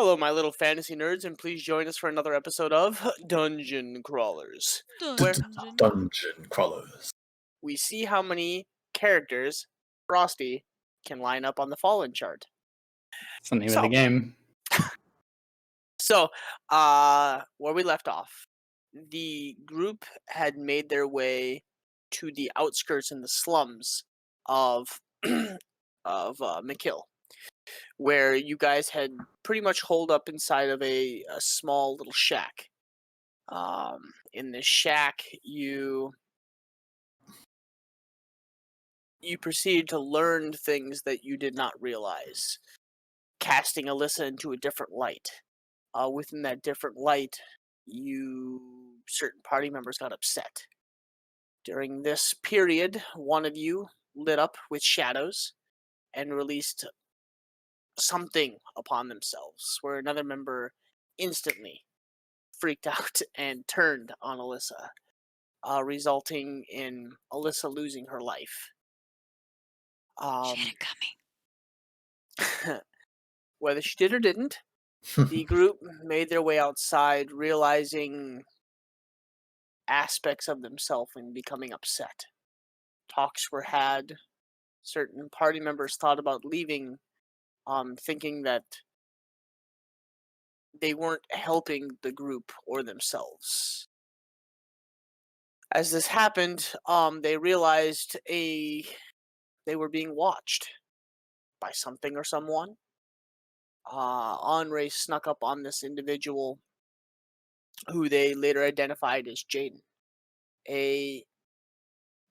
Hello, my little fantasy nerds, and please join us for another episode of Dungeon Crawlers, where Dungeon. Dungeon Crawlers. we see how many characters Frosty can line up on the Fallen chart. That's the name of the game. So, where we left off, the group had made their way to the outskirts and the slums of McKill, where you guys had pretty much holed up inside of a small little shack. In this shack, you proceeded to learn things that you did not realize, casting Alyssa into a different light. Within that different light, certain party members got upset. During this period, one of you lit up with shadows and released something upon themselves, where another member instantly freaked out and turned on Alyssa, resulting in Alyssa losing her life. She had it coming. Whether she did or didn't, the group made their way outside, realizing aspects of themselves and becoming upset. Talks were had. Certain party members thought about leaving, thinking that they weren't helping the group or themselves. As this happened, they realized they were being watched by something or someone. Henri snuck up on this individual, who they later identified as Jaden, a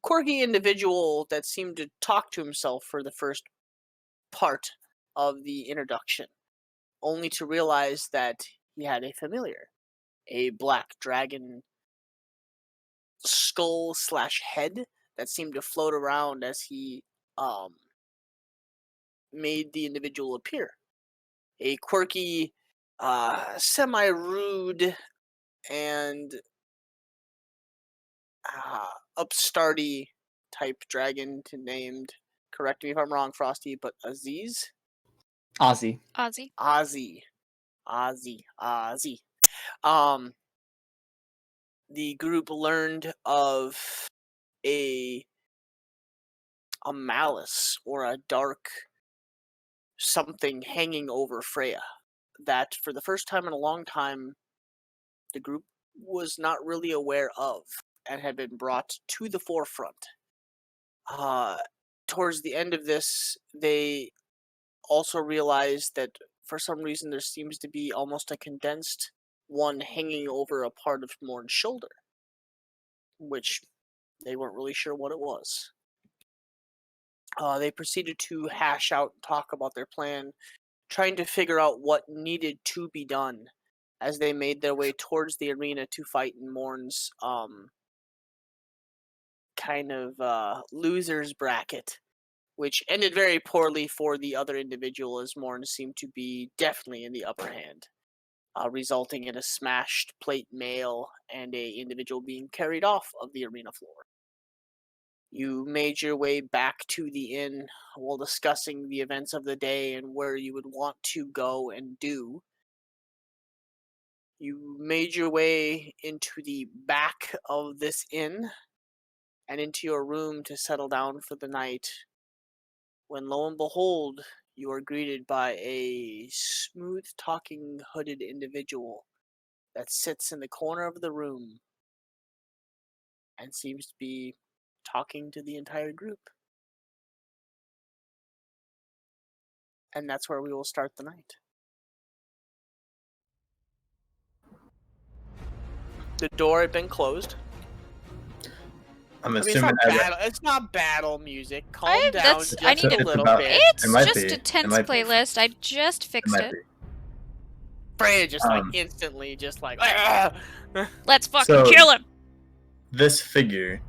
quirky individual that seemed to talk to himself for the first part of the introduction, only to realize that he had a familiar, a black dragon skull/head that seemed to float around as he made the individual appear. A quirky, semi-rude, and upstarty type dragon named, correct me if I'm wrong, Frosty, but Aziz? Ozzy. Ozzy. The group learned of a malice or a dark something hanging over Freya, that for the first time in a long time the group was not really aware of and had been brought to the forefront. Towards the end of this, they also realized that for some reason there seems to be almost a condensed one hanging over a part of Morn's shoulder, which they weren't really sure what it was. They proceeded to hash out and talk about their plan, trying to figure out what needed to be done as they made their way towards the arena to fight in Morn's losers bracket, which ended very poorly for the other individual, as Morn seemed to be definitely in the upper hand, resulting in a smashed plate mail and a individual being carried off of the arena floor. You made your way back to the inn while discussing the events of the day and where you would want to go and do. You made your way into the back of this inn and into your room to settle down for the night, when lo and behold, you are greeted by a smooth-talking hooded individual that sits in the corner of the room and seems to be talking to the entire group. And that's where we will start the night. The door had been closed. I'm It's assuming it's not battle music. Calm down just I need a to- little about- bit. It's It might just be. a It tense might be. playlist. I just fixed might it. be. Freya just instantly "Ah!" Let's fucking So- kill him. This figure,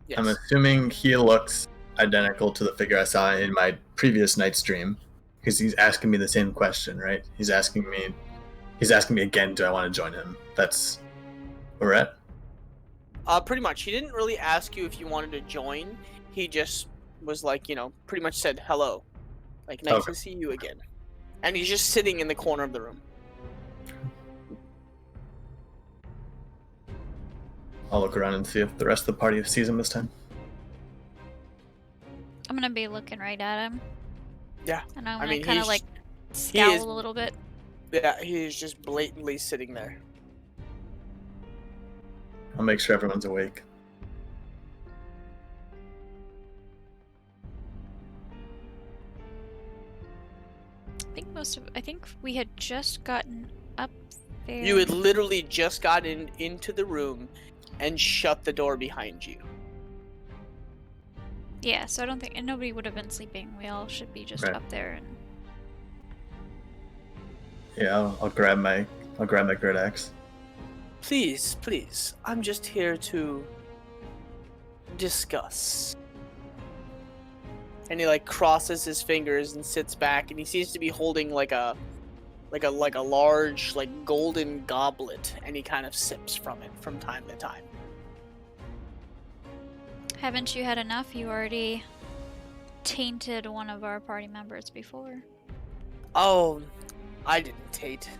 Yes. I'm assuming he looks identical to the figure I saw in my previous night stream, because he's asking me the same question, right? He's asking me again, do I want to join him? That's where we're at. Pretty much. He didn't really ask you if you wanted to join. He just was like, pretty much said hello. Like, nice Okay. to see you again. And he's just sitting in the corner of the room. I'll look around and see if the rest of the party sees him this time. I'm gonna be looking right at him. Yeah. And I'm I gonna mean, kind of he's- like he is- scowl a little bit. Yeah, he's just blatantly sitting there. I'll make sure everyone's awake. I think we had just gotten up there. You had literally just gotten into the room and shut the door behind you. Yeah, so I don't think, and nobody would have been sleeping. We all should be just Right. up there and. Yeah, I'll grab my great axe. Please, please. I'm just here to discuss. And he like crosses his fingers and sits back, and he seems to be holding like a large like golden goblet, and he kind of sips from it from time to time. Haven't you had enough? You already tainted one of our party members before. Oh, I didn't taint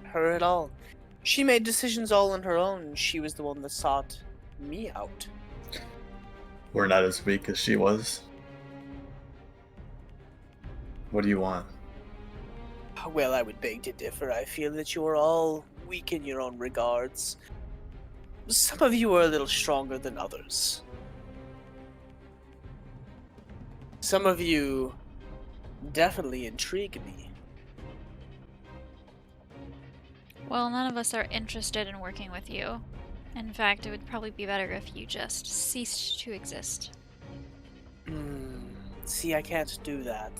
her at all. She made decisions all on her own, and she was the one that sought me out. We're not as weak as she was. What do you want? Well, I would beg to differ. I feel that you are all weak in your own regards. Some of you are a little stronger than others. Some of you definitely intrigue me. Well, none of us are interested in working with you. In fact, it would probably be better if you just ceased to exist. See, I can't do that.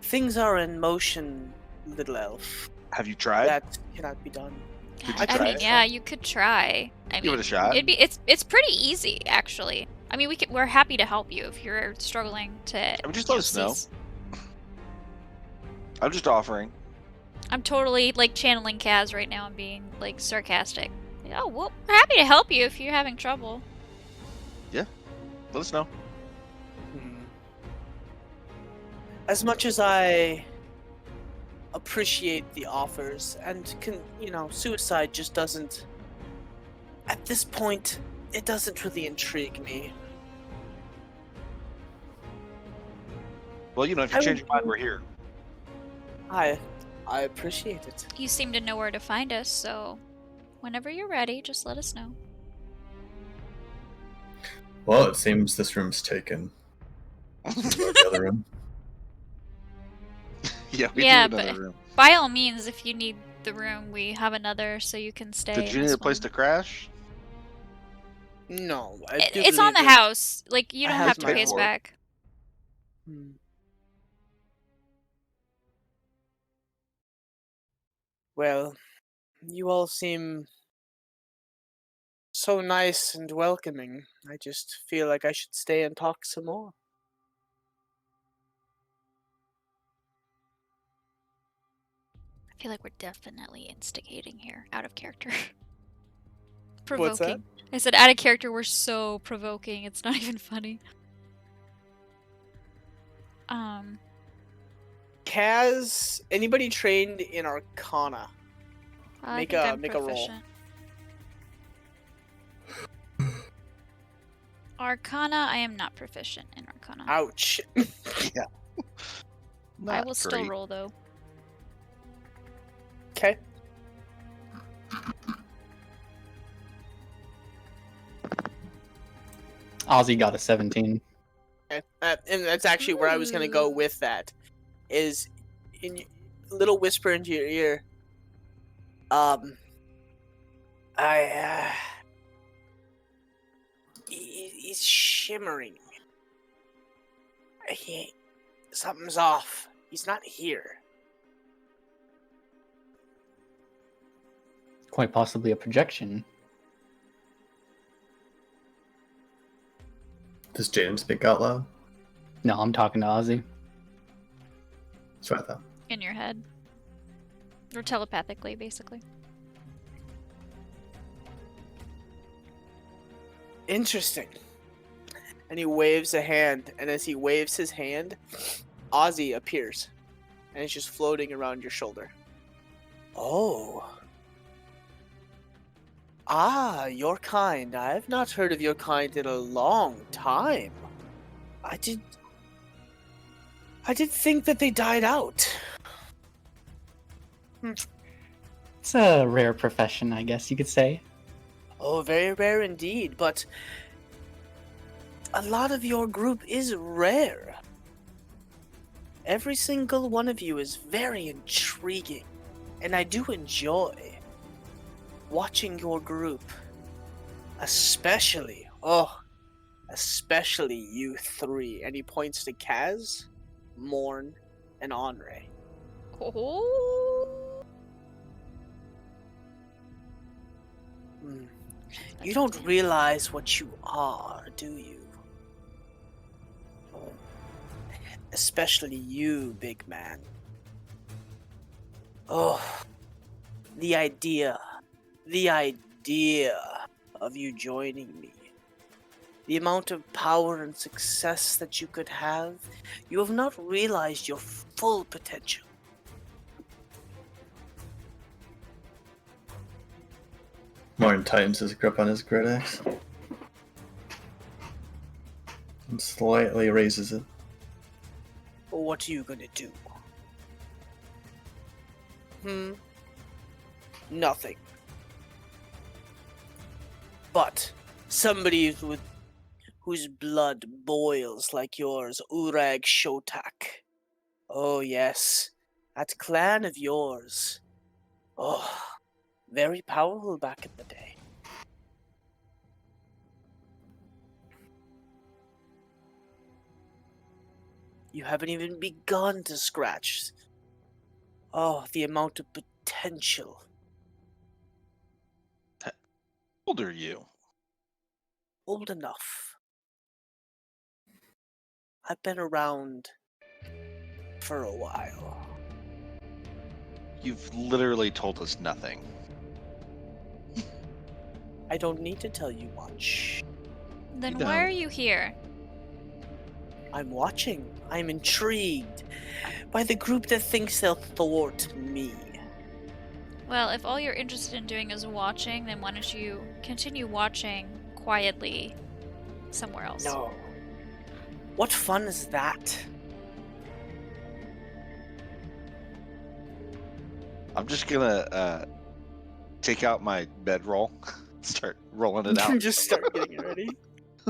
Things are in motion, little elf. Have you tried? That cannot be done. Could you I try mean, it? yeah, you could try. I Give mean, it a shot. it's pretty easy, actually. I mean, we're happy to help you if you're struggling to. I mean, just let us know. I'm just offering. I'm totally like channeling Kaz right now and being like sarcastic. Oh, well, we're happy to help you if you're having trouble. Let us know. As much as I appreciate the offers, and suicide just doesn't. At this point, it doesn't really intrigue me. Well, if you I change would- your mind, we're here. I appreciate it. You seem to know where to find us, so whenever you're ready, just let us know. Well, it seems this room's taken. The other room. Yeah, we Yeah, do another but- room. By all means, if you need the room, we have another, so you can stay. Did in you need this a place one. to crash? No, I do It's on believe the it. house. Like you I don't have have to my pay us board. back. Well, you all seem so nice and welcoming. I just feel like I should stay and talk some more. I feel like we're definitely instigating here, out of character. What's that? Provoking. I said out of character. We're so provoking. It's not even funny. Kaz, anybody trained in Arcana? I Make think a- I'm make a roll. proficient. Arcana, I am not proficient in Arcana. Ouch. Yeah. I Not will still great. roll though. Okay. Ozzy got a 17. Okay. And that's actually where I was gonna go with that. Is in little whisper into your ear. He's shimmering. Something's off. He's not here. Quite possibly a projection. Does Jaden speak out loud? No, I'm talking to Ozzy. That's what I thought. In your head. Or telepathically, basically. Interesting. And he waves a hand, and as he waves his hand, Ozzy appears. And it's just floating around your shoulder. Oh. Ah, your kind. I have not heard of your kind in a long time. I did think that they died out. It's a rare profession, I guess you could say. Oh, very rare indeed, but a lot of your group is rare. Every single one of you is very intriguing, and I do enjoy watching your group. Especially you three. And he points to Kaz, Morn, and Andre. Oh. You don't realize what you are, do you? Oh. Especially you, big man. Oh, the idea of you joining me. The amount of power and success that you could have, you have not realized your full potential. Martin tightens his grip on his great axe and slightly raises it. What are you gonna do? Nothing. But somebody whose blood boils like yours, Urag Shotak. Oh yes, that clan of yours. Oh, very powerful back in the day. You haven't even begun to scratch. Oh, the amount of potential. How old are you? Old enough. I've been around for a while. You've literally told us nothing. I don't need to tell you much. Then You why are don't. you here? I'm watching. I'm intrigued by the group that thinks they'll thwart me. Well, if all you're interested in doing is watching, then why don't you continue watching quietly somewhere else? No. What fun is that? I'm just gonna take out my bedroll, start rolling it out. Just start getting it ready.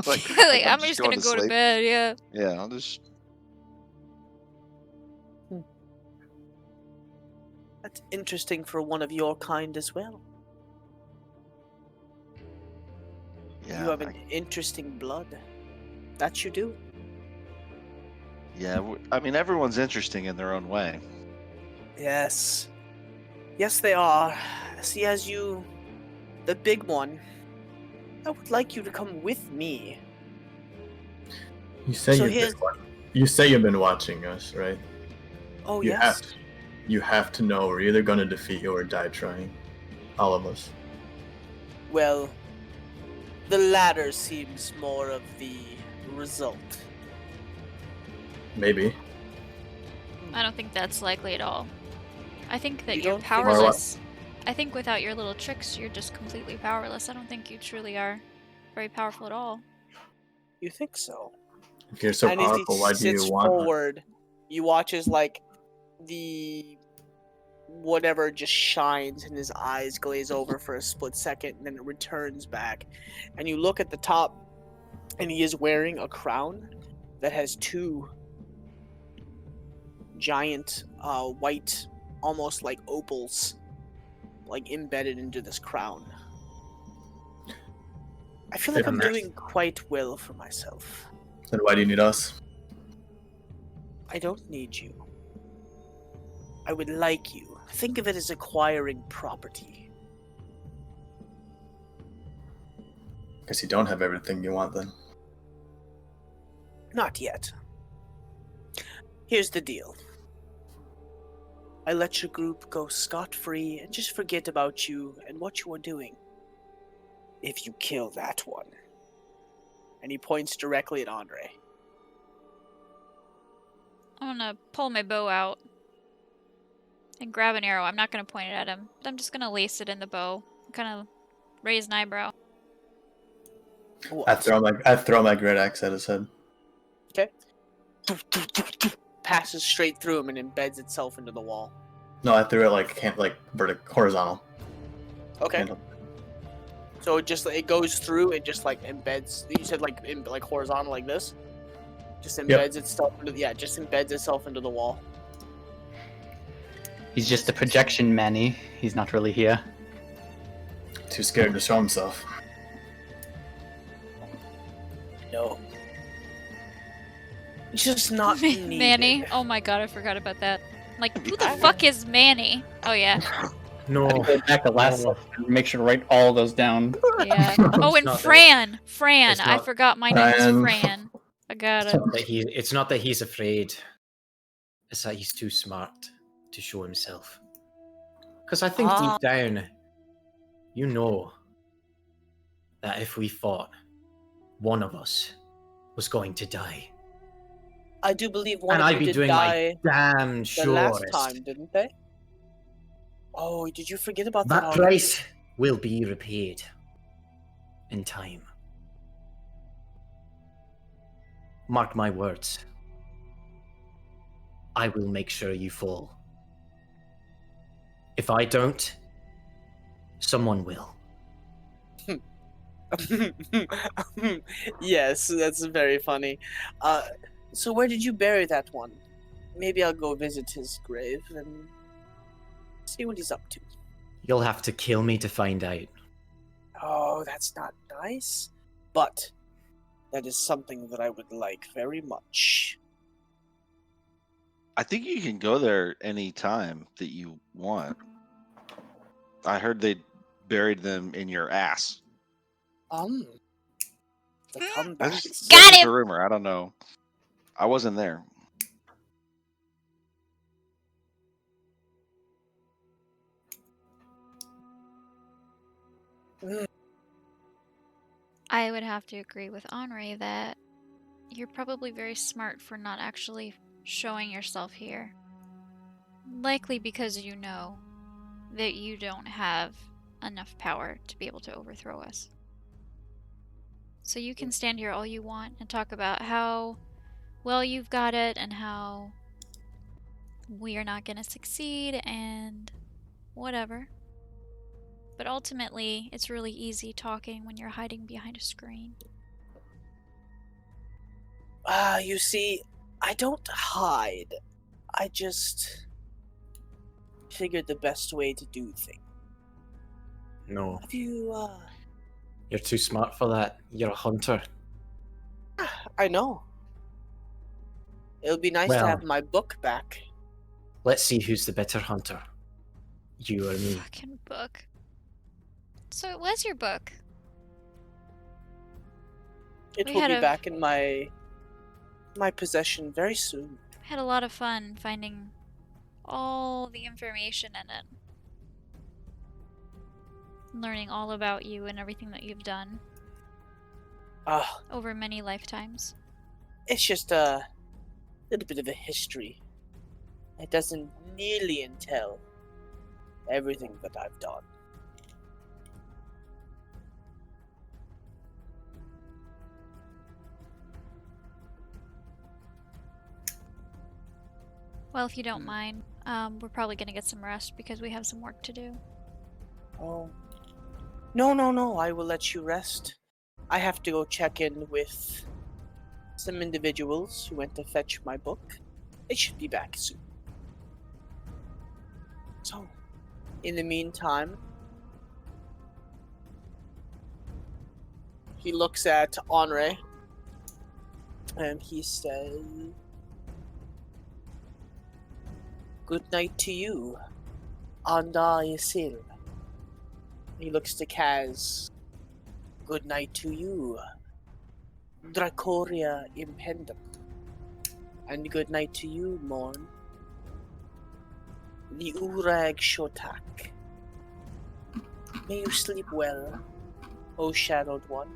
like, Like, I'm just gonna going go to sleep. bed, yeah. Yeah, I'll just. That's interesting for one of your kind as well. Yeah, You have an interesting blood. That you do. I mean, everyone's interesting in their own way. Yes. Yes, they are. See, as you, the big one, I would like you to come with me. You say So you say you've been watching us, right? Oh, You yes. You have to know we're either going to defeat you or die trying. All of us. Well, the latter seems more of the result. Maybe. I don't think that's likely at all. I think that You you're don't think so? powerless. I think without your little tricks, you're just completely powerless. I don't think you truly are very powerful at all. You think so? If you're so And as he powerful, why do sits you want us? forward, you watch as the whatever just shines and his eyes glaze over for a split second and then it returns back. And you look at the top and he is wearing a crown that has two giant white, almost like opals, embedded into this crown. I feel like I'm doing quite well for myself. Then why do you need us? I don't need you. I would like you. Think of it as acquiring property. Guess you don't have everything you want then. Not yet. Here's the deal. I let your group go scot-free and just forget about you and what you are doing. If you kill that one. And he points directly at Andre. I'm gonna pull my bow out and grab an arrow. I'm not gonna point it at him. I'm just gonna lace it in the bow. Kind of raise an eyebrow. I throw my great axe at his head. Okay. Passes straight through him and embeds itself into the wall. No, I threw it like horizontal. Okay. Handle. So it goes through. It just like embeds. You said like horizontal like this. Just embeds itself into just embeds itself into the wall. He's just a projection, Manny. He's not really here. Too scared to show himself. No. Just not needed. Manny. Oh my god, I forgot about that. Like, who the fuck is Manny? Oh yeah. No. I go back to last No. and make sure to write all those down. Yeah. Oh, and not Fran. Fran. It's I not- forgot my name is Fran. Fran. I got it. It's not that he's afraid. It's that he's too smart to show himself. Because I think Ah. deep down, you know that if we fought, one of us was going to die. I do believe one And of I'd you be did doing die my damn the surest. last time, didn't they? Oh, did you forget about that? That already? price will be repaid in time. Mark my words. I will make sure you fall. If I don't, someone will. Yes, that's very funny. So where did you bury that one? Maybe I'll go visit his grave and see what he's up to. You'll have to kill me to find out. Oh, that's not nice. But that is something that I would like very much. I think you can go there any time that you want. I heard they buried them in your ass. The comebacks. That's Got just him! a rumor. I don't know. I wasn't there. I would have to agree with Henri that you're probably very smart for not actually showing yourself here. Likely because you know that you don't have enough power to be able to overthrow us. So you can stand here all you want and talk about how well you've got it and how we are not going to succeed and whatever. But ultimately, it's really easy talking when you're hiding behind a screen. You see, I don't hide. I just figured the best way to do things. No, Have you, you're too smart for that. You're a hunter. I know. It'll be nice to Well. have my book back. Let's see who's the better hunter. You or me. Fucking book. So it was your book. It We will had be a- back in my possession very soon. I had a lot of fun finding all the information in it. Learning all about you and everything that you've done over many lifetimes. It's just a little bit of a history. It doesn't nearly entail everything that I've done. Well, if you don't mind, we're probably gonna get some rest because we have some work to do. Oh. No, I will let you rest. I have to go check in with some individuals who went to fetch my book. They should be back soon. So, in the meantime, he looks at Henri and he says, "Good night to you, Anda Yasil." He looks to Kaz. "Good night to you, Dracoria Impendum. And good night to you, Morn, the Urag Shotak. May you sleep well, O Shadowed One."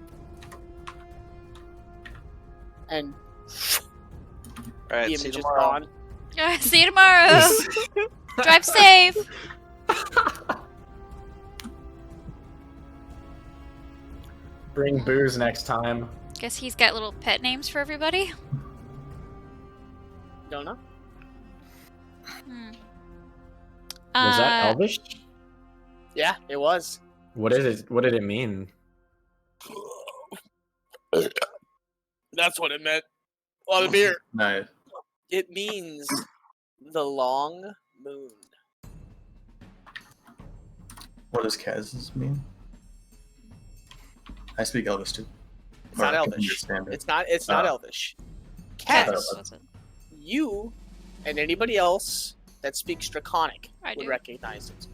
And Alright, the see you image is tomorrow. gone. See you tomorrow! Drive safe! Bring booze next time. Guess he's got little pet names for everybody. Don't know. Hmm. Was that Elvish? Yeah, it was. What is it? What did it mean? That's what it meant. A lot of beer. Nice. It means the long moon. What does Kaz's mean? I speak Elvish too. It's not Or I can Elvish. understand it. It's not Oh. Elvish. Kaz, Kaz, what's it? you and anybody else that speaks Draconic I would do. recognize it.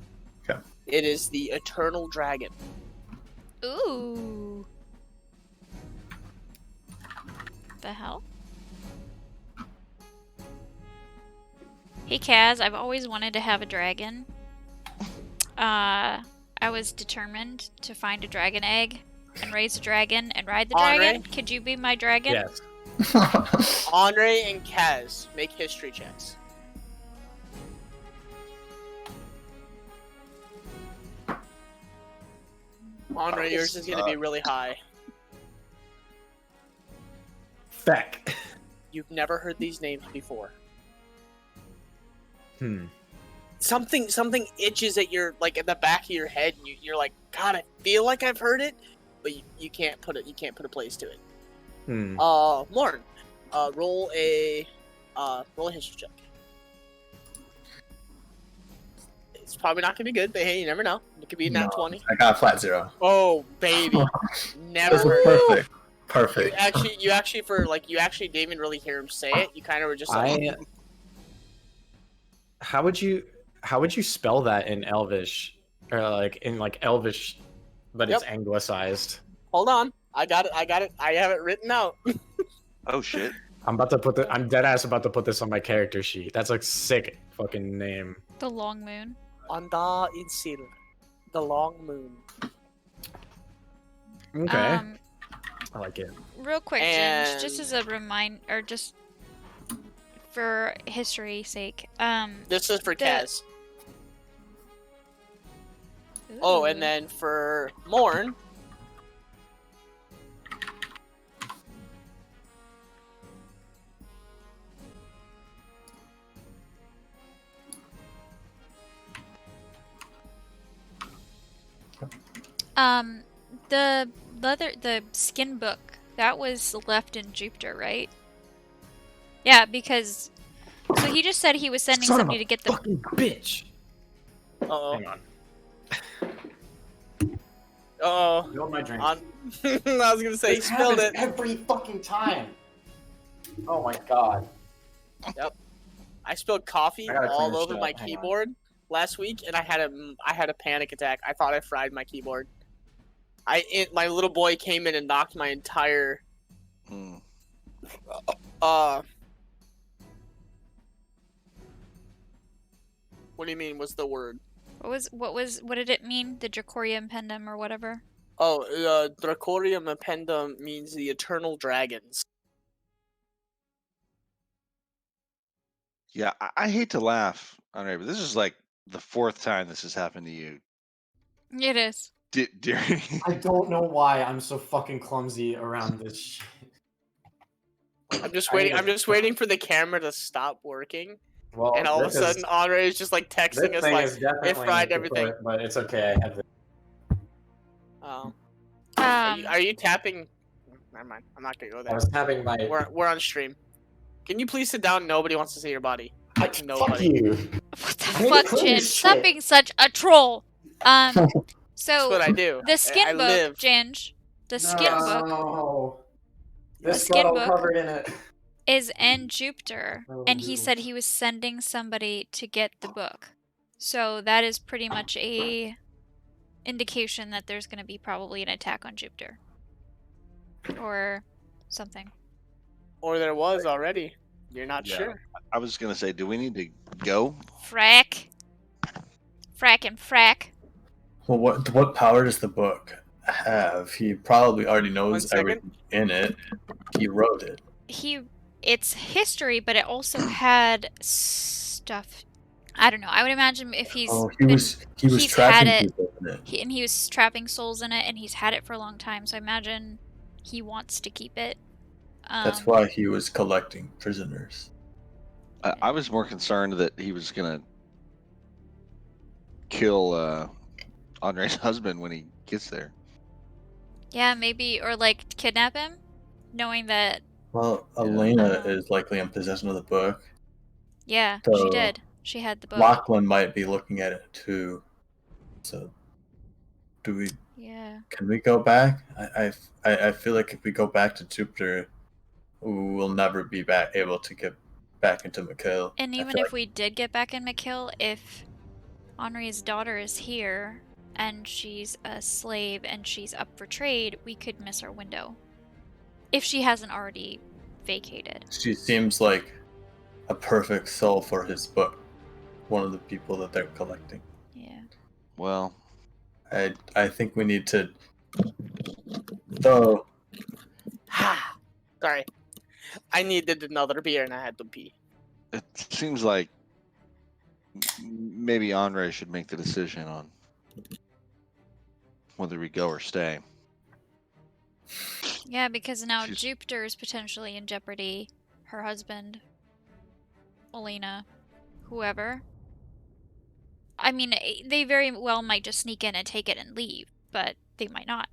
Okay. It is the Eternal Dragon. Ooh. The hell? Hey Kaz, I've always wanted to have a dragon. I was determined to find a dragon egg and raise a dragon and ride the Andre? dragon. Could you be my dragon? Yes. Andre and Kaz, make history checks. Andre, yours is going to be really high. Feck. You've never heard these names before. Hmm. Something itches at your at the back of your head, and you're like, God, I feel like I've heard it, but you can't put it. You can't put a place to it. Hmm. Lauren, roll a history check. It's probably not gonna be good, but hey, you never know. It could be a nat 20. I got a flat 0. Oh baby, never This is heard it. perfect. Perfect. You actually didn't even really hear him say it. You kind of were just like, How would you spell that in Elvish, or in Elvish, but it's Yep. anglicized? hold on, I got it. I have it written out. Oh shit. I'm dead ass about to put this on my character sheet. That's a sick fucking name. The long moon. Anda Insil, the long moon. Okay, I like it. Real quick, Ginge, just as a reminder, or just for history's sake. This is for The- Kaz. Oh, and ooh. then for Morn. The skin book that was left in Jupiter, right? Yeah, because so he just said he was sending Son of somebody a to get the. fucking bitch. Uh-oh. Hang on. Uh-oh. Spilled my drink. I was gonna say, he spilled it. every fucking time. Oh my god. I spilled coffee I gotta clean all this over shit my up, hang on. keyboard last week, and I had a panic attack. I thought I fried my keyboard. My little boy came in and knocked my entire Hmm. what do you mean? What's the word? What did it mean? The Dracoria Impendum or whatever? Oh, Dracorium Appendum means the eternal dragons. Yeah, I hate to laugh, Andre, but this is like the 4th time this has happened to you. It is. During I don't know why I'm so fucking clumsy around this shit. I'm just I waiting. need I'm to- just waiting for the camera to stop working, Well, and all of a this is- sudden, Andre is just like this texting us thing like, is definitely fried the everything. foot, but it's okay. I have this. "Oh, Um, are you tapping?" Never mind. I'm not gonna go I there. was having my. We're on stream. Can you please sit down? Nobody wants to see your body. Fuck nobody. you. what the I need to fuck, clean Jin? this Stop shit. being such a troll. That's So what I do. the skin I book, live. Ginge, the skin book No. This skin photo book- covered in it. is in Jupiter, Oh, and he no. said he was sending somebody to get the book. So that is pretty much a indication that there's going to be probably an attack on Jupiter. Or something. Or there was already. You're not Yeah. sure. I was gonna say, do we need to go? Frack. Frack and frack. Well, what power does the book have? He probably already knows second. everything in it. He wrote it. It's history, but it also had stuff I don't know. I would imagine if he's Oh, he was he's trapping had it, people in it. he was trapping souls in it, and he's had it for a long time. So I imagine he wants to keep it. That's why he was collecting prisoners. I was more concerned that he was gonna kill Andre's husband when he gets there. Yeah, maybe, or like kidnap him, knowing that. Well, I Elena don't know. is likely in possession of the book. Yeah, she So, did. She had the book. Lachlan might be looking at it too. So, do we? Yeah. Can we go back? I feel like if we go back to Jupiter, we'll never be able to get back into McHale. And I even feel if we did get back in McHale, if Henri's daughter is here and she's a slave and she's up for trade, we could miss our window. If she hasn't already vacated. she seems like a perfect soul for his book. One of the people that they're collecting. Yeah. Well, I think we need to. Though Ha! Sorry. I needed another beer and I had to pee. it seems like maybe Andre should make the decision on whether we go or stay. Yeah, because now She's- Jupiter is potentially in jeopardy. Her husband, Elena, whoever. I mean, they very well might just sneak in and take it and leave, but they might not.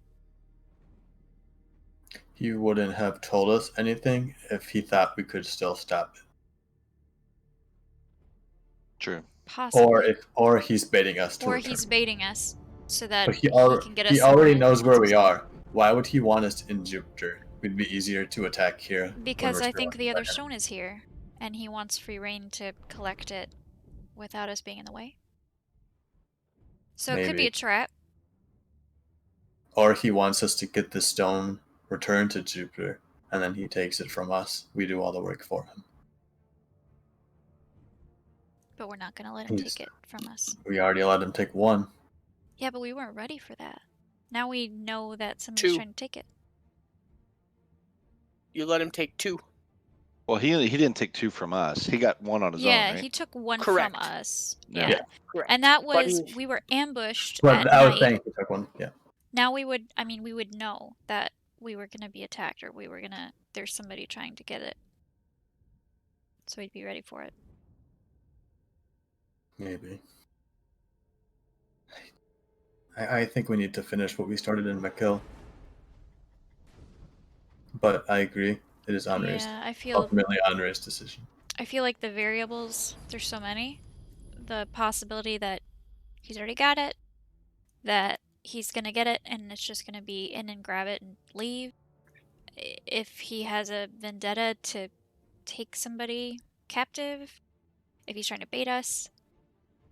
he wouldn't have told us anything if he thought we could still stop it. True. Possibly. Or he's baiting us to Or return. he's baiting us so that But he can get us. he already somewhere knows where once we we're- are. Why would he want us in Jupiter? It'd be easier to attack here. when Because we're I still think the other occupied. stone is here, and he wants free reign to collect it without us being in the way. So it could be Maybe. a trap. Or he wants us to get the stone returned to Jupiter, and then he takes it from us. We do all the work for him. But we're not gonna let him He's- take it from us. We already let him take one. Yeah, but we weren't ready for that. Now we know that somebody's 2. trying to take it. You let him take 2. Well, he didn't take 2 from us. He got 1 on his Yeah, own, right? he took one Correct. from us. Yeah. Yeah. Correct. And that But was, he- we were ambushed But at I was night. saying he took one. Yeah. Now we would know that we were gonna be attacked, or there's somebody trying to get it. So we'd be ready for it. Maybe. I think we need to finish what we started in McHale. But I agree. It is Andre's. Yeah, I feel Ultimately Andre's decision. like the variables, there's so many. The possibility that he's already got it, that he's gonna get it and it's just gonna be in and grab it and leave. If he has a vendetta to take somebody captive, if he's trying to bait us,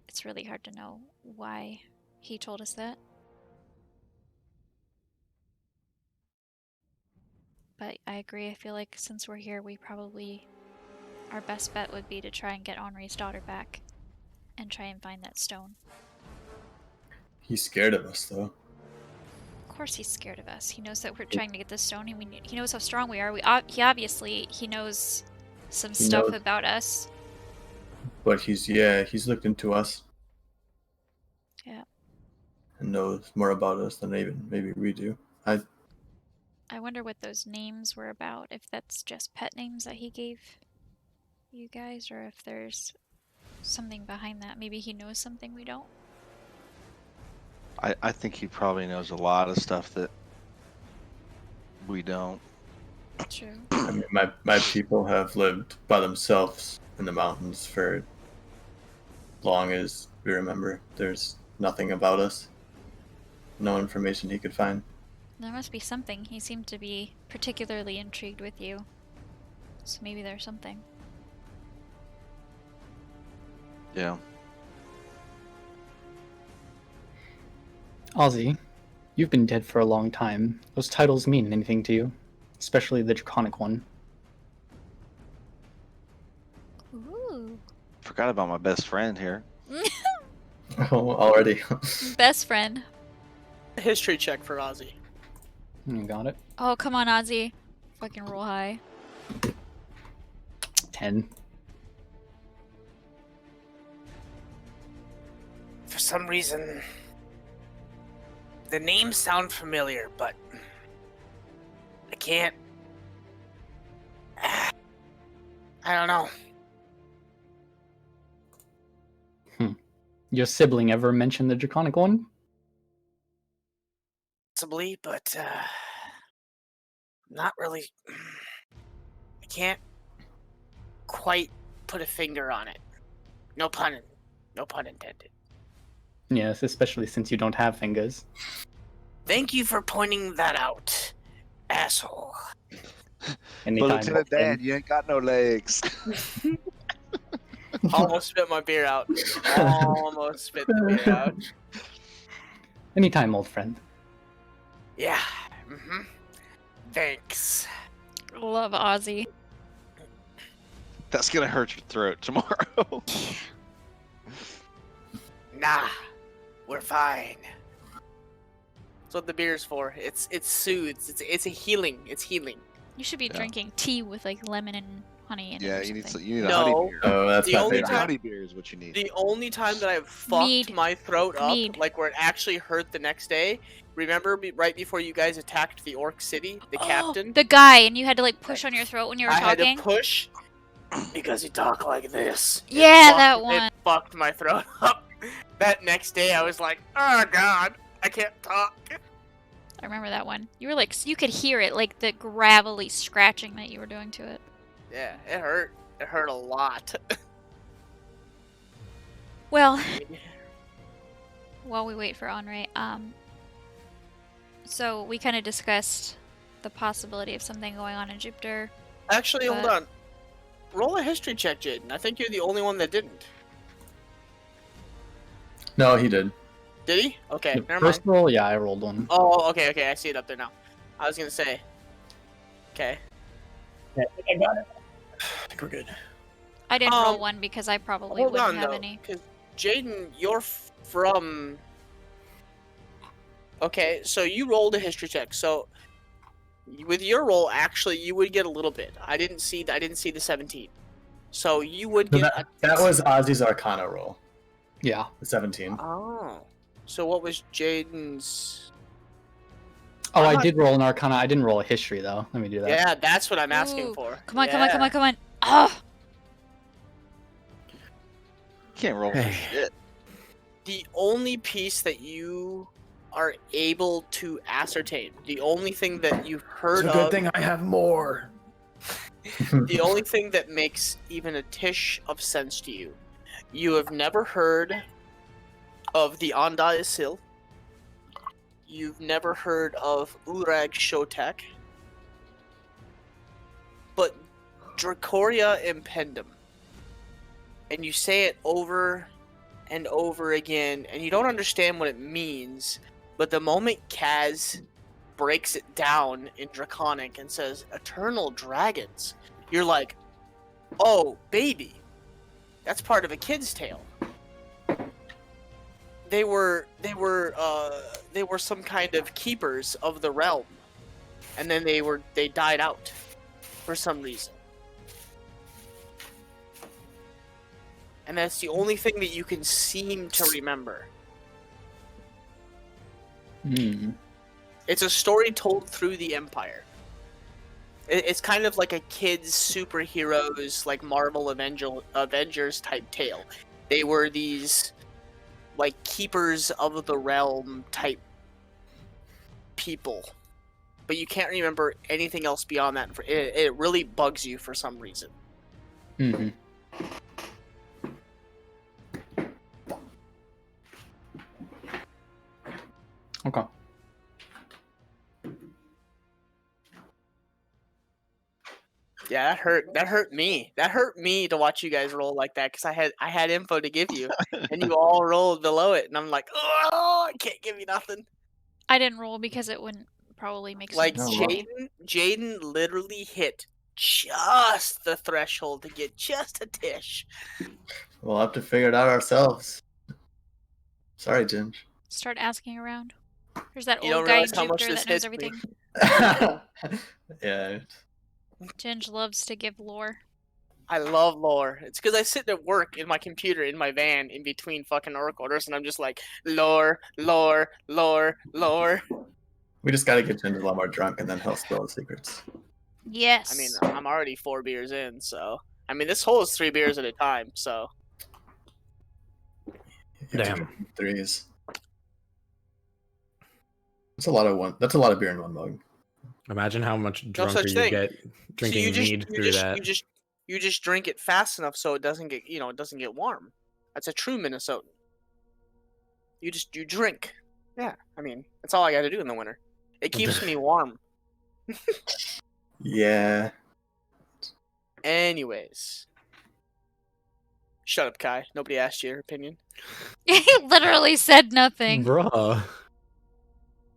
it's really hard to know why he told us that. But I agree, I feel like since we're here, our best bet would be to try and get Henri's daughter back and try and find that stone. He's scared of us, though. Of course he's scared of us. He knows that we're trying to get this stone, and he knows how strong we are. He obviously knows some stuff knows. about us. But he's looked into us. Yeah. And knows more about us than even maybe we do. I wonder what those names were about. If that's just pet names that he gave you guys, or if there's something behind that. Maybe he knows something we don't. I think he probably knows a lot of stuff that we don't. True. I mean, my people have lived by themselves in the mountains for long as we remember. There's nothing about us. No information he could find. There must be something. He seemed to be particularly intrigued with you. So maybe there's something. Yeah. Ozzy, you've been dead for a long time. Those titles mean anything to you? Especially the Draconic one. Ooh. Forgot about my best friend here. Oh, already. Best friend. History check for Ozzy. You got it. Oh, come on, Ozzy. Fucking roll high. 10. some reason, the names sound familiar, but I can't. I don't know. Your sibling ever mentioned the draconic one? Possibly, but not really. I can't quite put a finger on it. No pun intended. Yes, especially since you don't have fingers. Thank you for pointing that out, asshole. But Anytime, Lieutenant old friend. Dan, you ain't got no legs. Almost spit my beer out. Almost spit the beer out. Anytime, old friend. Yeah. Thanks. Love Ozzy. That's gonna hurt your throat tomorrow. Nah, we're fine. That's what the beer's for. It soothes. It's a healing. It's healing. You should be Yeah. drinking tea with like lemon and honey in it. Yeah, or you need something. you need a No. honey beer. Oh, that's The my only favorite. time- Honey beer is what you need. The only time that I've fucked Mead. my throat up, Mead. like where it actually hurt the next day, remember right before you guys attacked the Orc City, the captain? The guy, and you had to like push on your throat when you were I talking. had to push because he talked like this. Yeah, that one. It fucked my throat up. That next day, I was like, oh god, I can't talk. I remember that one. You were like, you could hear it, like the gravelly scratching that you were doing to it. Yeah, it hurt. It hurt a lot. Well, while we wait for Henri, so we kind of discussed the possibility of something going on in Jupiter. Actually, hold But- on. Roll a history check, Jaden. I think you're the only one that didn't. No, he did. Did he? Okay, The never mind. first roll, yeah, I rolled one. Oh, okay, I see it up there now. I was gonna say. Okay. I think we're good. I didn't roll Um, one because I probably Hold wouldn't on, have though, any. because Jaden, you're from. Okay, so you rolled a history check. So with your roll, actually, you would get a little bit. I didn't see the 17. So you would No, get. that was Ozzy's Arcana roll. Yeah. The 17. Oh. So what was Jaden's? Oh, I'm I not- did roll an Arcana. I didn't roll a history, though. Let me do that. Yeah, that's what I'm asking Ooh, for. Come on, Yeah. come on. Oh! Can't roll for Hey. shit. The only piece that you are able to ascertain, the only thing that you've heard of, I have more. the only thing that makes even a tish of sense to you, you have never heard of the Onda Isil. You've never heard of Urag Shotek. But Dracoria Impendum. And you say it over and over again, and you don't understand what it means, but the moment Kaz breaks it down in Draconic and says, Eternal Dragons, you're like, oh, baby, that's part of a kid's tale. They were some kind of keepers of the realm, and then they died out for some reason. And that's the only thing that you can seem to remember. Hmm. It's a story told through the Empire. It's kind of like a kids' superheroes, like Marvel Avengers type tale. They were these, like, keepers of the realm type people. But you can't remember anything else beyond that. It really bugs you for some reason. Hmm. Okay. Yeah, that hurt me. That hurt me to watch you guys roll like that, because I had info to give you, and you all rolled below it, and I'm like, oh, I can't give you nothing. I didn't roll because it wouldn't probably make Like sense. No, to me. Jaden literally hit just the threshold to get just a tish. We'll have to figure it out ourselves. Sorry, Ginge. Start asking around. There's that You don't old guy in realize how much Jupiter this that knows hits me. everything. Yeah. Ginge loves to give lore. I love lore. It's because I sit at work in my computer in my van in between fucking orc orders, and I'm just like lore, lore, lore, lore. We just gotta get Jinder a lot more drunk, and then he'll spill the secrets. Yes. I mean, I'm already 4 beers in, so I mean, this hole is 3 beers at a time. So You have to Damn. drink threes. That's a lot of one. That's a lot of beer in one mug. Imagine how much no drunker such you thing. get So drinking mead through that. You just drink it fast enough so it doesn't get it doesn't get warm. That's a true Minnesotan. You drink. Yeah, I mean that's all I got to do in the winter. It keeps me warm. Yeah. Anyways, shut up, Kai. Nobody asked you your opinion. He literally said nothing. Bruh.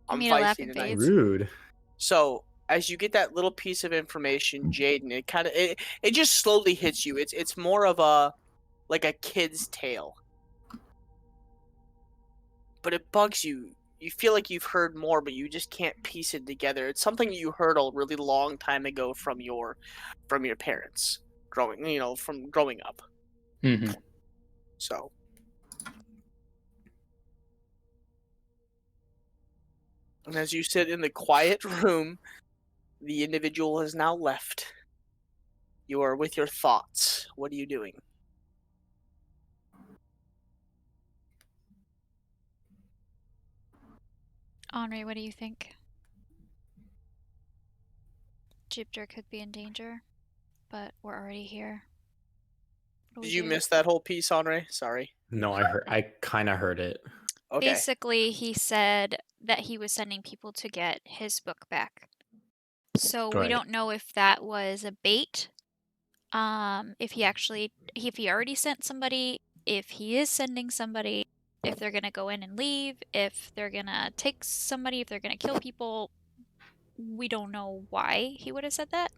I'm made a feisty laughing tonight. face. Rude. So as you get that little piece of information, Jaden, it just slowly hits you. It's more of a like a kid's tale, but it bugs you. You feel like you've heard more, but you just can't piece it together. It's something you heard a really long time ago from your parents, from growing up. Mm-hmm. So. And as you sit in the quiet room, the individual has now left. You are with your thoughts. What are you doing? Henri, what do you think? Jupiter could be in danger, but we're already here. What do Did we you do? miss that whole piece, Andre? Sorry. No, I kind of heard it. Okay. Basically, he said that he was sending people to get his book back. So we Right. don't know if that was a bait. If he already sent somebody, if he is sending somebody, if they're gonna go in and leave, if they're gonna take somebody, if they're gonna kill people. We don't know why he would have said that,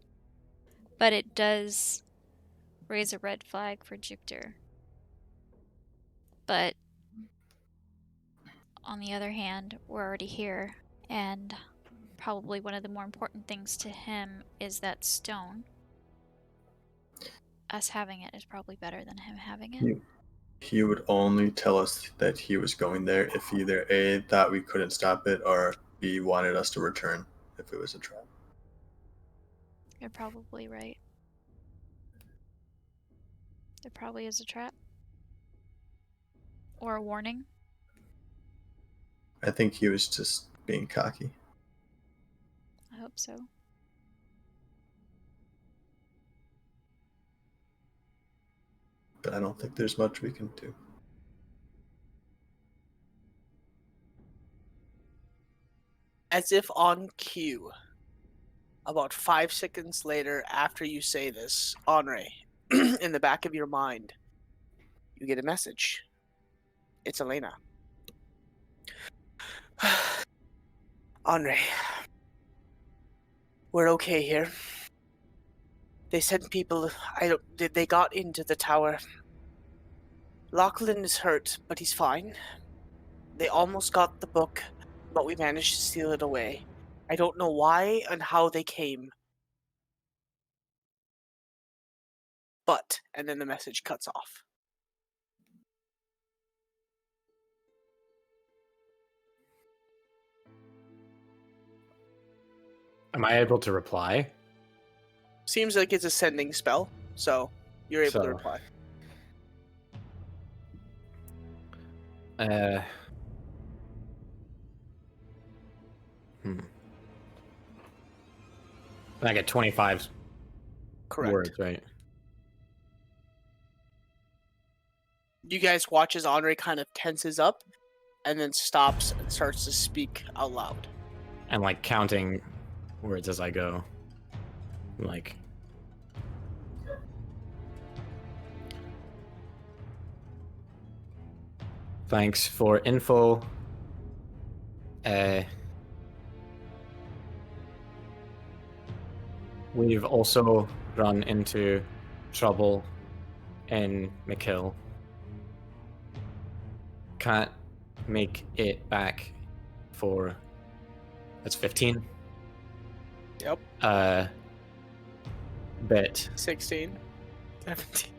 but it does raise a red flag for Jupiter. But on the other hand, we're already here, and probably one of the more important things to him is that stone. Us having it is probably better than him having it. He would only tell us that he was going there if either A, thought we couldn't stop it, or B, wanted us to return if it was a trap. You're probably right. There probably is a trap. Or a warning. I think he was just being cocky. I hope so. But I don't think there's much we can do. As if on cue, about 5 seconds later after you say this, Henri, in the back of your mind, you get a message. It's Elena. Henri, we're okay here. They sent people. They got into the tower. Lachlan is hurt, but he's fine. They almost got the book, but we managed to steal it away. I don't know why and how they came. But, and then the message cuts off. Am I able to reply? Seems like it's a sending spell, so you're able to So- reply. I get 25 Correct. words, right? You guys watch as Henri kind of tenses up and then stops and starts to speak out loud. And like counting words as I go. Like, thanks for info. We've also run into trouble in McKill. Can't make it back for that's 15. Yep. But 16. 17.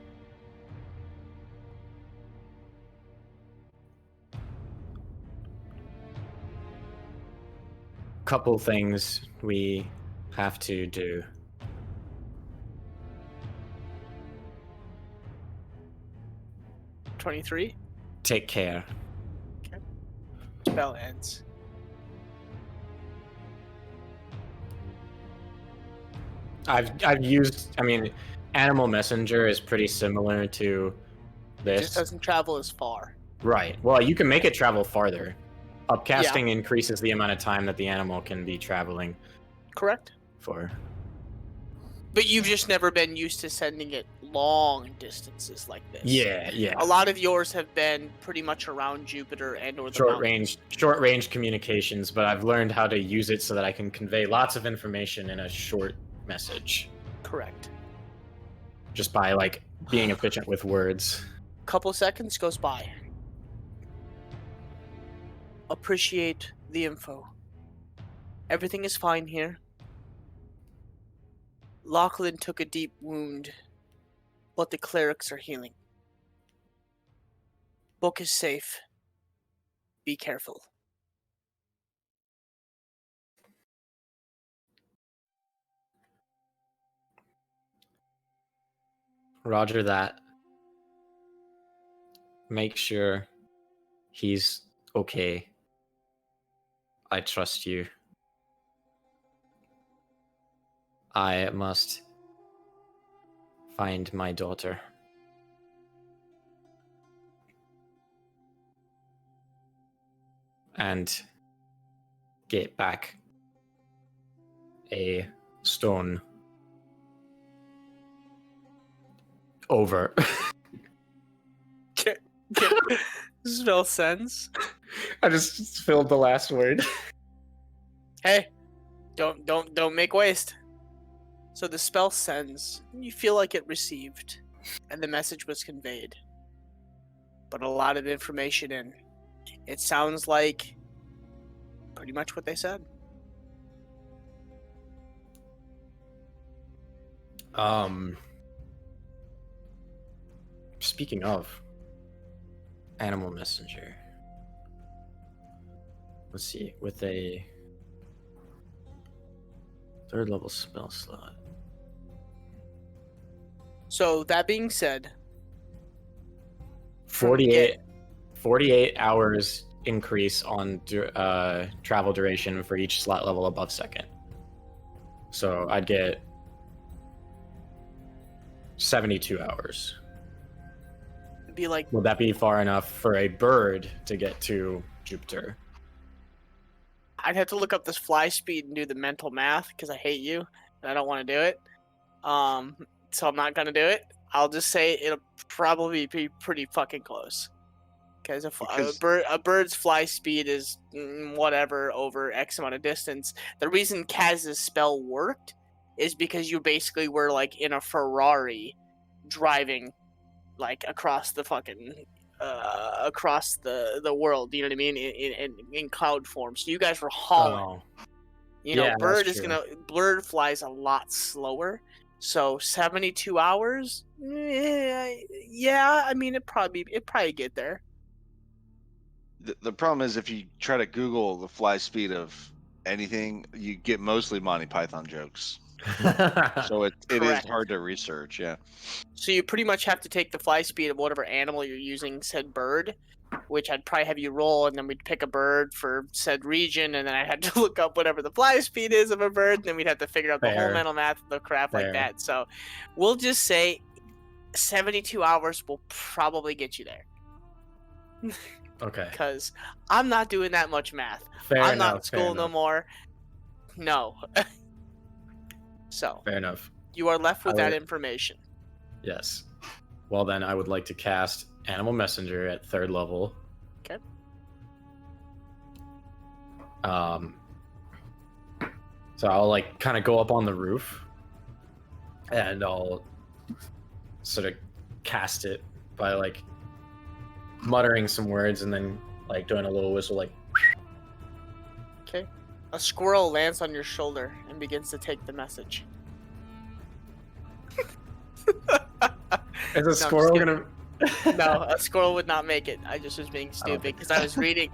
Couple things we have to do. 23. Take care. Spell ends. I've used. I mean, Animal Messenger is pretty similar to It this. just doesn't travel as far. Right. Well, you can make it travel farther. Upcasting increases the amount of time that the animal can be traveling Correct. for. But you've just never been used to sending it long distances like this. Yeah. A lot of yours have been pretty much around Jupiter and or the mountains. Short range communications, but I've learned how to use it so that I can convey lots of information in a short message. Correct. Just by like being efficient with words. Couple seconds goes by. Appreciate the info. Everything is fine here. Lachlan took a deep wound, but the clerics are healing. Book is safe. Be careful. Roger that. Make sure he's okay. I trust you. I must find my daughter. And get back a stone. Over. Spell sends. I just filled the last word. Hey, don't make waste. So the spell sends. You feel like it received, and the message was conveyed. But a lot of information in. It sounds like pretty much what they said. Speaking of Animal Messenger, let's see, with a 3rd level spell slot. So that being said, 48 hours increase on travel duration for each slot level above 2nd. So I'd get 72 hours. it'd be like Would that be far enough for a bird to get to Jupiter? I'd have to look up this fly speed and do the mental math because I hate you and I don't want to do it. So I'm not gonna do it. I'll just say it'll probably be pretty fucking close. Because a bird's fly speed is whatever over X amount of distance. The reason Kaz's spell worked is because you basically were like in a Ferrari driving like across the fucking across the world. You know what I mean? In cloud form. So you guys were hauling. You know, Yeah, bird that's is true. bird flies a lot slower. So 72 hours? Yeah, I mean it probably get there. The problem is if you try to Google the fly speed of anything, you get mostly Monty Python jokes. So it is Correct. hard to research, yeah. So you pretty much have to take the fly speed of whatever animal you're using, said bird, which I'd probably have you roll, and then we'd pick a bird for said region, and then I had to look up whatever the fly speed is of a bird, and then we'd have to figure out the whole Fair. mental math of the crap like Fair. that. So we'll just say 72 hours will probably get you there. Okay. Because I'm not doing that much math. Fair I'm enough. not in school no more. No. So, Fair enough. you are left with I that would- information. Yes. Well, then I would like to cast Animal Messenger at 3rd level. Okay. So I'll like kind of go up on the roof, and I'll sort of cast it by like muttering some words and then like doing a little whistle, like. Okay. A squirrel lands on your shoulder and begins to take the message. Is a just squirrel kidding. gonna? No, a squirrel would not make it. I just was being stupid because I was reading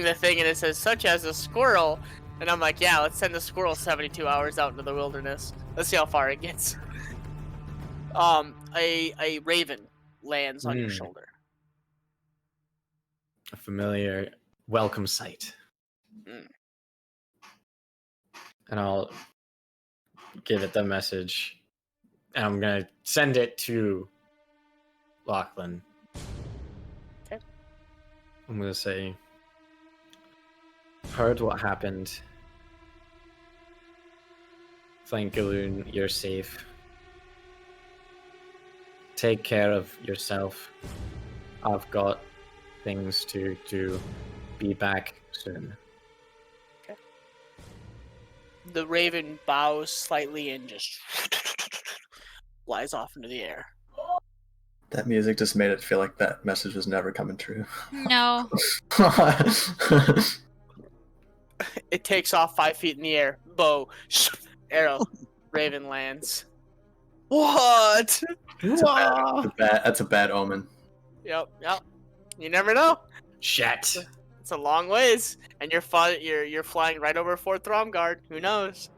the thing and it says such as a squirrel, and I'm like, yeah, let's send the squirrel 72 hours out into the wilderness. Let's see how far it gets. A raven lands on your Hmm. shoulder. A familiar welcome sight. Mm. And I'll give it the message. And I'm gonna send it to Lachlan. Okay. I'm gonna say, heard what happened. Thank Galoon, you're safe. Take care of yourself. I've got things to do. Be back soon. The raven bows slightly and just flies off into the air. That music just made it feel like that message was never coming true. No. It takes off 5 feet in the air. Bow, arrow, raven lands. What? That's a bad omen. Yep. You never know. Shit. It's a long ways, and you're flying right over Fort Thromgard. Who knows?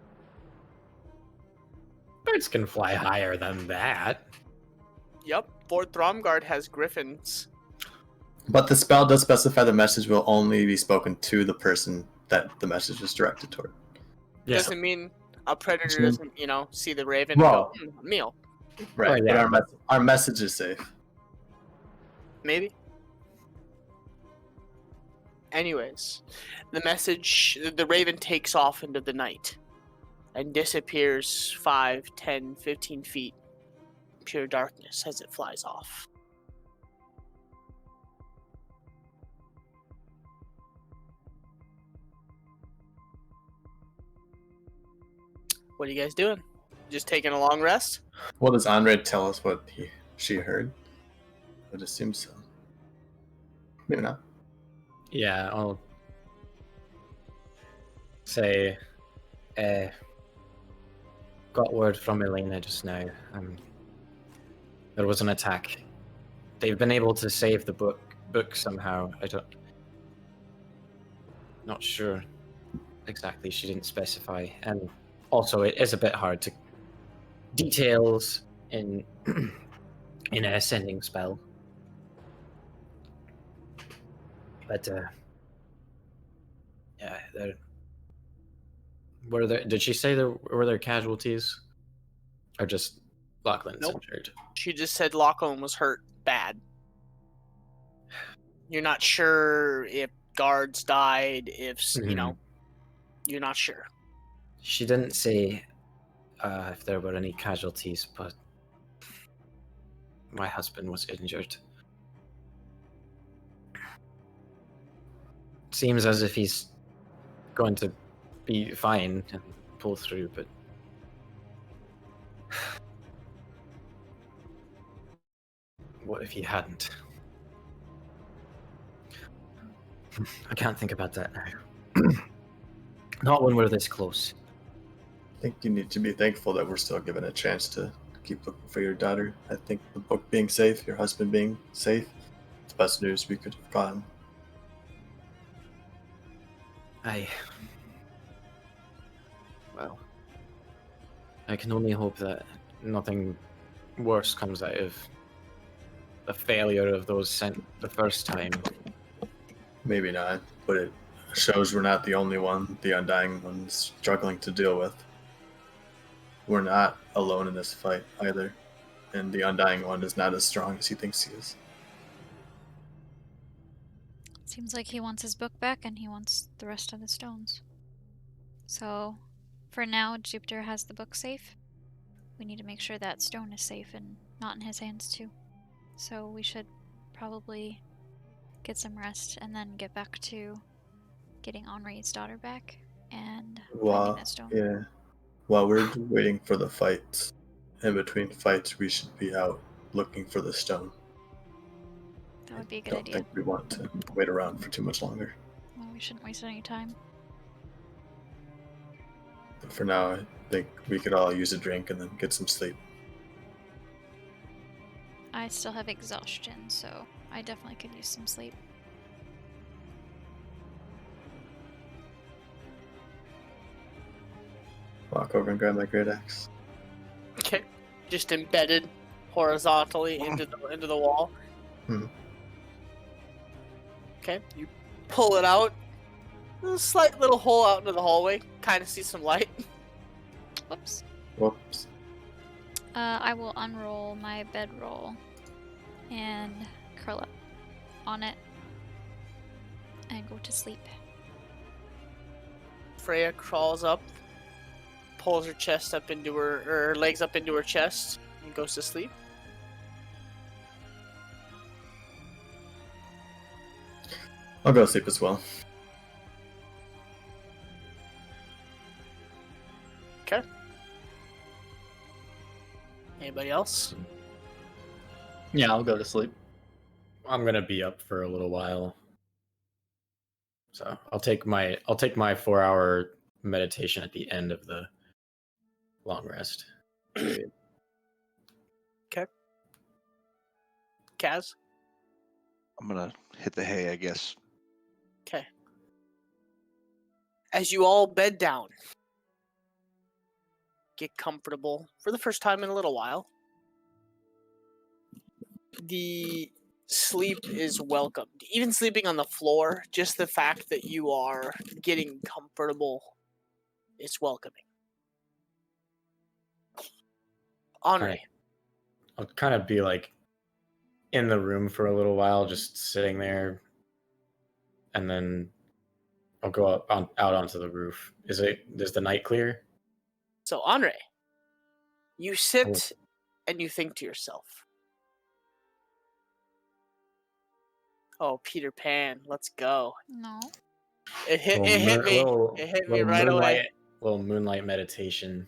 Birds can fly higher than that. Yep, Fort Thromgard has griffins. But the spell does specify the message will only be spoken to the person that the message is directed toward. Yeah. Doesn't mean a predator Sure. doesn't, see the raven Well- and go, meal. Right, Oh, yeah. but our message is safe. Maybe. Anyways, the raven takes off into the night and disappears 5, 10, 15 feet. Pure darkness as it flies off. What are you guys doing? Just taking a long rest? Well, does Andre tell us what she heard? I would assume so. Maybe not. Yeah, I'll say, got word from Elena just now. There was an attack. They've been able to save the book somehow. Not sure exactly. She didn't specify, and also it is a bit hard to details in in a sending spell. But yeah, did she say were there casualties, or just Lachlan's Nope. injured? She just said Lachlan was hurt bad. You're not sure if guards died, if, you're not sure. She didn't say if there were any casualties, but my husband was injured. Seems as if he's going to be fine and pull through, but what if he hadn't? I can't think about that now. Not when we're this close. I think you need to be thankful that we're still given a chance to keep looking for your daughter. I think the book being safe, your husband being safe, it's the best news we could have gotten. Well, I can only hope that nothing worse comes out of the failure of those sent the first time. Maybe not, but it shows we're not the only one the Undying One's struggling to deal with. We're not alone in this fight either, and the Undying One is not as strong as he thinks he is. Seems like he wants his book back and he wants the rest of the stones. So, for now, Jupiter has the book safe. We need to make sure that stone is safe and not in his hands too. So we should probably get some rest and then get back to getting Henri's daughter back and finding that stone. Yeah. While we're waiting for the fights, in between fights, we should be out looking for the stone. That would be a I good don't idea. think we want to wait around for too much longer. Well, we shouldn't waste any time. But for now, I think we could all use a drink and then get some sleep. I still have exhaustion, so I definitely could use some sleep. Walk over and grab my great axe. Okay. Just embedded horizontally into the wall. Hmm. Okay. You pull it out. A slight little hole out into the hallway. Kind of see some light. Whoops. Whoops. I will unroll my bedroll and curl up on it and go to sleep. Freya crawls up, pulls her chest up into her legs up into her chest, and goes to sleep. I'll go to sleep as well. Okay. Anybody else? Yeah, I'll go to sleep. I'm gonna be up for a little while, so I'll take my 4-hour meditation at the end of the long rest period. Kaz? I'm gonna hit the hay, I guess. Okay. As you all bed down, get comfortable for the first time in a little while. The sleep is welcomed. Even sleeping on the floor, just the fact that you are getting comfortable is welcoming. Henri. I'll kind of be like in the room for a little while, just sitting there, and then I'll go out onto the roof. Is the night clear? So, Henri, you sit and you think to yourself, oh, Peter Pan, let's go. No. It hit me. It hit me right away. Little moonlight meditation.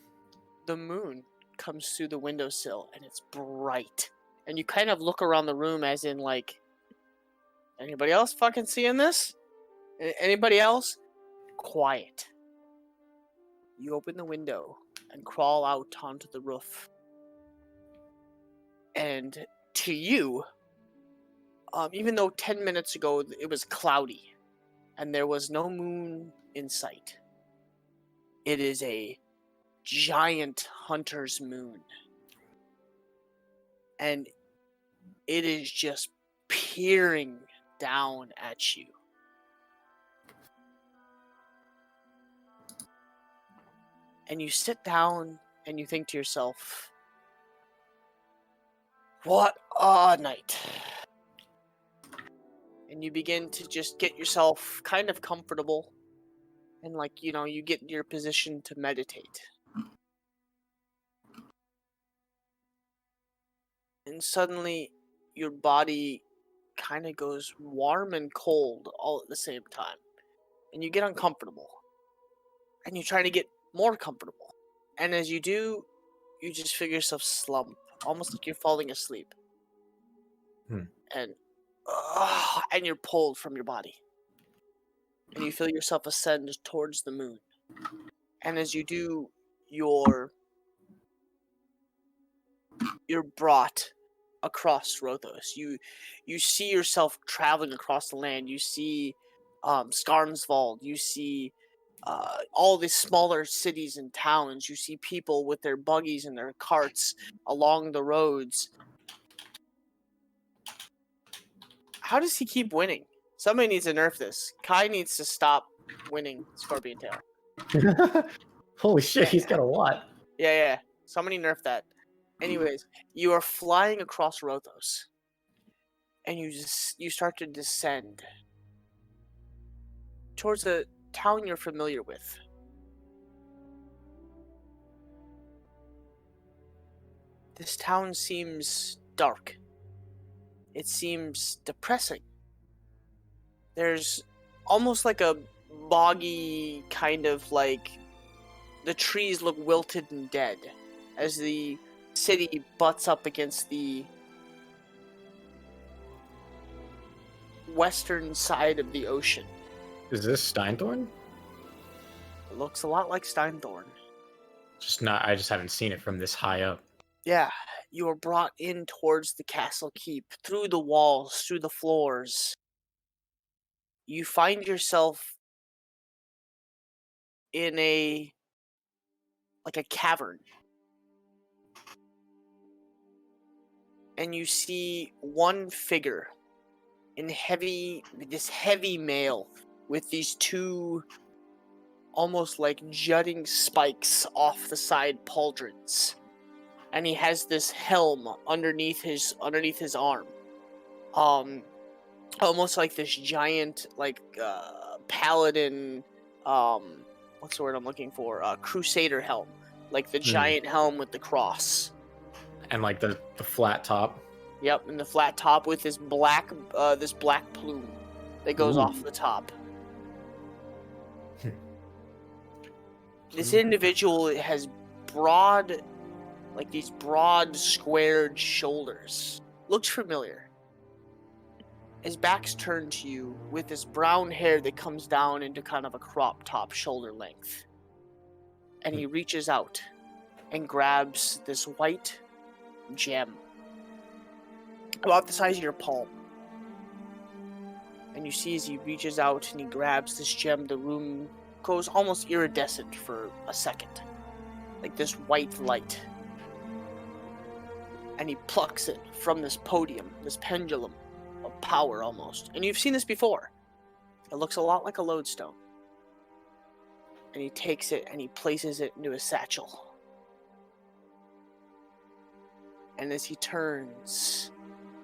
The moon comes through the windowsill and it's bright. And you kind of look around the room as in like, anybody else fucking seeing this? Anybody else? Quiet. You open the window and crawl out onto the roof. And to you, even though 10 minutes ago it was cloudy and there was no moon in sight, it is a giant hunter's moon. And it is just peering down at you. And you sit down and you think to yourself, what a night. And you begin to just get yourself kind of comfortable. And you get in your position to meditate. And suddenly your body kind of goes warm and cold all at the same time. And you get uncomfortable. And you try to get more comfortable. And as you do, you just feel yourself slump, almost like you're falling asleep. And you're pulled from your body. And you feel yourself ascend towards the moon. And as you do, you're brought across Rothos. You see yourself traveling across the land. You see Skarnsvald. You see all these smaller cities and towns. You see people with their buggies and their carts along the roads. How does he keep winning? Somebody needs to nerf this. Kai needs to stop winning Scorpion Tail. Holy shit, he's got a lot. Yeah. Somebody nerf that. Anyways, you are flying across Rothos. And you start to descend towards a town you're familiar with. This town seems dark. It seems depressing. There's almost like a boggy kind of like the trees look wilted and dead as the city butts up against the western side of the ocean. Is this Steinthorn? It looks a lot like Steinthorn. I just haven't seen it from this high up. Yeah, you are brought in towards the castle keep, through the walls, through the floors. You find yourself in a cavern. And you see one figure in this heavy mail with these two almost like jutting spikes off the side pauldrons. And he has this helm underneath his arm. Almost like this giant paladin, what's the word I'm looking for? Crusader helm. Like the giant helm with the cross. And like the flat top. Yep, and the flat top with this black plume that goes off the top. This individual has these broad, squared shoulders. Looks familiar. His back's turned to you with this brown hair that comes down into kind of a crop top shoulder length. And he reaches out and grabs this white gem about the size of your palm. And you see as he reaches out and he grabs this gem, the room goes almost iridescent for a second. Like this white light. And he plucks it from this podium, this pendulum of power almost. And you've seen this before. It looks a lot like a lodestone. And he takes it and he places it into a satchel. And as he turns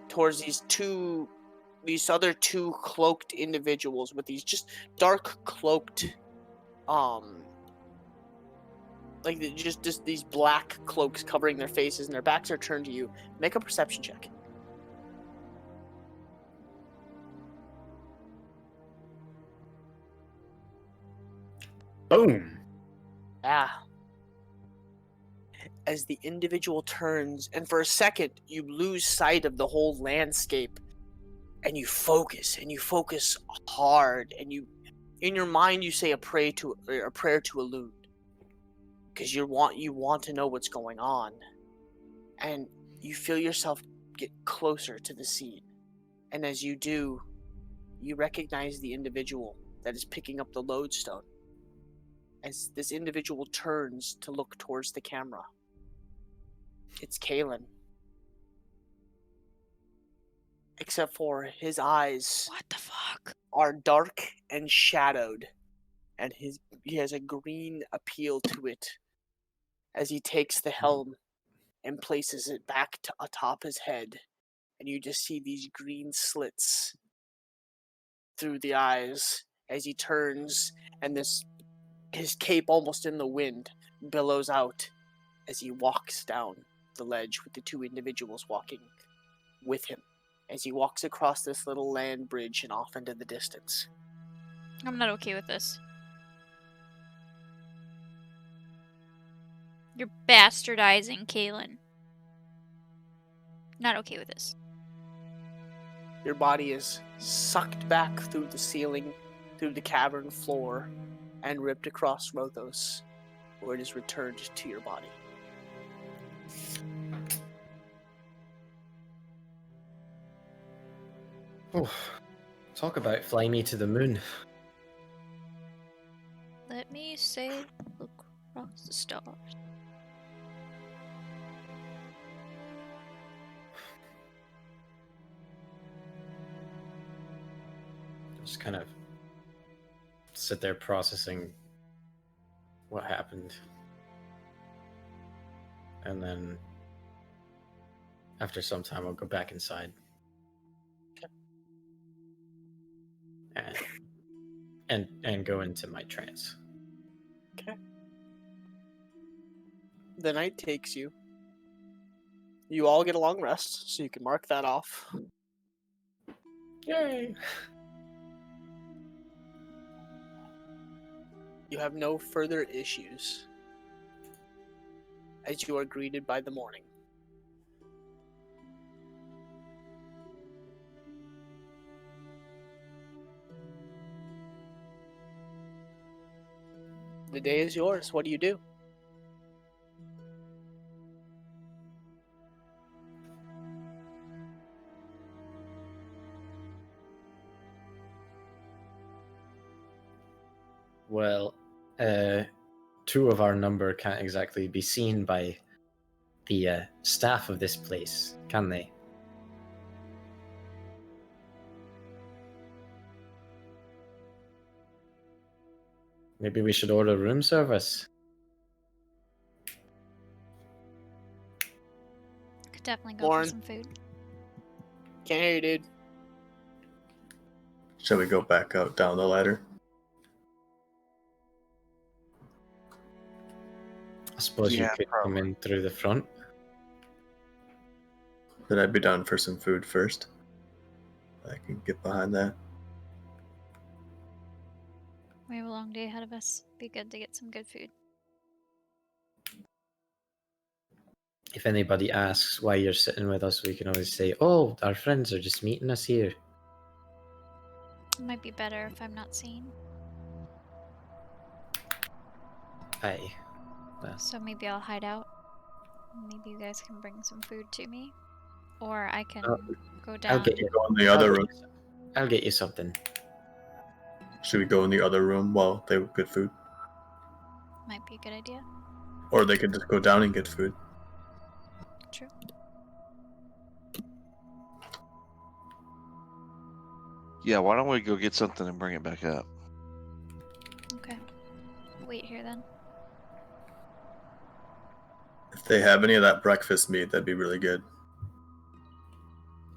towards these other two cloaked individuals with these just dark cloaked, just these black cloaks covering their faces and their backs are turned to you. Make a perception check. Boom. Ah. As the individual turns, and for a second, you lose sight of the whole landscape, and you focus hard, and in your mind, you say a prayer to Elune, because you want to know what's going on, and you feel yourself get closer to the scene, and as you do, you recognize the individual that is picking up the lodestone. As this individual turns to look towards the camera. It's Kalen. Except for his eyes. What the fuck? Are dark and shadowed. And he has a green appeal to it. As he takes the helm and places it back atop his head. And you just see these green slits through the eyes. As he turns and his cape almost in the wind billows out. As he walks down the ledge with the two individuals walking with him as he walks across this little land bridge and off into the distance. I'm not okay with this. You're bastardizing Kalen. Not okay with this. Your body is sucked back through the ceiling, through the cavern floor, and ripped across Rothos, where it is returned to your body. Oh, talk about fly me to the moon. Let me sail across the stars. Just kind of sit there processing what happened. And then after some time I'll go back inside. And go into my trance. Okay. The night takes you. You all get a long rest, so you can mark that off. Yay! You have no further issues as you are greeted by the morning. The day is yours. What do you do? Well, two of our number can't exactly be seen by the staff of this place, can they? Maybe we should order room service. Could definitely go Lauren. for some food. Can't hear you, dude. Shall we go back out down the ladder? I suppose you Yeah, could come in through the front. Then I'd be down for some food first. I can get behind that. We have a long day ahead of us. Be good to get some good food. If anybody asks why you're sitting with us, we can always say, "Oh, our friends are just meeting us here." It might be better if I'm not seen. Aye. So maybe I'll hide out. Maybe you guys can bring some food to me. Or I can go down. I'll get you. Go in the other room. I'll get you something. Should we go in the other room while they have good food? Might be a good idea. Or they could just go down and get food. True. Yeah, why don't we go get something and bring it back up? Okay. Wait here then. If they have any of that breakfast meat, that'd be really good.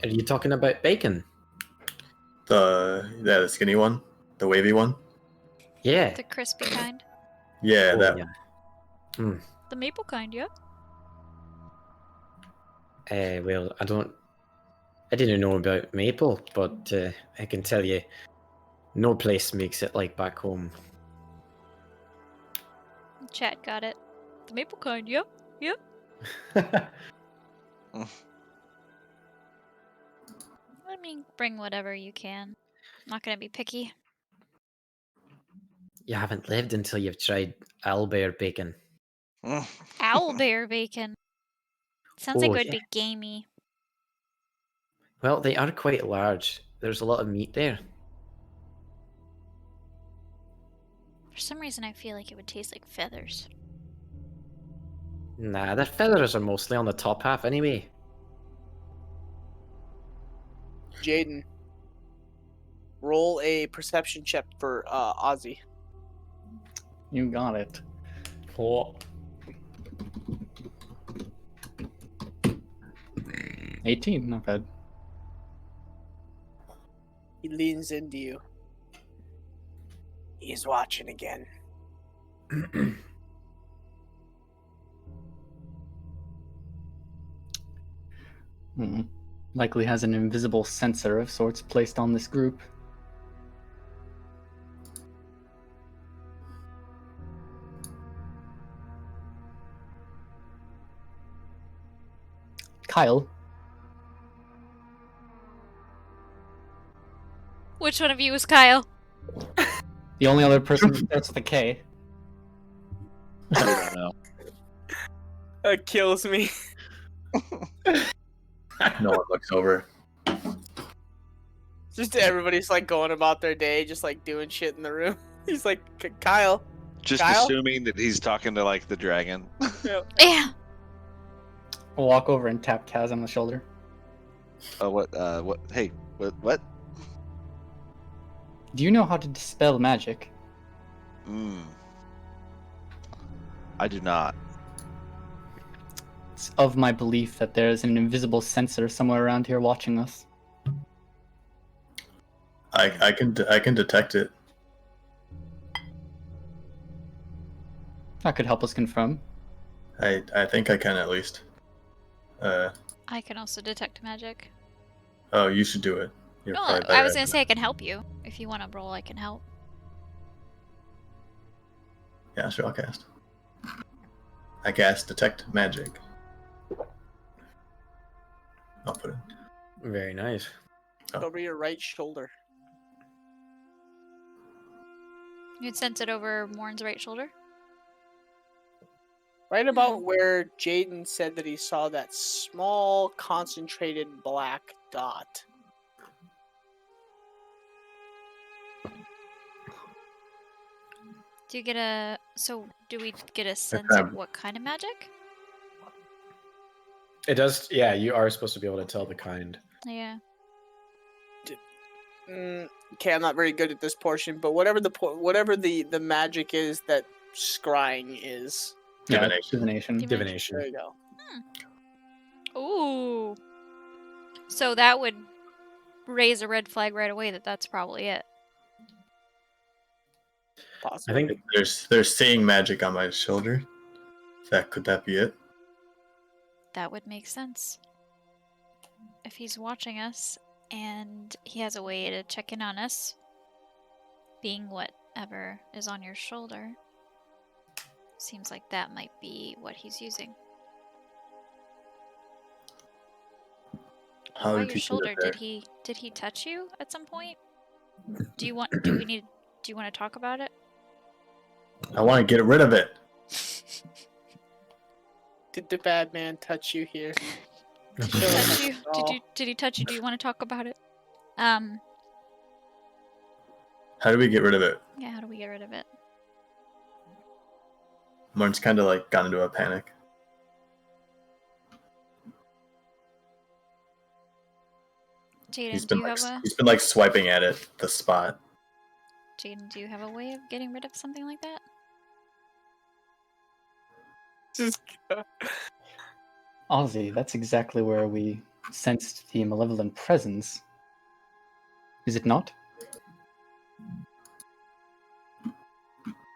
Are you talking about bacon? The skinny one? The wavy one? Yeah. The crispy kind. Yeah, Oh, that yeah. one. The maple kind, yeah? Well, I didn't know about maple, but I can tell you, no place makes it like back home. Chat got it. The maple kind, yep. Yep. I mean, bring whatever you can. I'm not gonna be picky. You haven't lived until you've tried owlbear bacon. Owlbear bacon. Sounds like Oh, it would yeah. be gamey. Well, they are quite large. There's a lot of meat there. For some reason, I feel like it would taste like feathers. Nah, their feathers are mostly on the top half anyway. Jaden, roll a perception check for Ozzy. You got it. Oh. 18, not bad. He leans into you. He's watching again. Likely has an invisible sensor of sorts placed on this group. Kyle, Which one of you is Kyle? the only other person that starts with a K. I don't know. That kills me. No one looks over. Just everybody's like going about their day, just like doing shit in the room. He's like, Kyle. Just Kyle? assuming that he's talking to like the dragon. Yeah. I'll walk over and tap Kaz on the shoulder. What? Hey, what? Do you know how to dispel magic? I do not. It's of my belief that there is an invisible sensor somewhere around here watching us. I can detect it. That could help us confirm. I think I can at least. I can also detect magic. Oh, you should do it. You're No, probably I better was at gonna it. say I can help you. If you want to roll, I can help. Yeah, sure, I'll cast. I cast detect magic. I'll put it. Very nice. Over your right shoulder. You'd sense it over Morn's right shoulder? Right about where Jaden said that he saw that small, concentrated black dot. Do you get a... So, do we get a sense Okay. of what kind of magic? It does. Yeah, you are supposed to be able to tell the kind. Yeah. Okay, I'm not very good at this portion, but whatever the magic is that scrying is. Yeah, Divination. divination. Divination. There you go. Ooh. So that would raise a red flag right away that that's probably it. I Possibly. think There's seeing magic on my shoulder. Could that be it? That would make sense. If he's watching us and he has a way to check in on us, being whatever is on your shoulder, seems like that might be what he's using. How Why did your you shoulder? get there? Did he touch you at some point? Do you want to talk about it? I want to get rid of it. Did the bad man touch you here? Did he touch you? Did he touch you? Do you want to talk about it? How do we get rid of it? Yeah, how do we get rid of it? Martin's kind of like gone into a panic. Jaden, do you have a He's been like swiping at it, the spot. Jaden, do you have a way of getting rid of something like that? Ozzy, that's exactly where we sensed the malevolent presence. Is it not?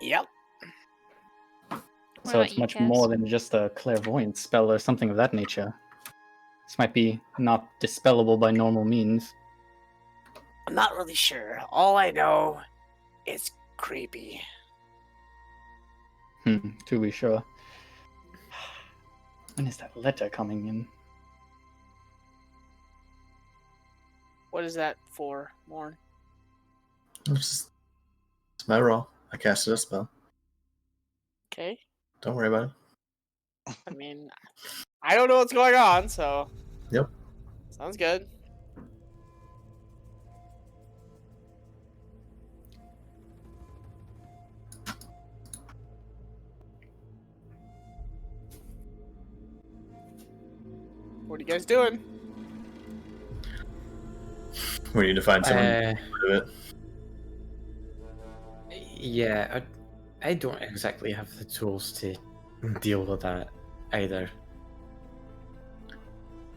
Yep. What So about it's you, much Cass? more than just a clairvoyance spell or something of that nature. This might be not dispellable by normal means. I'm not really sure. All I know is creepy. To be sure. When is that letter coming in? What is that for, Morn? It's my roll. I casted a spell. Okay. Don't worry about it. I mean, I don't know what's going on, so. Yep. Sounds good. What are you guys doing? We need to find someone to get rid of it. Yeah, I don't exactly have the tools to deal with that either.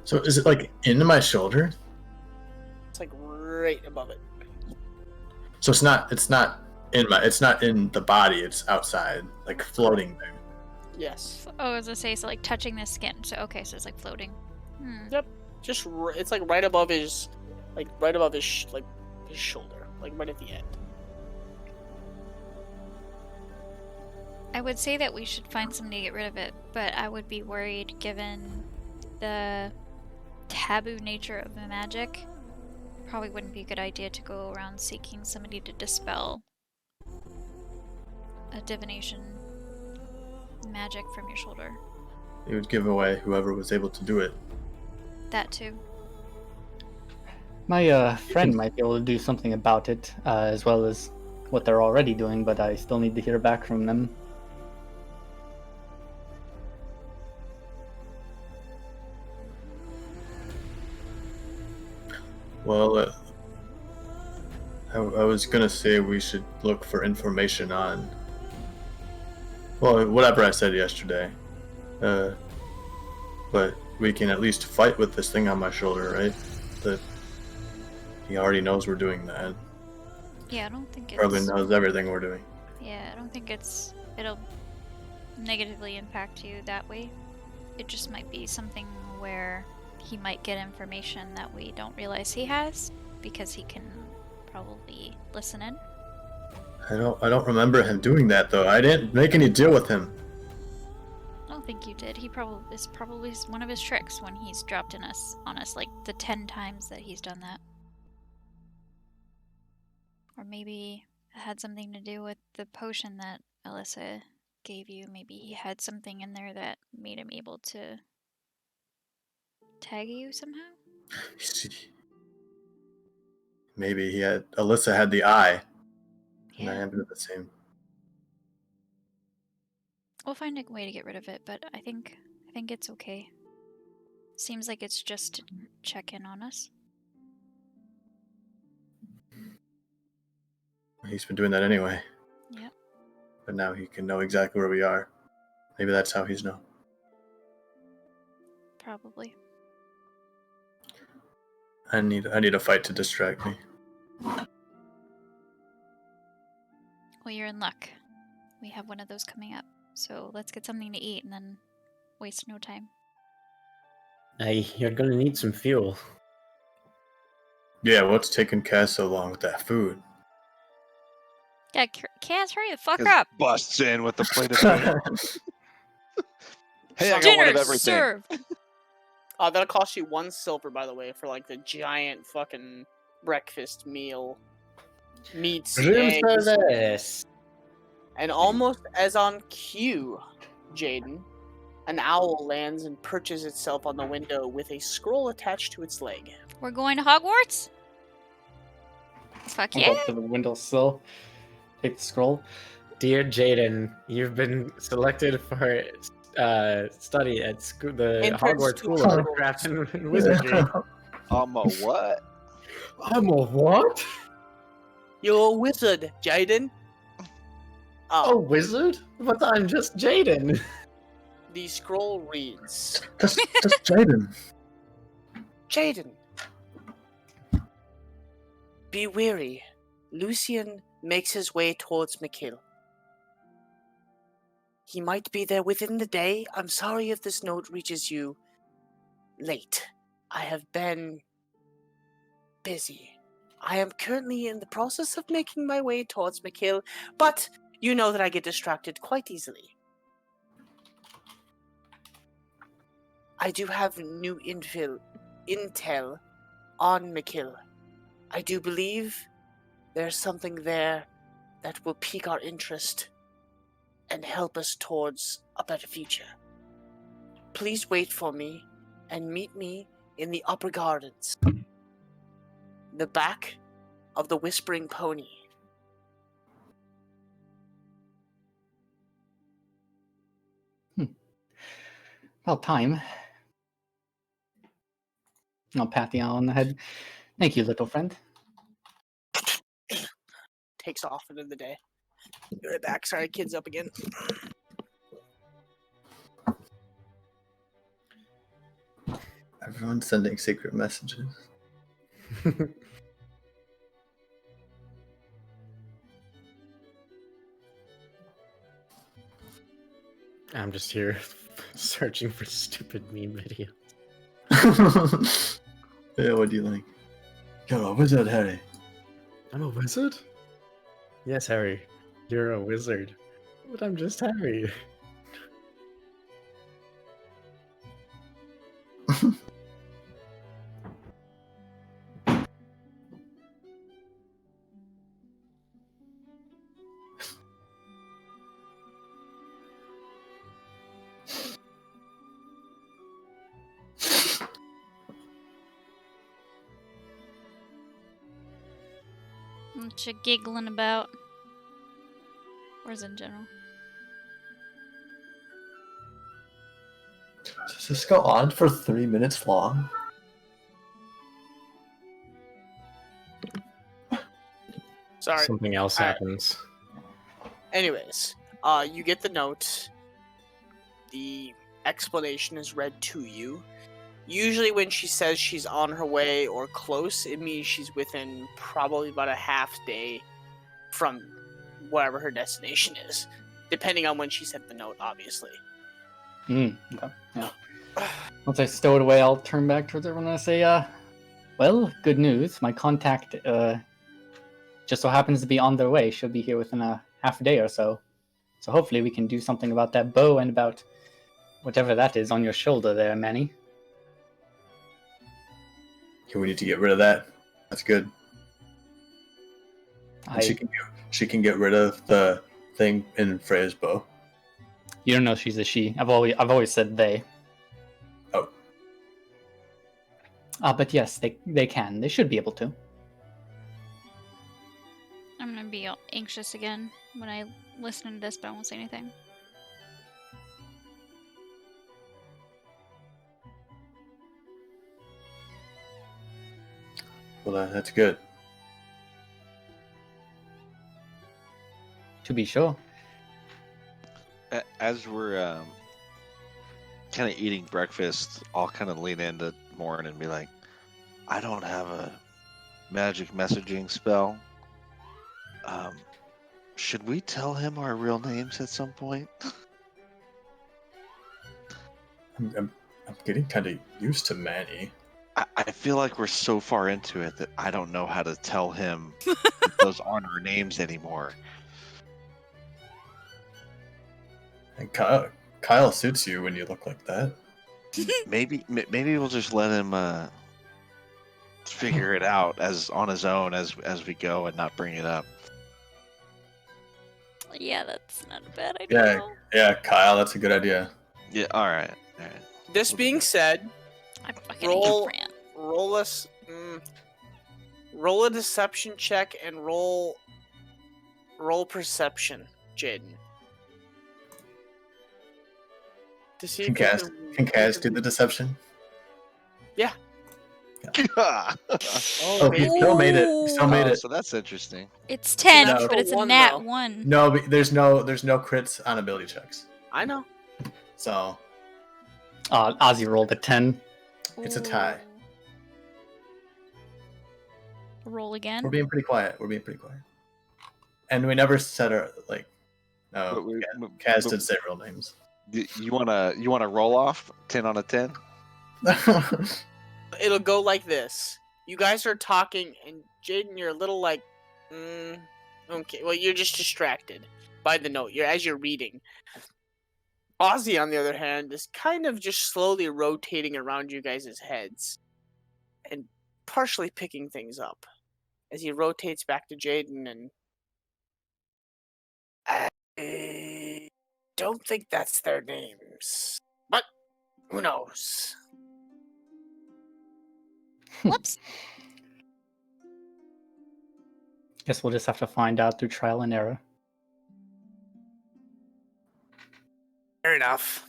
So is it like into my shoulder? It's like right above it. So it's not in the body, it's outside, like floating there. Yes. Oh, as I say, so like touching the skin. So okay, so it's like floating. Yep. Just it's like right above his, his shoulder, like right at the end. I would say that we should find somebody to get rid of it, but I would be worried given the taboo nature of the magic. Probably wouldn't be a good idea to go around seeking somebody to dispel a divination magic from your shoulder. It would give away whoever was able to do it. That too. My friend might be able to do something about it, as well as what they're already doing, but I still need to hear back from them. Well, I was gonna say we should look for information on, well, whatever I said yesterday. But we can at least fight with this thing on my shoulder, right? That he already knows we're doing that. Yeah, I don't think it's... Probably knows everything we're doing. Yeah, I don't think it'll negatively impact you that way. It just might be something where he might get information that we don't realize he has, because he can probably listen in. I don't remember him doing that though. I didn't make any deal with him. I don't think you did. He probably one of his tricks when he's dropped on us like the 10 times that he's done that. Or maybe it had something to do with the potion that Alyssa gave you. Maybe he had something in there that made him able to tag you somehow? Maybe Alyssa had the eye, and I Yeah. have the same. We'll find a way to get rid of it, but I think it's okay. Seems like it's just to check in on us. He's been doing that anyway. Yep. But now he can know exactly where we are. Maybe that's how he's known. Probably. I need a fight to distract me. Well, you're in luck. We have one of those coming up. So let's get something to eat and then waste no time. Hey, you're gonna need some fuel. Yeah, what's taking Cass so long with that food? Yeah, Cass, hurry the fuck Just up! busts in with the plate of food. Hey, I got one Dinner of everything. served! That'll cost you 1 silver, by the way, for like the giant fucking breakfast meal. Meats, Room eggs, service. and almost as on cue, Jaden, an owl lands and perches itself on the window with a scroll attached to its leg. We're going to Hogwarts? Fuck I'll yeah! go up to the windowsill, take the scroll. Dear Jaden, you've been selected for study at the Entrance Hogwarts to School of Hogwarts. Witchcraft and Wizardry. I'm a what? I'm a what? You're a wizard, Jaden. A wizard? But I'm just Jaden. The scroll reads, Just Jaden. Jaden. Be weary. Lucian makes his way towards McKill. He might be there within the day. I'm sorry if this note reaches you late. I have been busy. I am currently in the process of making my way towards McKill, but you know that I get distracted quite easily. I do have new intel on McKill. I do believe there's something there that will pique our interest and help us towards a better future. Please wait for me and meet me in the upper gardens. The back of the Whispering Pony. Well, time. I'll pat the owl on the head. Thank you, little friend. Takes off into the day. Be right back. Sorry, kids up again. Everyone's sending secret messages. I'm just here searching for stupid meme videos. Yeah, what do you think? You're a wizard, Harry. I'm a wizard? Yes, Harry. You're a wizard. But I'm just Harry. What you giggling about? Where's in general? Does this go on for 3 minutes long? Sorry. Something else Alright. happens. Anyways, you get the note. The explanation is read to you. Usually when she says she's on her way or close, it means she's within probably about a half day from wherever her destination is. Depending on when she sent the note, obviously. Okay. Yeah. Once I stow it away, I'll turn back towards everyone and I say, well, good news. My contact just so happens to be on their way. She'll be here within a half a day or so. So hopefully we can do something about that bow and about whatever that is on your shoulder there, Manny. Okay, we need to get rid of that. That's good. And she can get rid of the thing in Freya's bow. You don't know she's a she. I've always said they. Oh. But yes, they can. They should be able to. I'm gonna be anxious again when I listen to this, but I won't say anything. Well, that's good. To be sure. As we're kind of eating breakfast, I'll kind of lean into Morin and be like, I don't have a magic messaging spell. Should we tell him our real names at some point? I'm getting kind of used to Manny. I feel like we're so far into it that I don't know how to tell him that those aren't our names anymore. And Kyle suits you when you look like that. Maybe we'll just let him figure it out as on his own as we go and not bring it up. Yeah, that's not a bad idea. Yeah, Kyle, that's a good idea. Yeah, all right. This being said, I fucking roll hate Fran. roll a deception check and roll perception, Jaden. To see Can if Kaz do the deception? Yeah. Oh, he still made it. He still made it. So that's interesting. It's 10, No. but it's a One, nat though. 1. No, but there's no crits on ability checks. I know. So Ozzy rolled a 10. It's a tie. Ooh. Roll again. we're being pretty quiet. And we never said our But we- Kaz but- did say real names. You wanna roll off 10 on a 10? It'll go like this. You guys are talking, and Jaden, you're a little like, okay. Well, you're just distracted by the note. As you're reading. Ozzy, on the other hand, is kind of just slowly rotating around you guys' heads, and partially picking things up as he rotates back to Jaden. And I don't think that's their names, but who knows? Whoops. Guess we'll just have to find out through trial and error. Fair enough.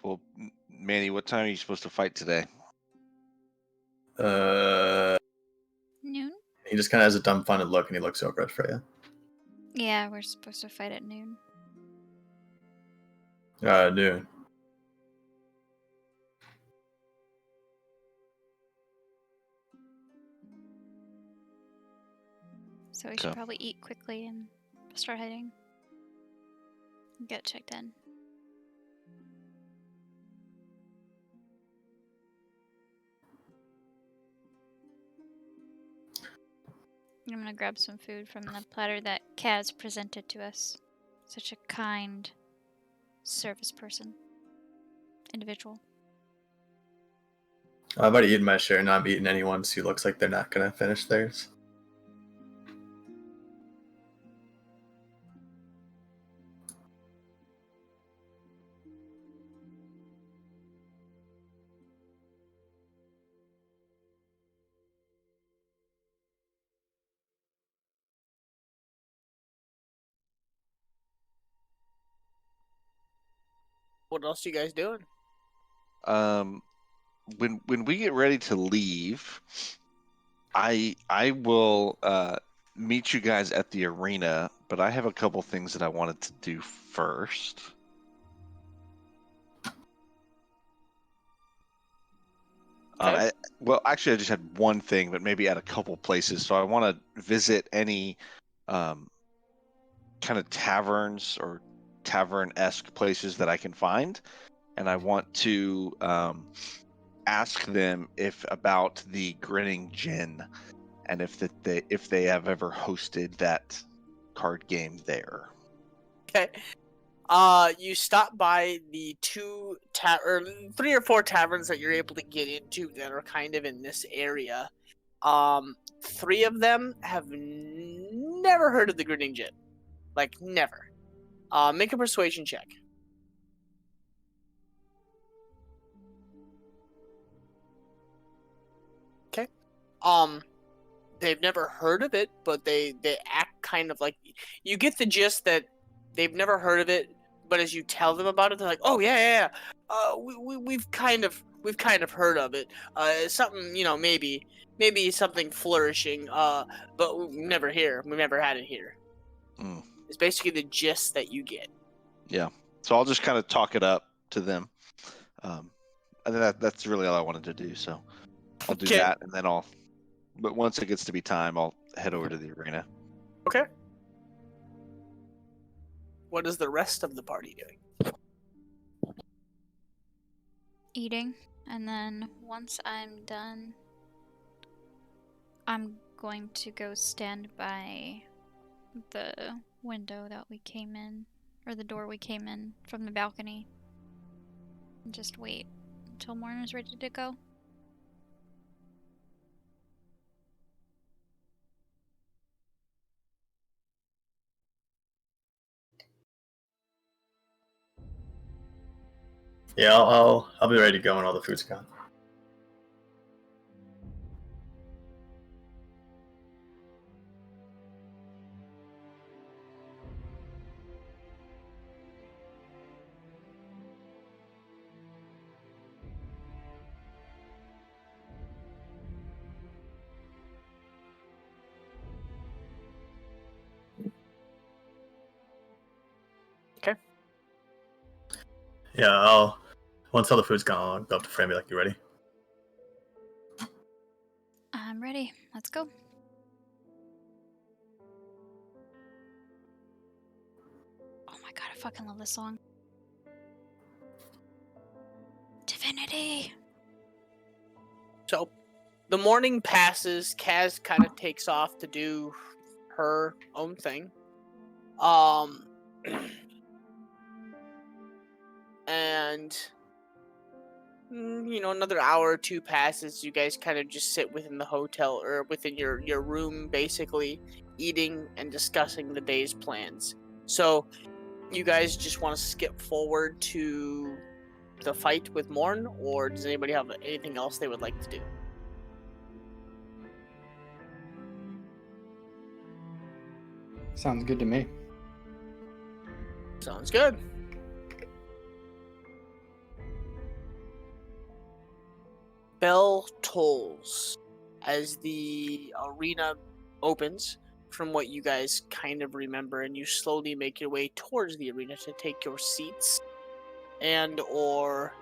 Well, Manny, what time are you supposed to fight today? Noon? He just kind of has a dumbfounded look, and he looks over at Freya. Yeah, we're supposed to fight at noon. Noon. So we should Okay. probably eat quickly and start heading. Get checked in. I'm gonna grab some food from the platter that Kaz presented to us. Such a kind service person. Individual. I've already eaten my share, and I'm eating anyone's who looks like they're not gonna finish theirs. What else you guys doing? When we get ready to leave, I will meet you guys at the arena, but I have a couple things that I wanted to do first. Okay. Actually, I just had one thing, but maybe at a couple places. So I want to visit any kind of taverns or tavern-esque places that I can find, and I want to ask them about the Grinning Gin, and if they have ever hosted that card game there. Okay. You stop by the three or four taverns that you're able to get into that are kind of in this area. Three of them have never heard of the Grinning Gin. Like, never. Make a persuasion check. Okay. They've never heard of it, but they act kind of like, you get the gist that they've never heard of it, but as you tell them about it, they're like, "Oh yeah. We've kind of heard of it. Something, maybe something flourishing. But we never had it here." Mm. It's basically the gist that you get. Yeah. So I'll just kind of talk it up to them. And that's really all I wanted to do. So I'll do Okay. that, and then but once it gets to be time, I'll head over to the arena. Okay. What is the rest of the party doing? Eating, and then once I'm done, I'm going to go stand by the window that we came in, or the door we came in from the balcony, and just wait until Morn is ready to go. Yeah, I'll be ready to go when all the food's gone. Okay. Yeah, once all the food's gone, I'll go up to Fran and be like, "You ready?" I'm ready. Let's go. Oh my god, I fucking love this song. Divinity! So, the morning passes. Kaz kind of takes off to do her own thing. And another hour or two passes. You guys kind of just sit within the hotel or within your room, basically eating and discussing the day's plans. So, you guys just want to skip forward to the fight with Morn, or does anybody have anything else they would like to do? Sounds good to me. Sounds good. Bell tolls as the arena opens, from what you guys kind of remember, and you slowly make your way towards the arena to take your seats, and or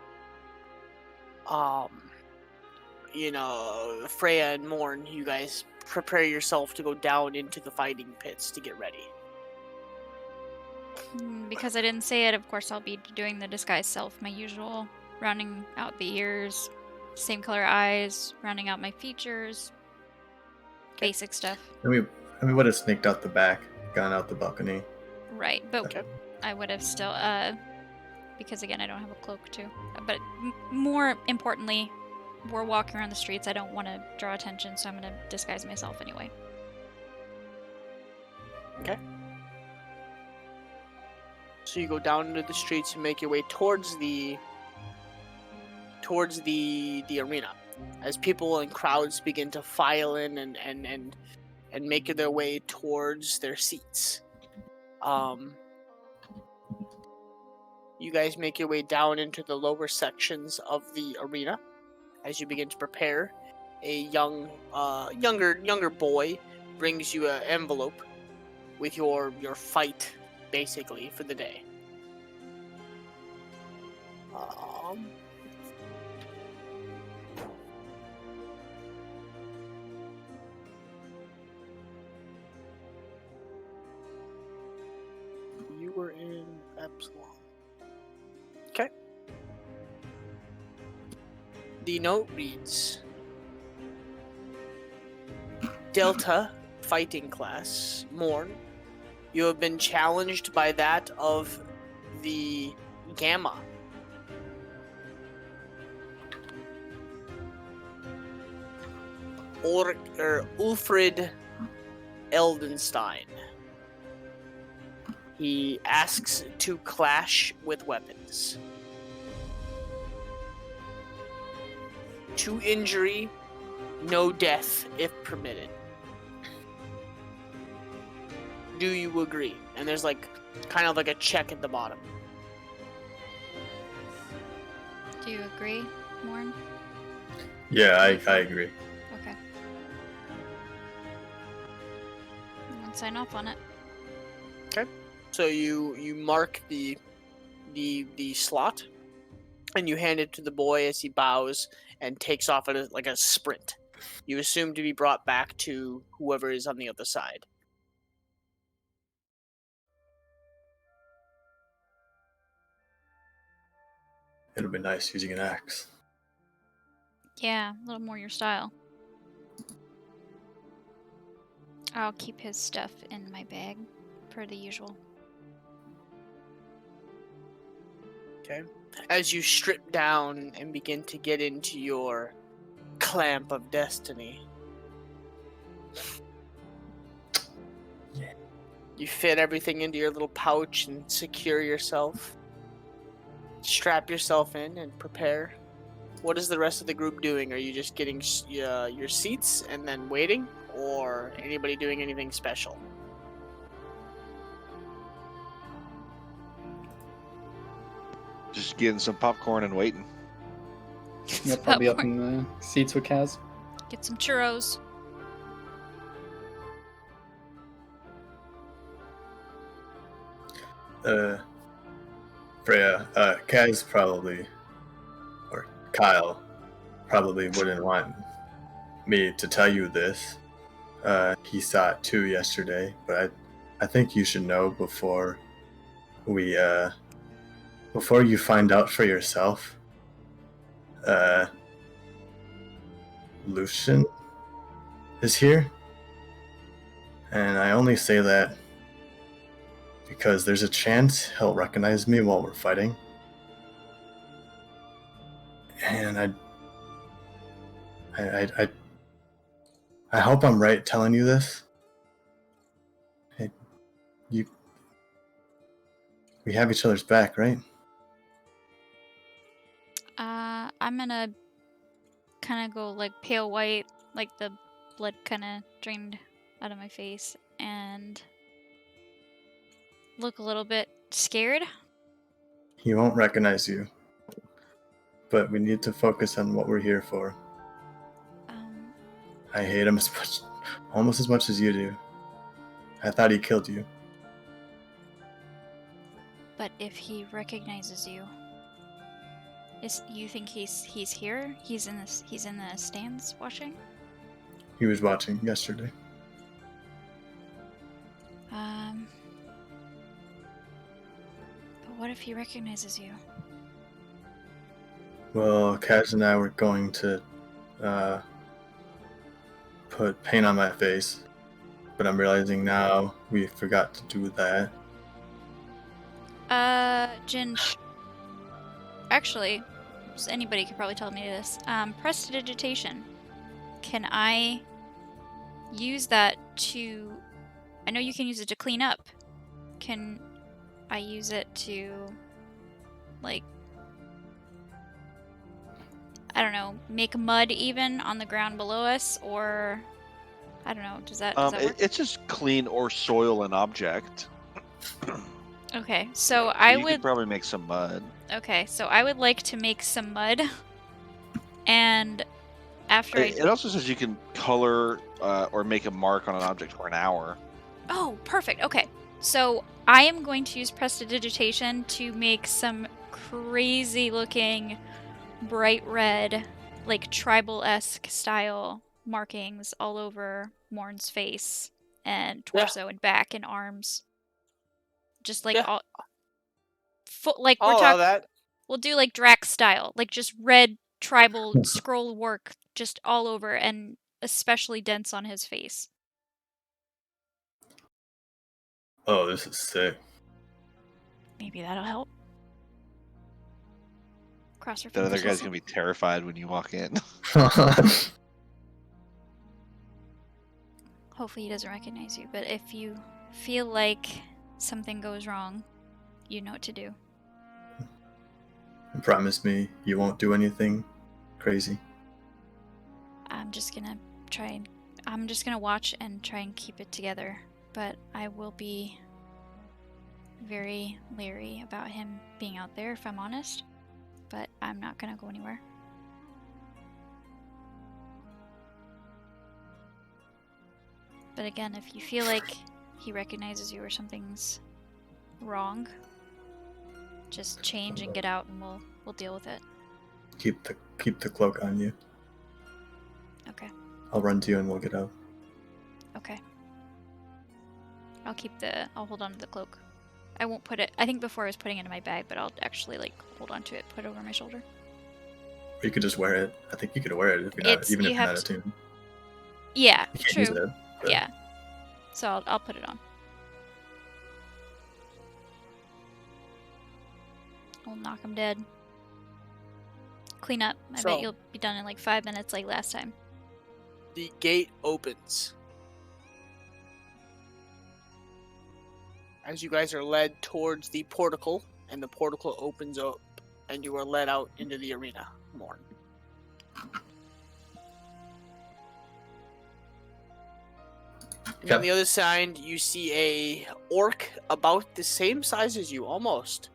Freya and Morn, you guys prepare yourself to go down into the fighting pits to get ready. Because I didn't say it, of course I'll be doing the disguise self, my usual. Rounding out the ears, same color eyes, rounding out my features. Basic stuff. And we would have sneaked out the back, gone out the balcony. Right, but Okay. I would have still, because again, I don't have a cloak too. But more importantly, we're walking around the streets. I don't want to draw attention, so I'm going to disguise myself anyway. Okay. So you go down into the streets and make your way towards the arena, as people and crowds begin to file in and make their way towards their seats. You guys make your way down into the lower sections of the arena as you begin to prepare. A younger boy brings you an envelope with your fight, basically, for the day. You were in Epsilon. Okay. The note reads, Delta fighting class, Morn. You have been challenged by that of the Gamma. Ulfrid Eldenstein. He asks to clash with weapons. 2 injury, no death if permitted. Do you agree? And there's kind of like a check at the bottom. Do you agree, Morn? Yeah, I agree. Okay. I'll sign off on it. So you mark the slot, and you hand it to the boy as he bows and takes off at like a sprint. You assume to be brought back to whoever is on the other side. It'll be nice using an axe. Yeah, a little more your style. I'll keep his stuff in my bag, per the usual. Okay. As you strip down and begin to get into your clamp of destiny, you fit everything into your little pouch and secure yourself. Strap yourself in and prepare. What is the rest of the group doing? Are you just getting your seats and then waiting? Or anybody doing anything special? Just getting some popcorn and waiting. Yeah, probably up in the seats with Kaz. Get some churros. Freya, Kaz probably, or Kyle, probably wouldn't want me to tell you this. He saw it too yesterday, but I think you should know before you find out for yourself. Lucian is here, and I only say that because there's a chance he'll recognize me while we're fighting. And I hope I'm right telling you this. Hey, we have each other's back, right? I'm gonna kind of go like pale white, like the blood kind of drained out of my face, and look a little bit scared. He won't recognize you. But we need to focus on what we're here for. I hate him almost as much as you do. I thought he killed you. But if he recognizes you, you think he's here? He's in the stands watching? He was watching yesterday. But what if he recognizes you? Well, Kaz and I were going to put paint on my face, but I'm realizing now we forgot to do that. Jin, actually, anybody could probably tell me this. Prestidigitation. Can I use that to... I know you can use it to clean up. Can I use it to, like, I don't know, make mud even on the ground below us, or I don't know. Does that work? It's just clean or soil an object. Okay, so You could probably make some mud. Okay, so I would like to make some mud, and after It also says you can color or make a mark on an object for an hour. Oh, perfect. Okay, so I am going to use prestidigitation to make some crazy-looking, bright red, like tribal-esque style markings all over Morn's face and torso and back and arms. Just like all, like I'll allow that. We'll do like Drax style, like just red tribal scroll work just all over, and especially dense on his face. Oh, this is sick. Maybe that'll help. Cross your That other fingers. guy's gonna be terrified when you walk in. Hopefully he doesn't recognize you, but if you feel like something goes wrong, you know what to do. Promise me you won't do anything crazy. I'm just gonna watch and try and keep it together, but I will be very leery about him being out there, if I'm honest. but I'm not gonna go anywhere. But again, if you feel like he recognizes you or something's wrong, just change and get out, and we'll deal with it. Keep the cloak on you. Okay. I'll run to you and we'll get out. Okay. I'll hold on to the cloak. I won't put it. I think before I was putting it in my bag, but I'll actually like hold on to it, put it over my shoulder. Or you could just wear it. I think you could wear it if you're not, even if you're not attuned. Yeah, You can't true. use it. But Yeah. So I'll put it on. I'll knock him dead. Clean up. I bet you'll be done in like 5 minutes like last time. The gate opens. As you guys are led towards the portico, and the portico opens up, and you are led out into the arena. Morn. And on the other side, you see a orc about the same size as you, almost.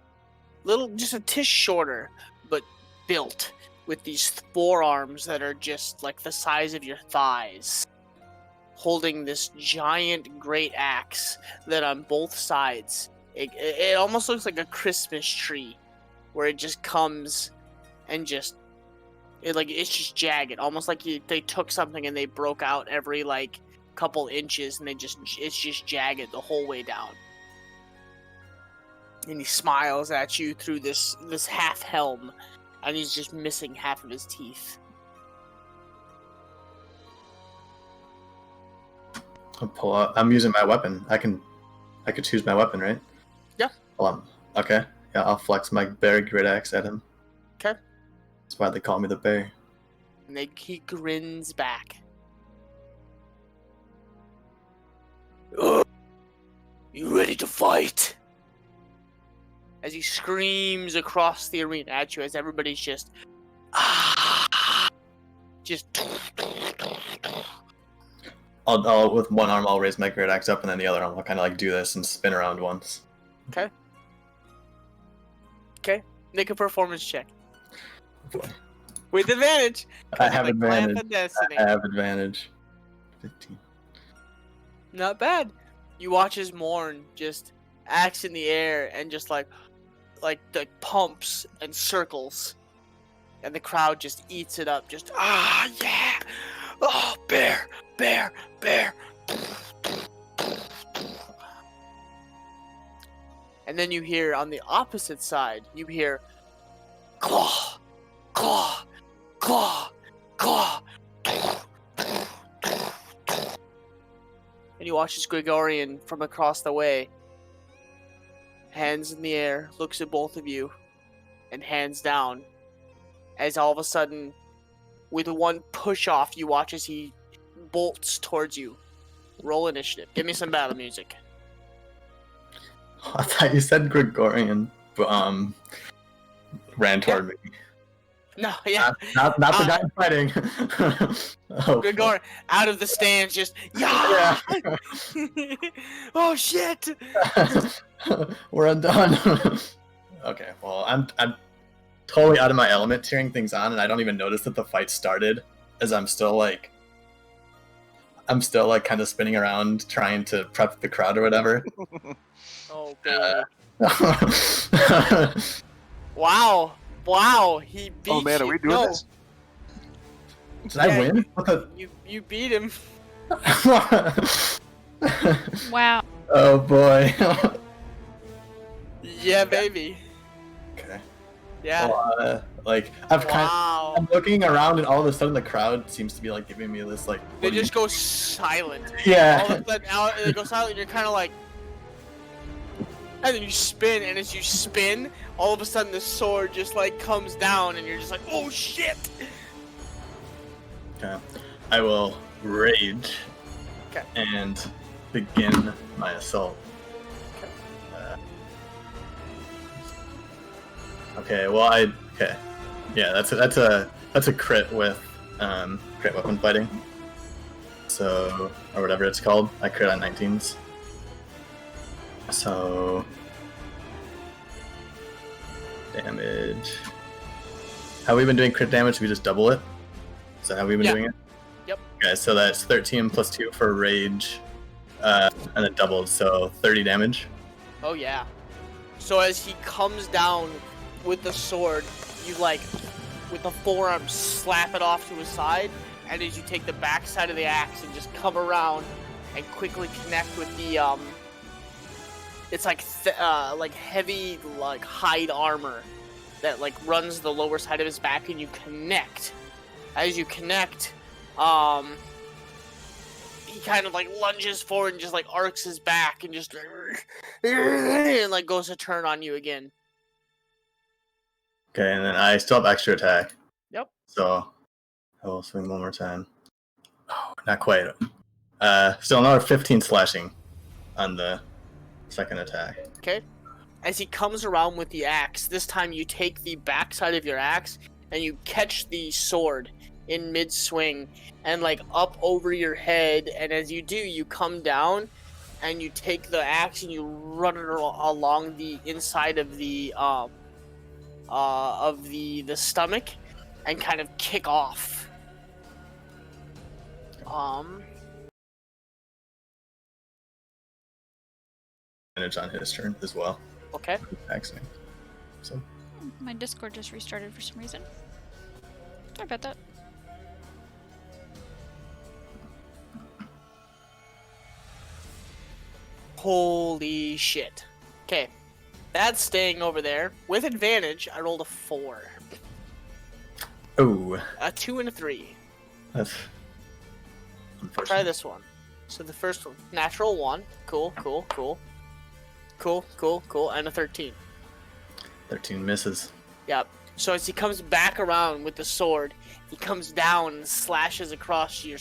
Just a tish shorter, but built with these forearms that are just like the size of your thighs, holding this giant great axe that on both sides, it almost looks like a Christmas tree, where it just comes and it's just jagged, almost like they took something and they broke out every like couple inches, and it's just jagged the whole way down. And he smiles at you through this half helm, and he's just missing half of his teeth. I'll pull out. I'm using my weapon. I could choose my weapon, right? Yeah. Hold on. Okay. Yeah, I'll flex my bear great axe at him. Okay. That's why they call me the bear. And he grins back. You ready to fight? As he screams across the arena at you, as everybody's just I'll with one arm I'll raise my great axe up, and then the other arm I'll kind of like do this and spin around once. Okay. Make a performance check. Oh boy. With advantage. I have Clamp advantage. of Destiny. I have advantage. 15. Not bad. You watch as Morn just axe in the air and just like pumps and circles, and the crowd just eats it up. Just yeah, oh bear. And then you hear on the opposite side, you hear claw, claw, claw, claw. And you watch this Gregorian from across the way, hands in the air, looks at both of you, and hands down, as all of a sudden, with one push off, you watch as he bolts towards you. Roll initiative. Give me some battle music. I thought you said Gregorian, but ran toward me. No, yeah. Not the guy fighting. Oh, Gregorian out of the stands, just yeah. Oh shit! We're undone. Okay, well, I'm totally out of my element cheering things on, and I don't even notice that the fight started, as I'm still like kind of spinning around trying to prep the crowd or whatever. Oh baby! Wow! He beat you. Oh man, are we doing this? Did I win? You beat him. Wow. Oh boy. Yeah, baby. Okay. Yeah. Well, I'm looking around, and all of a sudden the crowd seems to be like giving me this like. They just go silent. Yeah. All of a sudden, they go silent, and you're kind of like. And then you spin, and as you spin, all of a sudden the sword just like comes down, and you're just like, oh shit! Okay. I will rage. Okay. And begin my assault. Okay. Well, okay. Yeah, that's a crit with crit weapon fighting. So, or whatever it's called. I crit on 19s. So damage how we've been doing crit damage, we just double it? Is that how we've been Yeah. doing it? Yep. Okay, so that's 13 plus 2 for rage, and then doubled, so 30 damage. Oh yeah. So as he comes down with the sword, you like, with the forearm, slap it off to his side, and as you take the back side of the axe and just come around and quickly connect with the it's like heavy like hide armor that like runs the lower side of his back, and you connect. As you connect, he kind of like lunges forward and just like arcs his back and just and like goes to turn on you again. Okay, and then I still have extra attack. Yep. So I will swing one more time. Oh, not quite. Still another 15 slashing on the second attack. Okay. As he comes around with the axe, this time you take the backside of your axe and you catch the sword in mid-swing and like up over your head, and as you do, you come down and you take the axe and you run it along the inside of the stomach and kind of kick off. Advantage on his turn as well. Okay. Excellent. So My Discord just restarted for some reason. Sorry about that. Holy shit. Okay. That's staying over there. With advantage, I rolled a 4. oh, A 2 and a 3. that's Try unfortunate. this one. So the first one, natural 1. Cool. And a 13. 13 misses. Yep. So as he comes back around with the sword, he comes down and slashes across your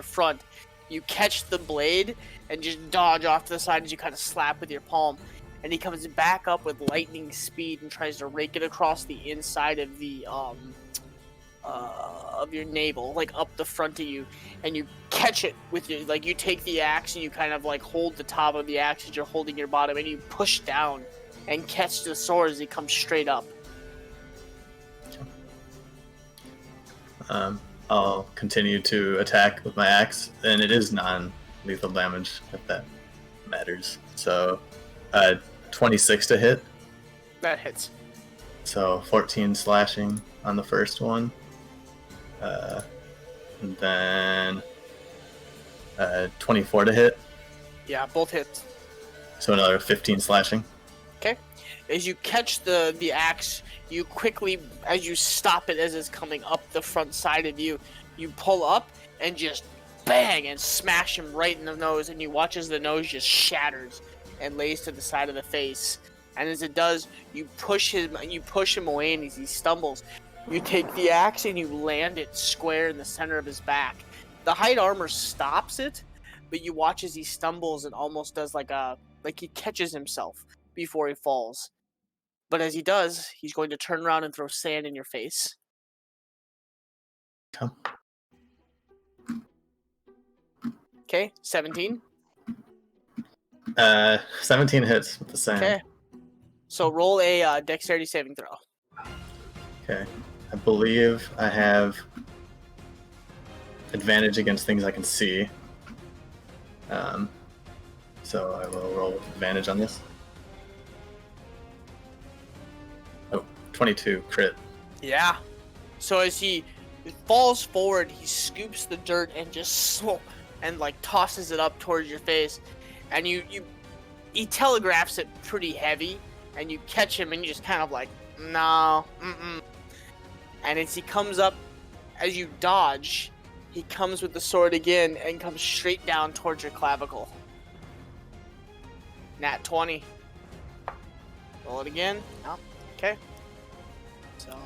front. You catch the blade and just dodge off to the side as you kind of slap with your palm. And he comes back up with lightning speed and tries to rake it across the inside of the of your navel, like up the front of you, and you catch it with your, like, you take the axe and you kind of like hold the top of the axe as you're holding your bottom, and you push down and catch the sword as it comes straight up. I'll continue to attack with my axe, and it is non-lethal damage, if that matters. So, 26 to hit, That hits. so 14 slashing on the first one. And then 24 to hit, Yeah, both hits. so another 15 slashing. Okay. As you catch the axe, you quickly, as you stop it as it's coming up the front side of you, you pull up and just bang and smash him right in the nose, and you watch as the nose just shatters and lays to the side of the face. And as it does, you push him away, and as he stumbles, you take the axe and you land it square in the center of his back. The hide armor stops it, but you watch as he stumbles and almost does like he catches himself before he falls. But as he does, he's going to turn around and throw sand in your face. Come. Okay, 17. 17 hits with the same. Okay. So roll a dexterity saving throw. Okay. I believe I have advantage against things I can see. So I will roll with advantage on this. Oh, 22 crit. Yeah. So as he falls forward, he scoops the dirt and just like tosses it up towards your face, and he telegraphs it pretty heavy, and you catch him and you just kind of like, no, and as he comes up, as you dodge, he comes with the sword again and comes straight down towards your clavicle. Nat 20. Roll it again. Oh, okay. So,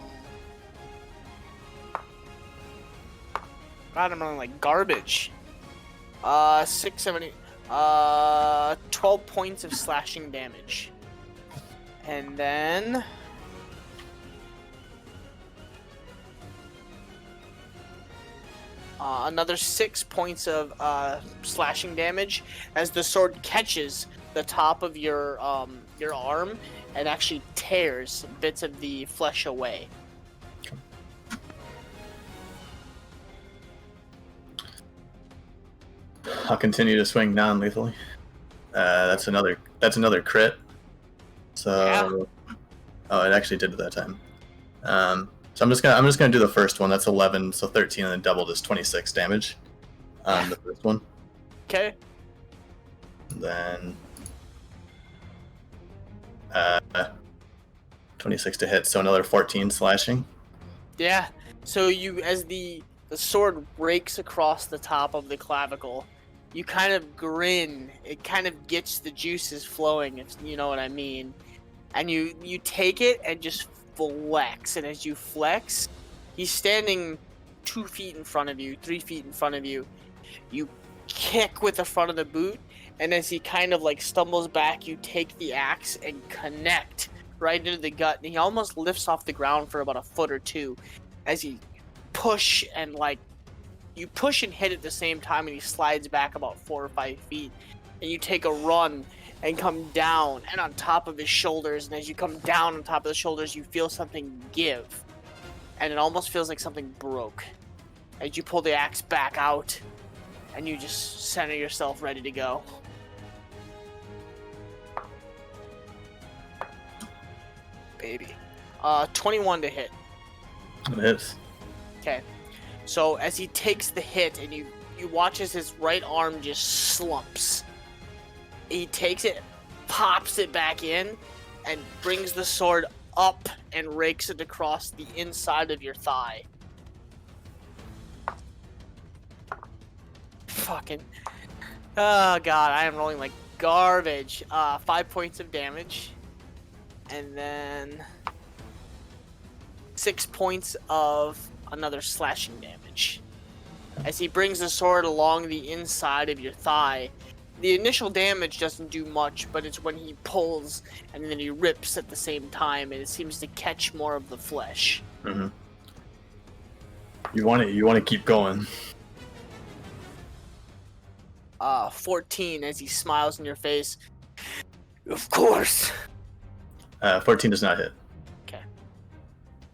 God, I'm running like garbage. 6, 7, 8, 12 points of slashing damage. And then another 6 points of slashing damage as the sword catches the top of your arm and actually tears bits of the flesh away. I'll continue to swing non-lethally. That's another crit. So, oh, it actually did it that time. So I'm just gonna do the first one. That's 11, so 13, and then doubled is 26 damage on the first one. Okay. Then 26 to hit, so another 14 slashing. Yeah. So you, as the sword rakes across the top of the clavicle, you kind of grin. It kind of gets the juices flowing, if you know what I mean. And you take it and just flex. And as you flex, he's standing 2 feet in front of you, 3 feet in front of you. You kick with the front of the boot, and as he kind of like stumbles back, you take the axe and connect right into the gut, and he almost lifts off the ground for about a foot or two as you push and you push and hit at the same time, and he slides back about 4 or 5 feet, and you take a run and come down and on top of his shoulders, and as you come down on top of the shoulders, you feel something give, and it almost feels like something broke as you pull the axe back out and you just center yourself ready to go. Baby. 21 to hit. It hits. Okay. So as he takes the hit and you watch as his right arm just slumps. He takes it, pops it back in, and brings the sword up and rakes it across the inside of your thigh. Fucking. Oh god, I am rolling like garbage. 5 points of damage. And then 6 points of another slashing damage. As he brings the sword along the inside of your thigh, the initial damage doesn't do much, but it's when he pulls and then he rips at the same time, and it seems to catch more of the flesh. Mm-hmm. You want to keep going. 14 as he smiles in your face. Of course. 14 does not hit. Okay.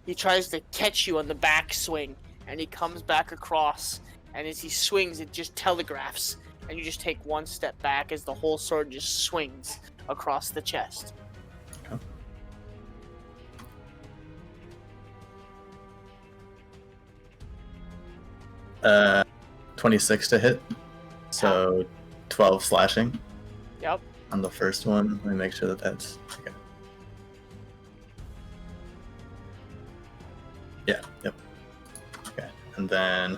He tries to catch you on the back swing, and he comes back across, and as he swings, it just telegraphs, and you just take 1 step back as the whole sword just swings across the chest. Okay. 26 to hit. So 12 slashing. Yep. On the first one. Let me make sure that's okay. Yeah, yep. Okay. And then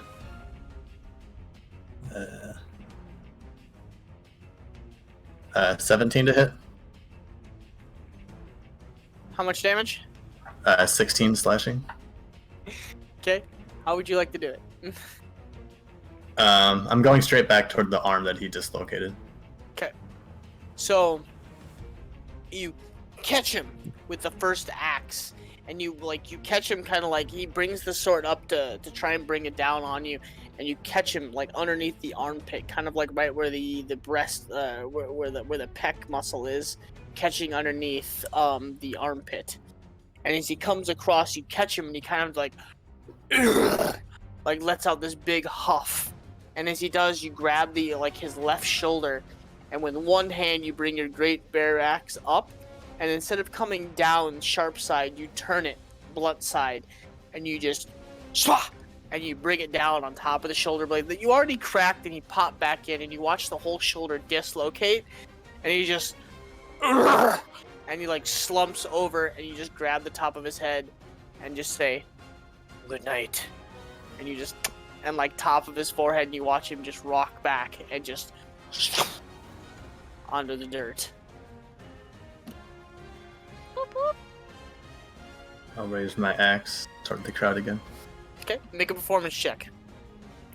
17 to hit. How much damage? 16 slashing. Okay. How would you like to do it? I'm going straight back toward the arm that he dislocated. Okay. So you catch him with the first axe, and you catch him kind of like he brings the sword up to try and bring it down on you, and you catch him like underneath the armpit, kind of like right where the breast where the pec muscle is, catching underneath the armpit. And as he comes across, you catch him, and he kind of like lets out this big huff. And as he does, you grab his left shoulder, and with one hand you bring your great bare axe up, and instead of coming down sharp side, you turn it blunt side, and you just swah, and you bring it down on top of the shoulder blade that you already cracked, and he popped back in, and you watch the whole shoulder dislocate, and he just and he slumps over, and you just grab the top of his head and just say good night, and you just top of his forehead, and you watch him just rock back and just onto the dirt. Boop, boop. I'll raise my axe toward the crowd again. Okay, make a performance check.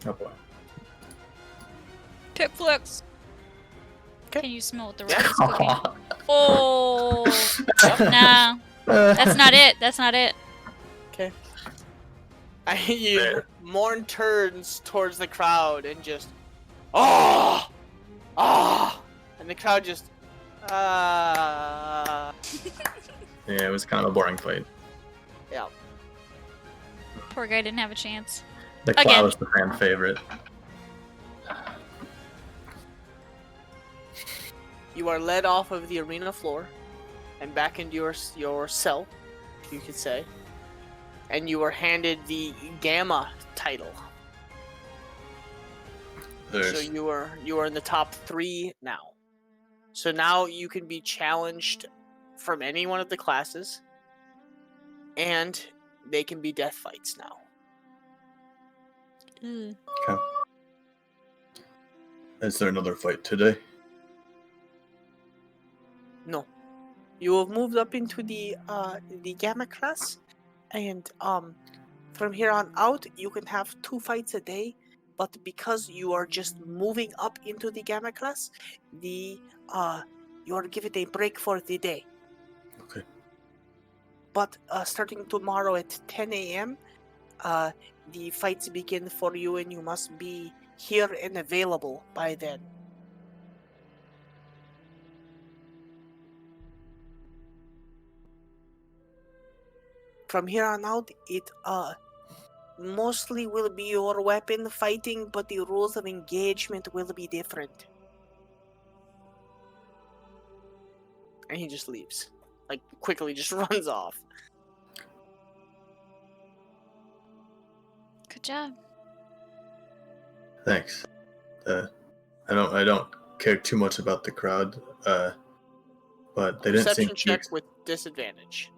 Oh boy. Kick flicks. Okay. Can you smell what the rat is cooking? Oh, nah. That's not it. That's not it. Okay. Morn turns towards the crowd and just, oh, and the crowd just, Yeah, it was kind of a boring fight. Yeah. Poor guy didn't have a chance. The Again. cloud was the fan favorite. You are led off of the arena floor and back into your cell, you could say. And you are handed the Gamma title. So you are in the top 3 now. So now you can be challenged from any one of the classes, and they can be death fights now. Okay. Is there another fight today? No. You have moved up into the Gamma class, and from here on out you can have 2 fights a day, but because you are just moving up into the Gamma class, you are given a break for the day. Okay. But starting tomorrow at 10 a.m., the fights begin for you, and you must be here and available by then. From here on out, it mostly will be your weapon fighting, but the rules of engagement will be different. And he just leaves. Like, quickly just runs off. Good job. Thanks. I don't care too much about the crowd, but they didn't seem Perception check with disadvantage.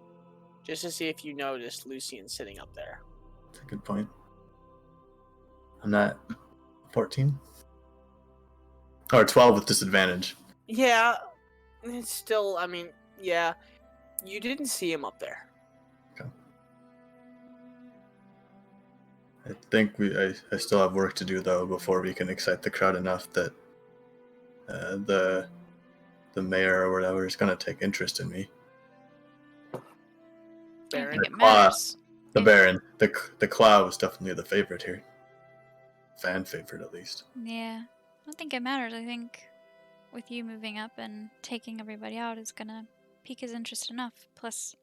Just to see if you noticed Lucian sitting up there. That's a good point. I'm not 14? Or 12 with disadvantage. Yeah, it's still, I mean, yeah. You didn't see him up there. Okay. I think I still have work to do though before we can excite the crowd enough that the mayor or whatever is going to take interest in me. I don't Baron. think it The matters. The Baron, the Claw was definitely the favorite here. Fan favorite at least. Yeah, I don't think it matters. I think with you moving up and taking everybody out is gonna pique his interest enough. Plus,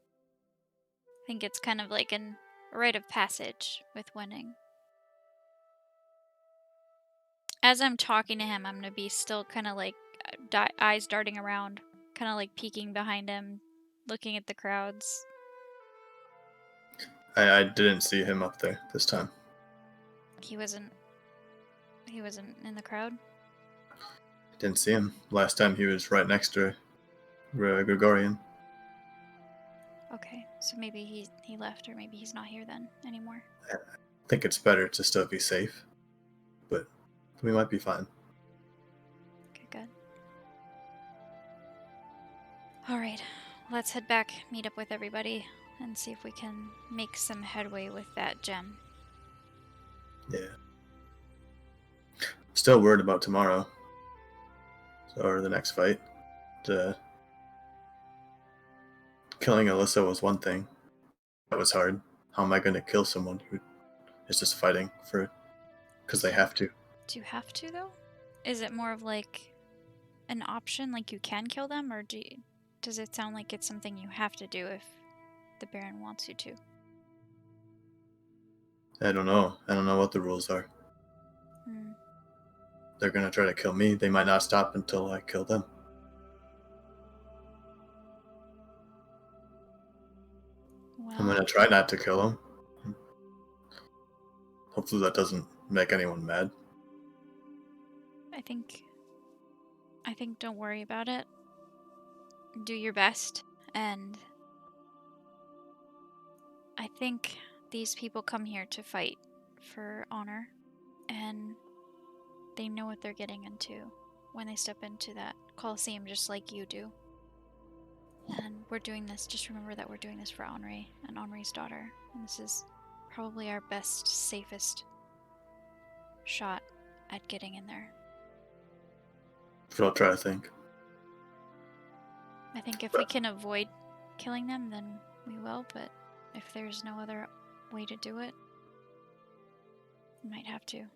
I think it's kind of like a rite of passage with winning. As I'm talking to him, I'm gonna be still kind of like eyes darting around, kind of like peeking behind him, looking at the crowds. I didn't see him up there this time. He wasn't in the crowd. Didn't see him. Last time he was right next to Gregorian. Okay, so maybe he left, or maybe he's not here then anymore. I think it's better to still be safe, but we might be fine. Okay, good. All right, let's head back, meet up with everybody, and see if we can make some headway with that gem. Yeah. Still worried about tomorrow. Or the next fight. Killing Alyssa was one thing. That was hard. How am I going to kill someone who is just fighting for it? Because they have to. Do you have to, though? Is it more of like an option, like you can kill them, or does it sound like it's something you have to do if the Baron wants you to? I don't know. I don't know what the rules are. They're going to try to kill me. They might not stop until I kill them. Well, I'm going to try not to kill them. Hopefully that doesn't make anyone mad. I think don't worry about it. Do your best, and I think these people come here to fight for honor, and they know what they're getting into when they step into that Coliseum, just like you do. And we're doing this, just remember that we're doing this for Henri and Henri's daughter, and this is probably our best, safest shot at getting in there. That's what I'll try to think. I think if we can avoid killing them, then we will, but if there's no other way to do it, we might have to. You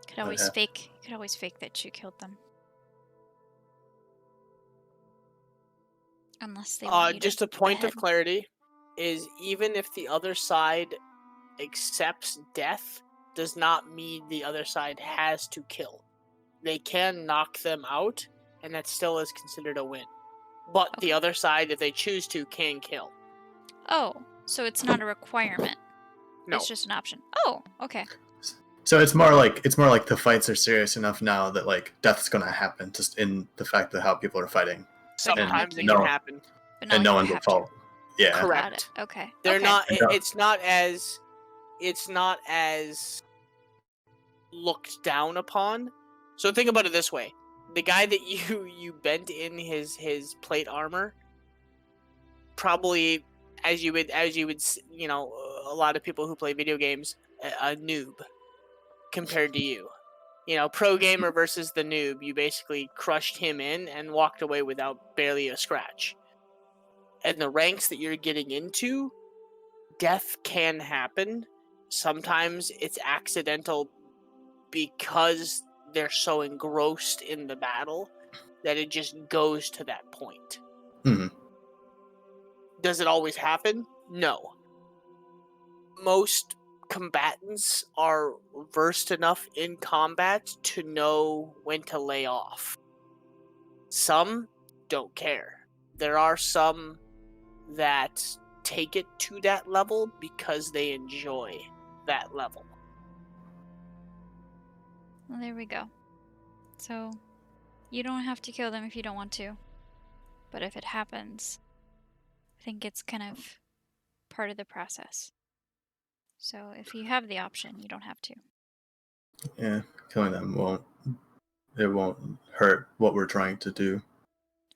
could always fake that you killed them. Unless they want you Just a point of clarity is even if the other side accepts death, does not mean the other side has to kill. They can knock them out, and that still is considered a win. But the Okay. other side, if they choose to, can kill. Oh, so it's not a requirement. No. It's just an option. Oh, okay. So it's more like the fights are serious enough now that like death's gonna happen, just in the fact that how people are fighting, Sometimes it no- can happen. But not and like no you one will have to. fall. Yeah. Correct. Got it. Okay. They're okay. not. And, It's not as looked down upon. So think about it this way: the guy that you bent in his plate armor, probably as you would a lot of people who play video games, a noob compared to you. Pro gamer versus the noob. You basically crushed him in and walked away without barely a scratch. And the ranks that you're getting into, death can happen. Sometimes it's accidental because they're so engrossed in the battle that it just goes to that point. Mhm. Does it always happen? No. Most combatants are versed enough in combat to know when to lay off. Some don't care. There are some that take it to that level because they enjoy that level. Well, there we go. So, you don't have to kill them if you don't want to. But if it happens, I think it's kind of part of the process. So, if you have the option, you don't have to. Yeah, killing them won't hurt what we're trying to do.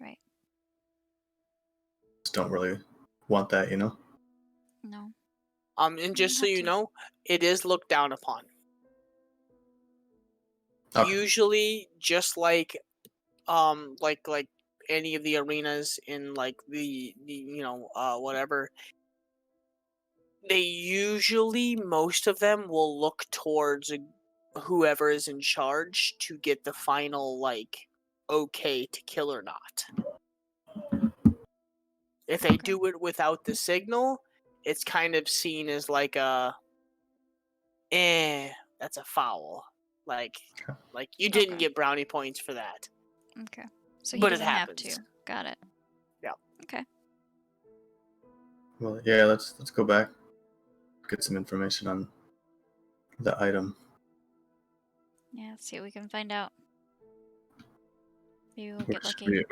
Right. Just don't really want that, No. And just so have you to. know, it is looked down upon. Okay. Usually, just like any of the arenas in like the whatever, they usually, most of them will look towards whoever is in charge to get the final okay to kill or not. If they Okay. do it without the signal, it's kind of seen as like that's a foul. Like you didn't Okay. get brownie points for that. Okay. So he But it doesn't have happens. to. Got it. Yeah. Okay. Well, yeah, let's go back, get some information on the item. Yeah, let's see what we can find out. Maybe we'll get lucky.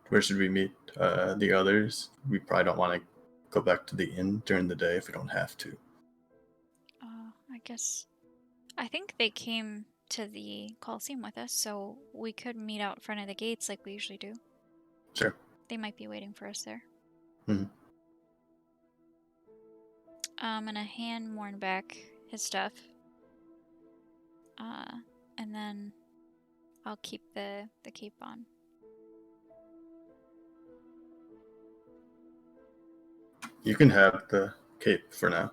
Where should we meet the others? We probably don't want to go back to the inn during the day if we don't have to. I think they came to the Coliseum with us, so we could meet out front of the gates like we usually do. Sure. They might be waiting for us there. Mhm. I'm gonna hand Morn back his stuff. And then I'll keep the cape on. You can have the cape for now.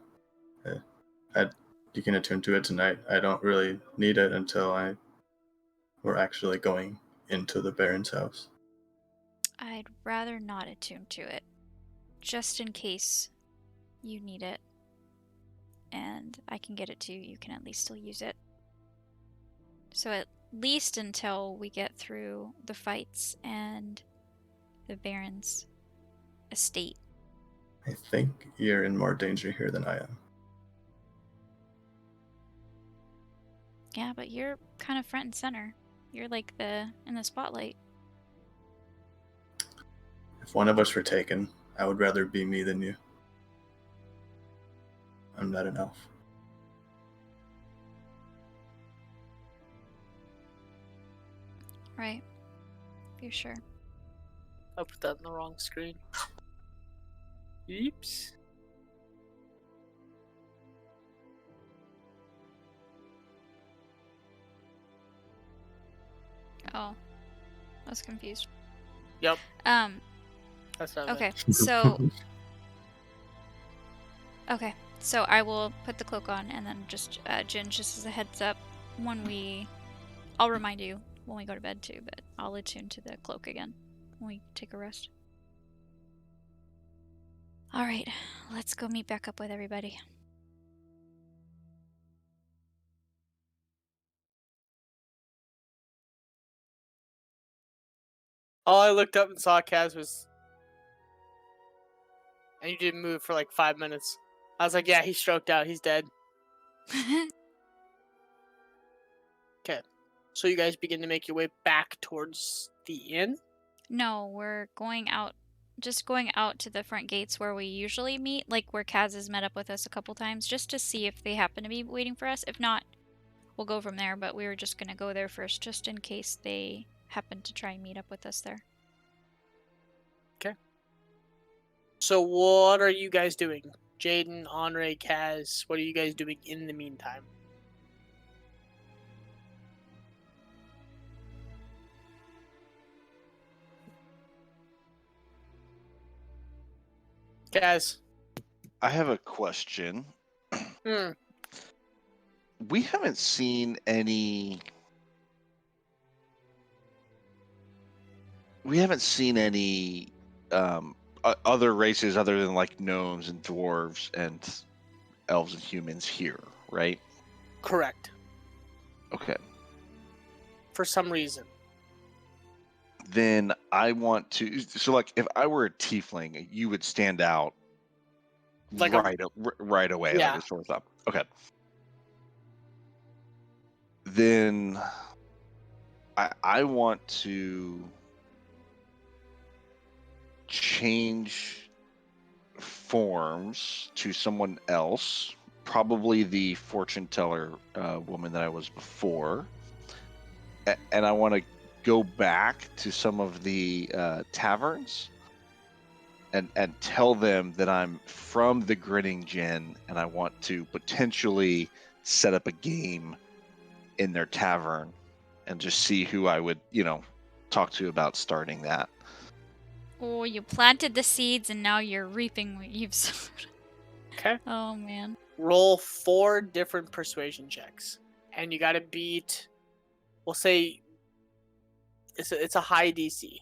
You can attune to it tonight. I don't really need it until we're actually going into the Baron's house. I'd rather not attune to it, just in case you need it. And I can get it to you, you can at least still use it. So at least until we get through the fights and the Baron's estate. I think you're in more danger here than I am. Yeah, but you're kind of front and center. You're like in the spotlight. If one of us were taken, I would rather be me than you. I'm not an elf. Right. You're sure. I put that in the wrong screen. Oops. Oh. I was confused. Yep. That's not Okay, so okay, so I will put the cloak on, and then just Jin, just as a heads up, I'll remind you when we go to bed too, but I'll attune to the cloak again when we take a rest. All right, let's go meet back up with everybody. All I looked up and saw Kaz was, and you didn't move for like 5 minutes. I was like, yeah, he's stroked out. He's dead. Okay. So you guys begin to make your way back towards the inn? No, we're going out, just going out to the front gates where we usually meet, like where Kaz has met up with us a couple times, just to see if they happen to be waiting for us. If not, we'll go from there, but we were just gonna go there first, just in case they happen to try and meet up with us there. So what are you guys doing? Jaden, Andre, Kaz, what are you guys doing in the meantime? Kaz. I have a question. We haven't seen any. We haven't seen any other races other than like gnomes and dwarves and elves and humans here, right? Correct. Okay. For some reason. Then I want to. So, like, if I were a tiefling, you would stand out Like right away, Yeah. like a sore thumb. Okay. Then I want to change forms to someone else, probably the fortune teller woman that I was before, and I want to go back to some of the taverns and tell them that I'm from the Grinning Gin and I want to potentially set up a game in their tavern and just see who I would, talk to about starting that. Oh, you planted the seeds and now you're reaping what you've sowed. Okay. Oh, man. Roll 4 different persuasion checks. And you gotta beat, we'll say, it's a high DC.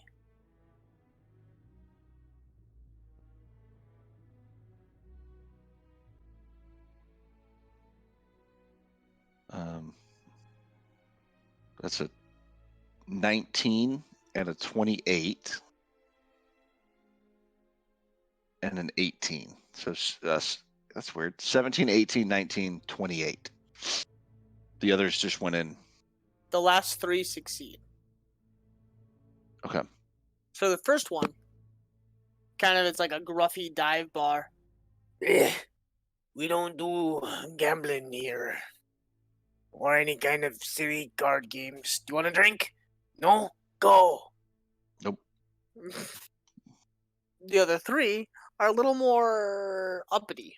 That's a 19 and a 28 and an 18. So that's weird. 17, 18, 19, 28. The others just went in. The last 3 succeed. Okay. So the first one, it's like a gruffy dive bar. We don't do gambling here. Or any kind of silly card games. Do you want a drink? No? Go! Nope. The other 3 are a little more uppity.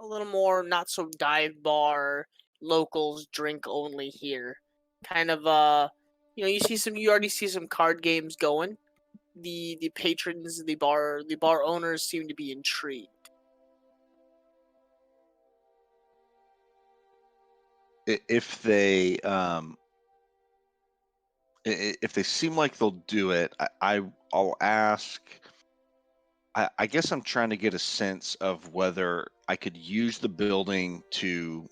A little more not so dive bar, locals drink only here. You already see some card games going. The patrons, the bar owners seem to be intrigued. If they seem like they'll do it, I'll ask. I guess I'm trying to get a sense of whether I could use the building to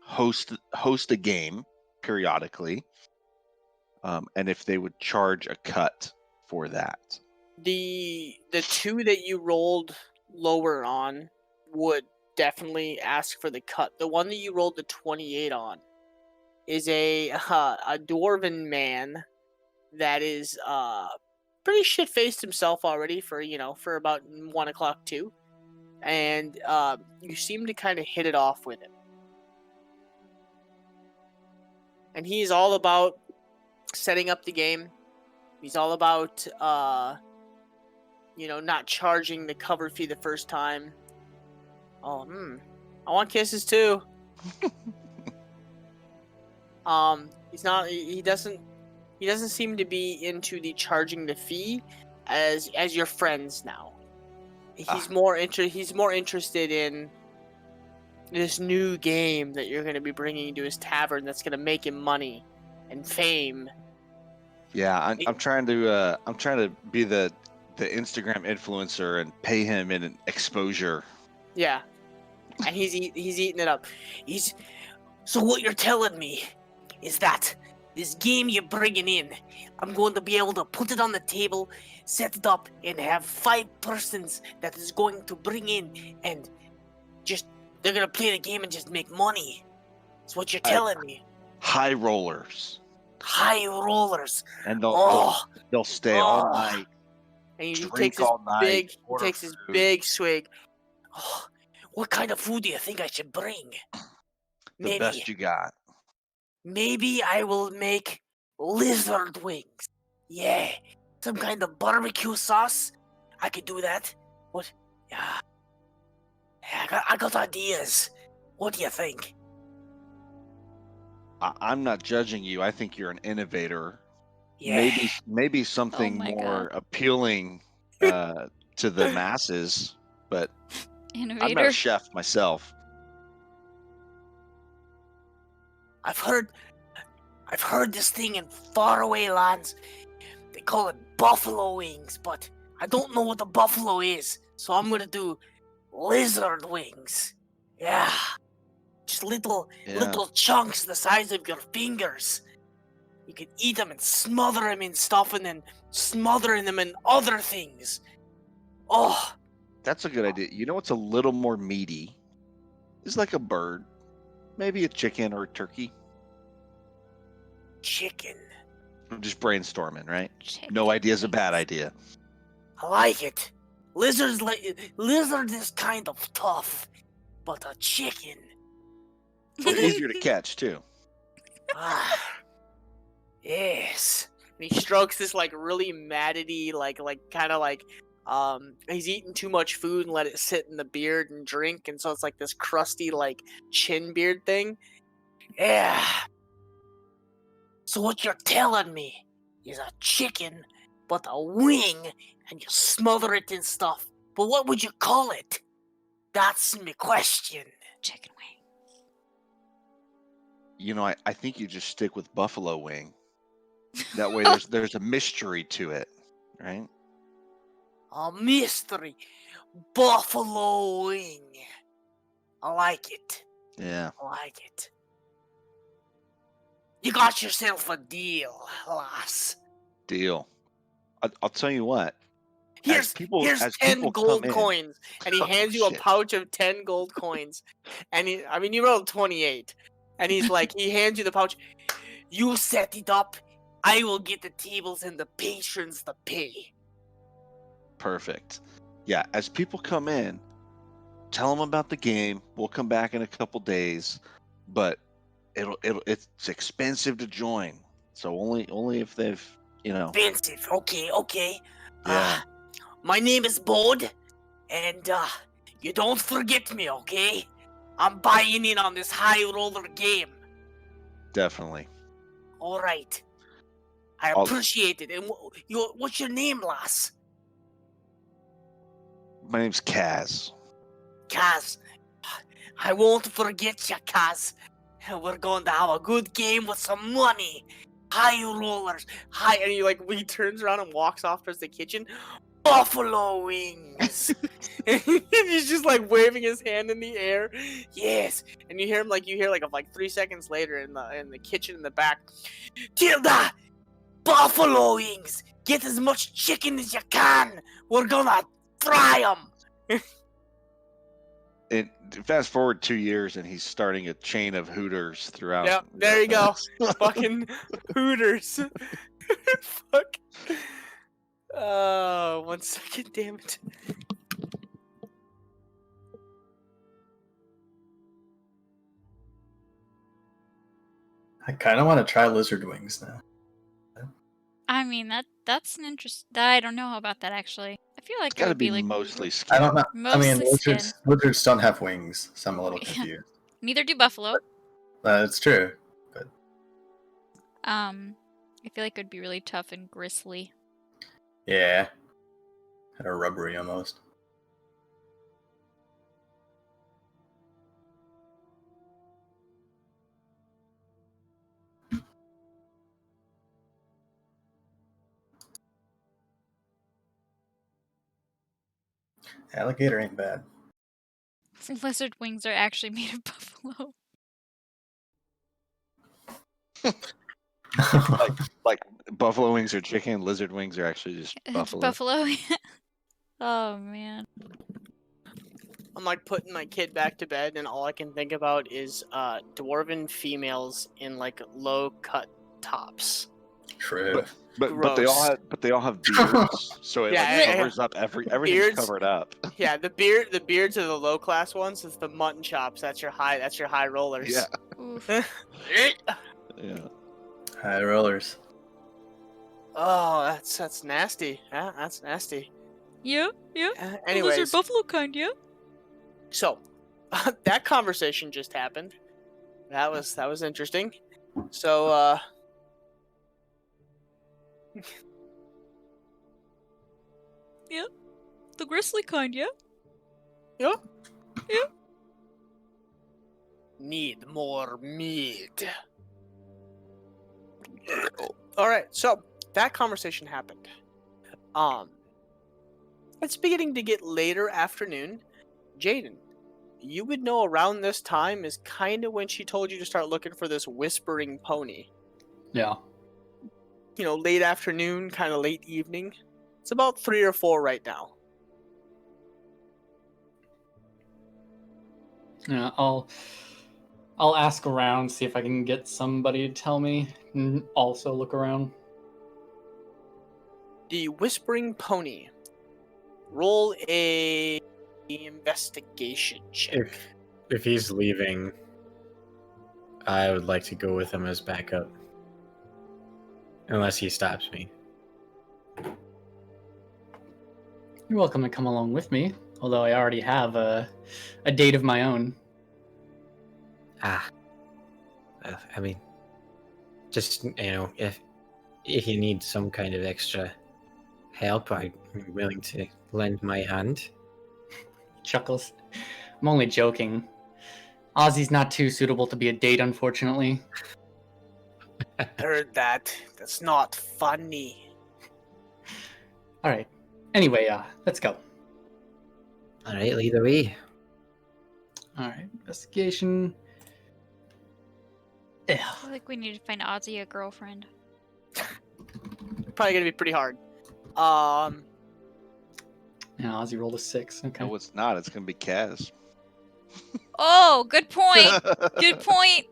host a game periodically, and if they would charge a cut for that. The 2 that you rolled lower on would definitely ask for the cut. The one that you rolled the 28 on is a dwarven man that is pretty shit faced himself already for about 1 o'clock too, and you seem to kind of hit it off with him, and he's all about setting up the game. He's all about not charging the cover fee the first time. I want kisses too. He doesn't seem to be into the charging the fee as your friends now. He's more interested in this new game that you're going to be bringing to his tavern that's going to make him money and fame. Yeah, I'm trying to be the Instagram influencer and pay him in an exposure. Yeah, and he's eating it up. So what you're telling me is that this game you're bringing in, I'm going to be able to put it on the table, set it up, and have 5 persons that is going to bring in, and just they're gonna play the game and just make money. That's what you're telling me. High rollers, High rollers. and Oh, they'll stay all oh. night, And he drink takes his all night, big, he order takes his food. big swig. Oh, what kind of food do you think I should bring? The best you got. Maybe I will make lizard wings. Yeah, some kind of barbecue sauce. I could do that. What? Yeah, I got ideas. What do you think? I'm not judging you. I think you're an innovator. Yeah. Maybe something my more God. appealing to the masses, but I'm not Innovator. a chef myself. I've heard this thing in faraway lands. They call it buffalo wings, but I don't know what the buffalo is, so I'm gonna do lizard wings. Yeah, just little chunks the size of your fingers. You can eat them and smother them in stuff, and then smothering them in other things. Oh, That's a good idea. You know what's a little more meaty? Is like a bird, maybe a chicken or a turkey. chicken. I'm just brainstorming, right? Chicken No idea's a wings. bad idea. I like it. Lizard is kind of tough, but a chicken. Easier to catch too. Ah, yes. And he strokes this like really matted-y, like kind of like he's eaten too much food and let it sit in the beard and drink, and so it's like this crusty like chin beard thing. Yeah. So what you're telling me is a chicken, but a wing, and you smother it in stuff. But what would you call it? That's my question. Chicken wing. You know, I think you just stick with buffalo wing. That way, there's a mystery to it, right? A mystery. Buffalo wing. I like it. Yeah. I like it. You got yourself a deal, lass. Deal. I'll tell you what. Here's as 10 people gold come in- coins, and he Oh, hands you a shit. pouch of 10 gold coins. And you rolled 28, and he's like, he hands you the pouch. You set it up. I will get the tables and the patrons to pay. Perfect. Yeah, as people come in, tell them about the game. We'll come back in a couple days, but it's expensive to join. So only if they've, Expensive. Okay. Yeah. My name is Bod, and you don't forget me, okay? I'm buying in on this high roller game. Definitely. All right. I I'll- appreciate it. And what's your name, lass? My name's Kaz. Kaz. I won't forget you, Kaz. We're going to have a good game with some money. High rollers. And he turns around and walks off towards the kitchen. Buffalo wings. And he's just like waving his hand in the air. Yes. And you hear him like 3 seconds later in the kitchen in the back. Tilda! Buffalo wings! Get as much chicken as you can! We're gonna fry them! Fast forward 2 years, and he's starting a chain of Hooters throughout. Yep, there you go. Fucking Hooters. Fuck. 1 second, damn it. I kind of want to try lizard wings now. I mean, that's an interest. I don't know about that actually. I feel like It's it got to would be be like mostly skin. I don't know. I mean, mostly lizards don't have wings, so I'm a little Yeah. confused. Neither do buffalo. It's true. I feel like it would be really tough and gristly. Yeah. Kind of rubbery almost. Alligator ain't bad. Lizard wings are actually made of buffalo. Like buffalo wings are chicken, lizard wings are actually just It's buffalo. buffalo. Oh man. I'm like putting my kid back to bed, and all I can think about is dwarven females in like low cut tops. True. But they all Gross. have beards, so it Yeah, like yeah, covers up everything's Beards. covered up. Yeah, the beards are the low class ones. It's the mutton chops. That's your high rollers. Yeah. Oof. Yeah. High rollers. Oh, that's nasty. Yeah, that's nasty. Yeah. Anyways, buffalo kind, yeah. so that conversation just happened. That was interesting. So The grizzly kind, yeah. need more meat. All right, so that conversation happened. It's beginning to get later afternoon. Jaden, you would know around this time is kind of when she told you to start looking for this whispering pony. Yeah. You know, late afternoon, kind of late evening. It's about 3 or 4 right now. Yeah, I'll ask around, see if I can get somebody to tell me, and also look around. The whispering pony. Roll a investigation check. If he's leaving, I would like to go with him as backup. Unless he stops me. You're welcome to come along with me, although I already have a date of my own. I mean, just, if you need some kind of extra help, I'm willing to lend my hand. Chuckles. I'm only joking. Ozzy's not too suitable to be a date, unfortunately. Heard that. That's not funny. Alright. Anyway, let's go. Alright, lead the way. Alright, investigation. I feel like we need to find Ozzy a girlfriend. Probably gonna be pretty hard. Yeah, Ozzy rolled a 6. Okay. No, it's not. It's gonna be Kaz. Oh, good point. Good point.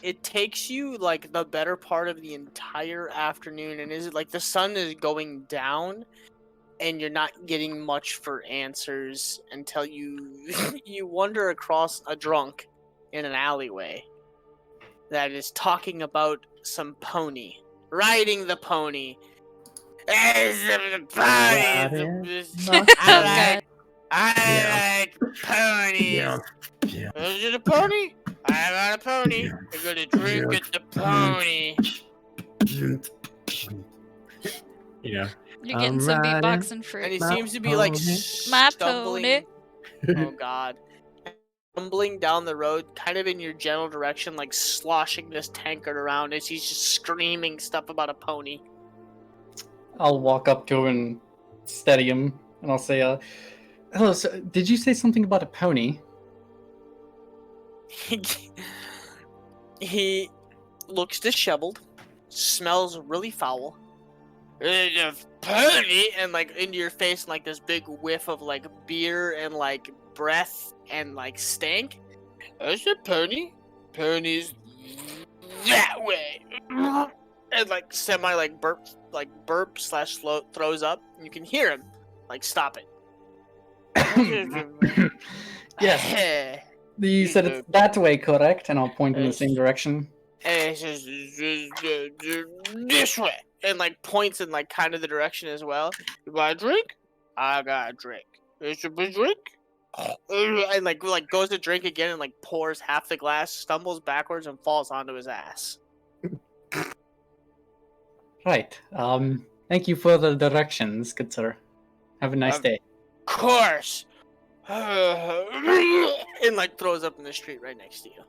It takes you like the better part of the entire afternoon, and is it like the sun is going down, and you're not getting much for answers until you you wander across a drunk in an alleyway that is talking about some pony, riding the pony. The pony. I like ponies. Yeah. Is it a pony? I got a pony. Yeah. I'm gonna drink at the pony. Yeah. You're getting some Alright. beatboxing for And he My seems to be like pony. My stumbling. pony. Oh god. Stumbling down the road, kind of in your general direction, like sloshing this tankard around as he's just screaming stuff about a pony. I'll walk up to him and steady him, and I'll say, hello, sir, did you say something about a pony? He looks disheveled, smells really foul. It's a pony, and like into your face, like this big whiff of like beer and like breath and like stank. It's a pony. Pony's that way. And like semi like burp slash throws up. And you can hear him like stop it. Yes. You said it's that way, correct? And I'll point in the same direction. And it's just this way, and like points in like kind of the direction as well. You got a drink? I got a drink. It's a big drink. And like goes to drink again and like pours half the glass, stumbles backwards and falls onto his ass. Right. Thank you for the directions, good sir. Have a nice day. Of course. And like throws up in the street right next to you.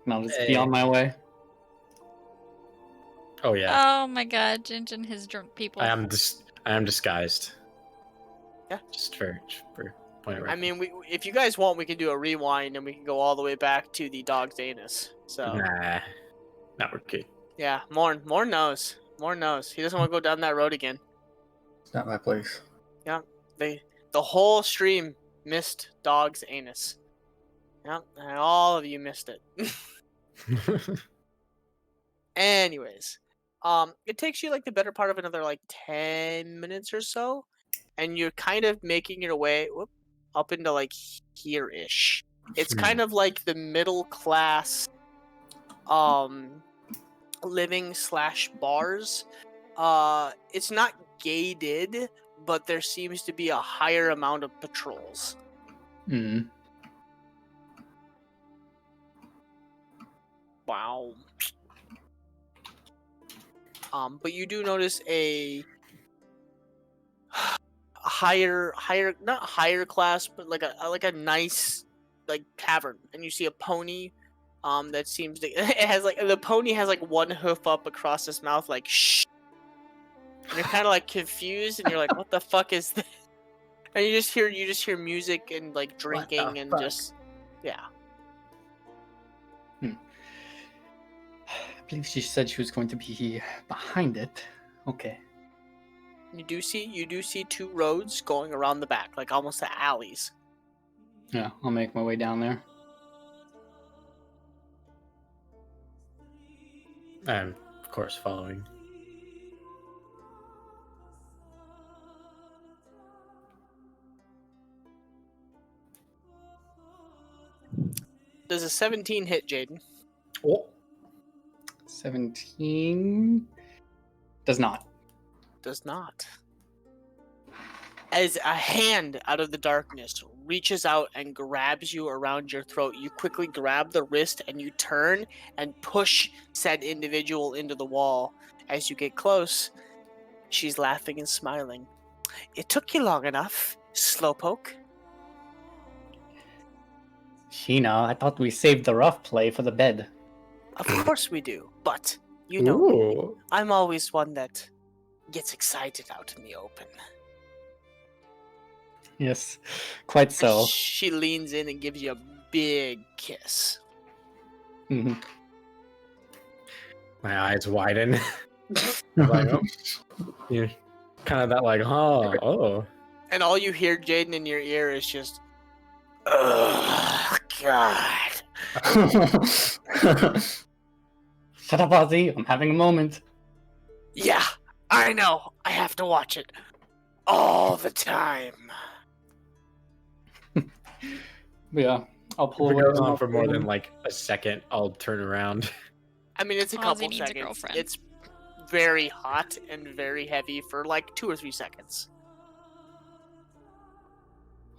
And I'll just be on my way. Oh yeah. Oh my god, Jinjin has drunk people. I am disguised. Yeah. Just for point of I reference. mean, if you guys want, we can do a rewind and we can go all the way back to the dog's anus. So Nah. Now we're good. Yeah, Morn knows. Morn knows. He doesn't want to go down that road again. It's not my place. Yeah, the whole stream missed Dog's anus. Yep, and all of you missed it. Anyways, it takes you like the better part of another like 10 minutes or so, and you're kind of making your way up into like here-ish. It's kind of like the middle class living / bars. It's not gated, but there seems to be a higher amount of patrols. Hmm. Wow. But you do notice a higher, not higher class, but like a nice like tavern, and you see a pony. That seems to the pony has like one hoof up across his mouth, like shh. And you're kind of like confused, and you're like, "What the fuck is this?" And you just hear music and like drinking and fuck? just yeah. I believe she said she was going to be behind it. Okay. You do see 2 roads going around the back, like almost the alleys. Yeah, I'll make my way down there. I'm, of course, following. Does a 17 hit, Jaden? Oh. 17 does not. Does not. As a hand out of the darkness reaches out and grabs you around your throat, you quickly grab the wrist and you turn and push said individual into the wall. As you get close, she's laughing and smiling. It took you long enough, slowpoke. Sheena, I thought we saved the rough play for the bed. Of course we do, but you know me. Ooh. I'm always one that gets excited out in the open. Yes, quite so. She leans in and gives you a big kiss. Hmm. My eyes widen. Like, oh. Yeah. Kind of that like, oh. And all you hear, Jaden, in your ear is just, "Ugh, God." Shut up, Ozzy. I'm having a moment. Yeah, I know. I have to watch it all the time. Yeah, I'll pull If it away. goes and on I'll for pull more in. than like a second, I'll turn around. I mean, it's a Ozzy couple needs a seconds. girlfriend. It's very hot and very heavy for like 2 or 3 seconds.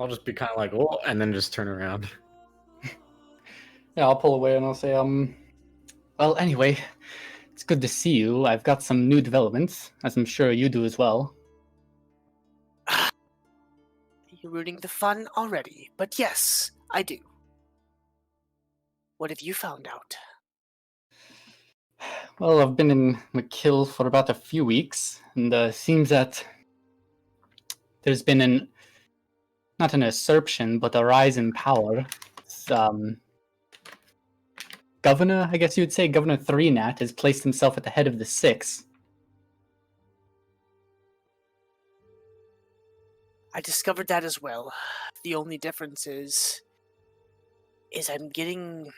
I'll just be kind of like, oh, and then just turn around. Yeah, I'll pull away and I'll say, well, anyway, it's good to see you. I've got some new developments, as I'm sure you do as well. You're rooting the fun already, but yes, I do. What have you found out? Well, I've been in McKill for about a few weeks, and seems that there's been not an usurpation, but a rise in power. Governor, I guess you would say, Governor 3nat has placed himself at the head of the 6. I discovered that as well. The only difference is I'm getting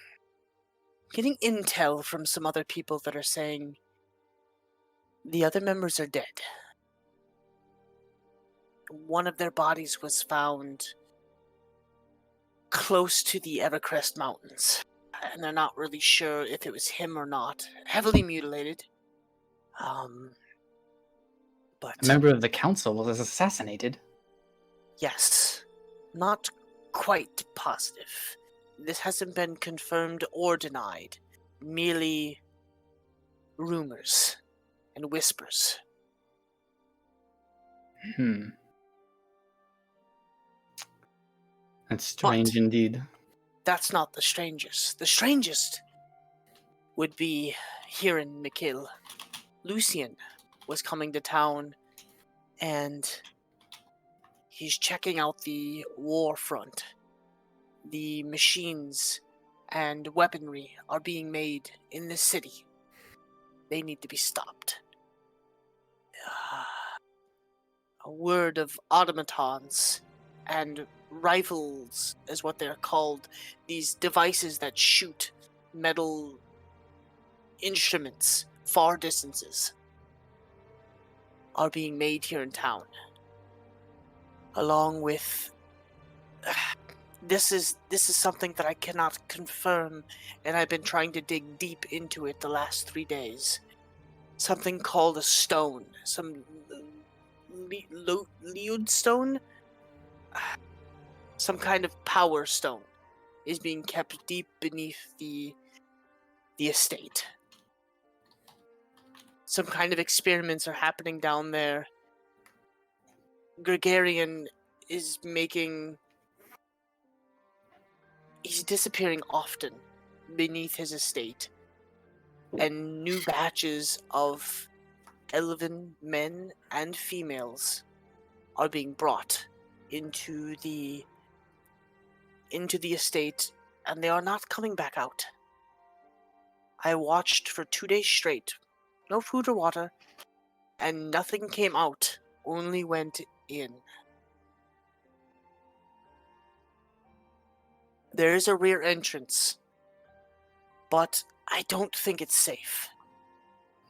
intel from some other people that are saying the other members are dead. One of their bodies was found close to the Evercrest Mountains, and they're not really sure if it was him or not. Heavily mutilated. But A member of the council was assassinated. yes, not quite positive. This hasn't been confirmed or denied. Merely rumors and whispers. That's strange indeed. That's not the strangest. The strangest would be here in McKill. Lucian was coming to town, and he's checking out the war front. The machines and weaponry are being made in this city. they need to be stopped. A word of automatons and rifles is what they're called. These devices that shoot metal instruments far distances are being made here in town. Along with this is something that I cannot confirm, and I've been trying to dig deep into it the last 3 days. Something called a stone, some Leod stone, some kind of power stone, is being kept deep beneath the estate. Some kind of experiments are happening down there. Gregarian is he's disappearing often beneath his estate, and new batches of elven men and females are being brought into the estate, and they are not coming back out. I watched for 2 days straight, no food or water, and nothing came out, only went in. There is a rear entrance, but I don't think it's safe.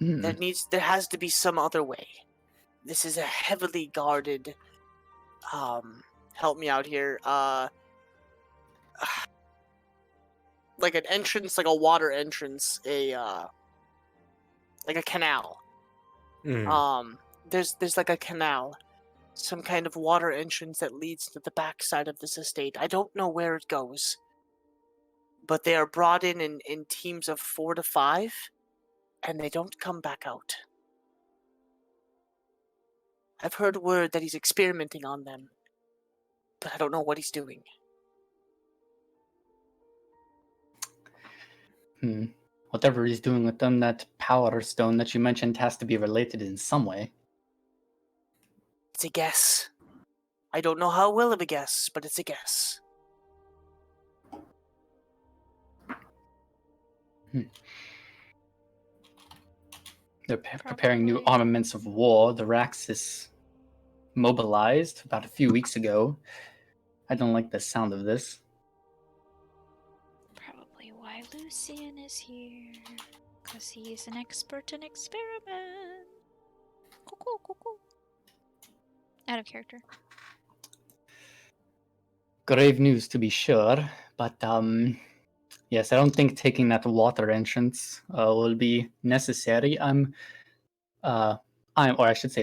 There has to be some other way. This is a heavily guarded, help me out here, like an entrance, like a water entrance, like a canal. There's like a canal, some kind of water entrance that leads to the back side of this estate. I don't know where it goes, but they are brought in teams of 4 to 5, and they don't come back out. I've heard word that he's experimenting on them, but I don't know what he's doing. Whatever he's doing with them, that power stone that you mentioned has to be related in some way. It's a guess. I don't know how well of a guess, but it's a guess. They're preparing new armaments of war. The Raxus mobilized about a few weeks ago. I don't like the sound of this. Probably why Lucian is here. Because he's an expert in experiment. Cool. Out of character. Grave news to be sure, but yes, I don't think taking that water entrance will be necessary.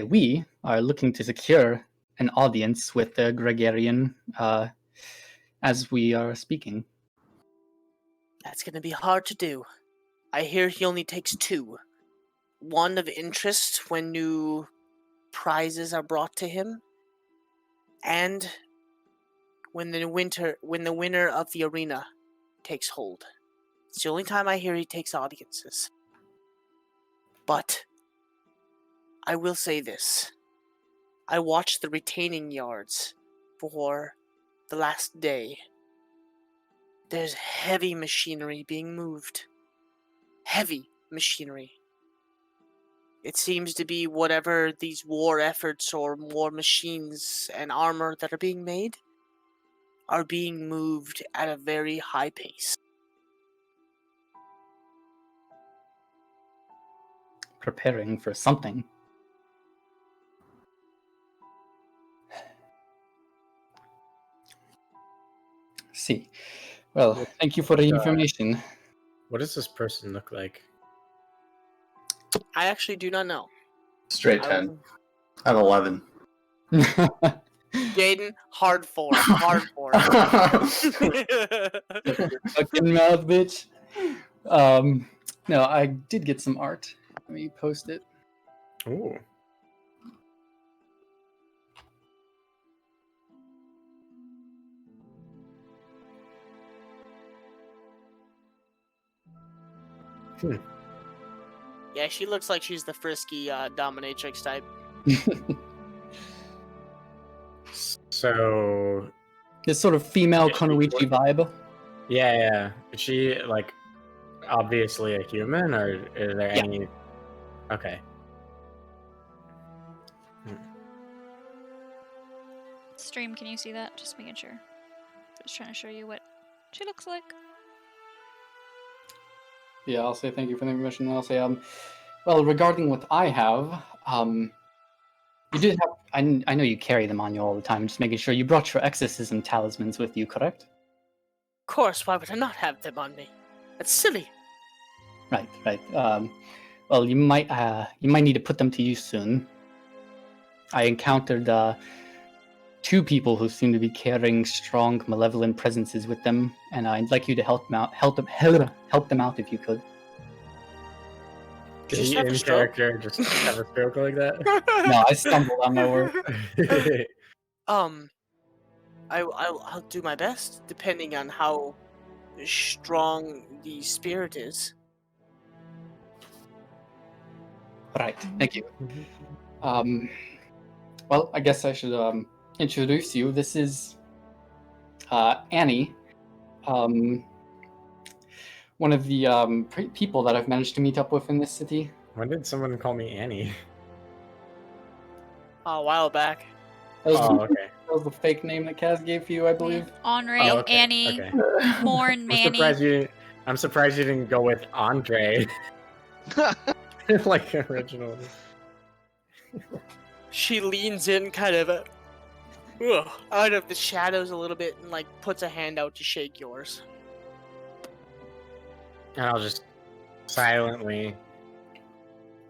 We are looking to secure an audience with the Gregarian as we are speaking. That's going to be hard to do. I hear he only takes 2. One of interest when new prizes are brought to him, and when the winner of the arena takes hold. It's the only time I hear he takes audiences. But I will say this. I watched the retaining yards for the last day. There's heavy machinery being moved. Heavy machinery. It seems to be whatever these war efforts or war machines and armor that are being made are being moved at a very high pace. Preparing for something. See. Well, thank you for the information. What does this person look like? I actually do not know. Straight 10. I'm 11. Jaden, hard 4. Hard 4. Fucking mouth, bitch. No, I did get some art. Let me post it. Ooh. Yeah, she looks like she's the frisky dominatrix type. So This sort of female Is she Konoichi vibe. yeah. Is she like obviously a human, or is there any? Okay. Stream, can you see that? Just making sure. Just trying to show you what she looks like. Yeah, I'll say thank you for the information. And I'll say, well, regarding what I have, you did have. I know you carry them on you all the time. Just making sure you brought your exorcism talismans with you, correct? Of course, why would I not have them on me? That's silly. Right, right. Well, you might need to put them to use soon. I encountered 2 people who seem to be carrying strong, malevolent presences with them, and I'd like you to help them out. Help them out if you could. Did Just he have a in stroke? character just have a stroke like that? No, I stumbled on my word. I'll do my best, depending on how strong the spirit is. Right, thank you. Well, I guess I should introduce you. This is Annie, one of the people that I've managed to meet up with in this city. When did someone call me Annie? A while back. That was, Oh, okay. that was the fake name that Kaz gave to you, I believe. Henri, Oh, okay, Annie, okay. Morn, Manny. I'm surprised you didn't go with Andre. Like original. She leans in kind of out of the shadows a little bit and like puts a hand out to shake yours. And I'll just silently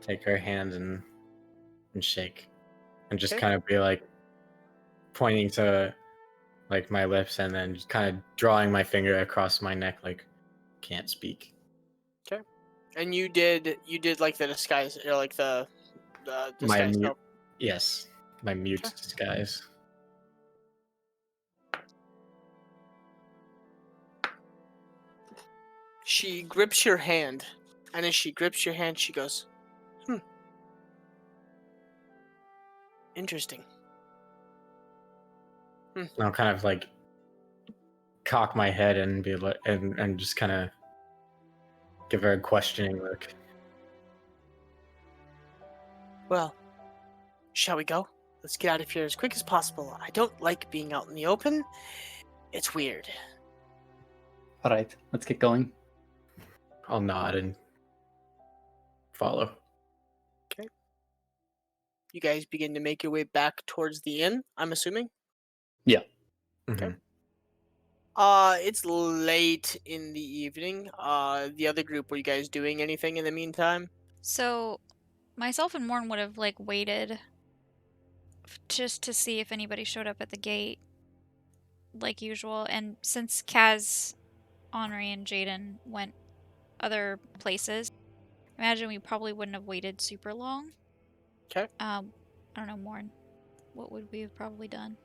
take her hand and shake. And just Okay. kind of be like pointing to like my lips and then just kind of drawing my finger across my neck like can't speak. And you did like the disguise, or like the My disguise. mute, yes, my mute Okay. disguise. She grips your hand, and as she grips your hand, she goes, interesting. I'll kind of like cock my head and be like, and just kind of give her a questioning look. Well, shall we go? Let's get out of here as quick as possible. I don't like being out in the open. It's weird. All right, let's get going. I'll nod and follow. You guys begin to make your way back towards the inn, I'm assuming? Yeah. Mhm. It's late in the evening. The other group, were you guys doing anything in the meantime? So, myself and Morn would have like waited just to see if anybody showed up at the gate, like usual. And since Kaz, Henri, and Jaden went other places, imagine we probably wouldn't have waited super long. Okay. I don't know, Morn. What would we have probably done?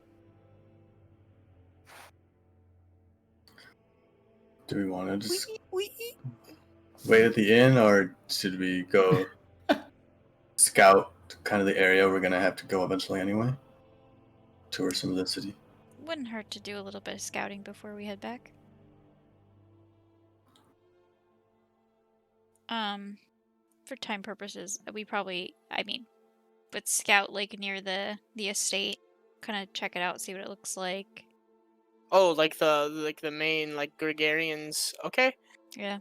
Do we want to just wait at the inn, or should we go scout kind of the area we're gonna have to go eventually anyway? Tour some of the city. Wouldn't hurt to do a little bit of scouting before we head back. For time purposes, we probably, would scout like near the estate, kind of check it out, see what it looks like. Oh, like the main like Gregarians. Okay. Yeah.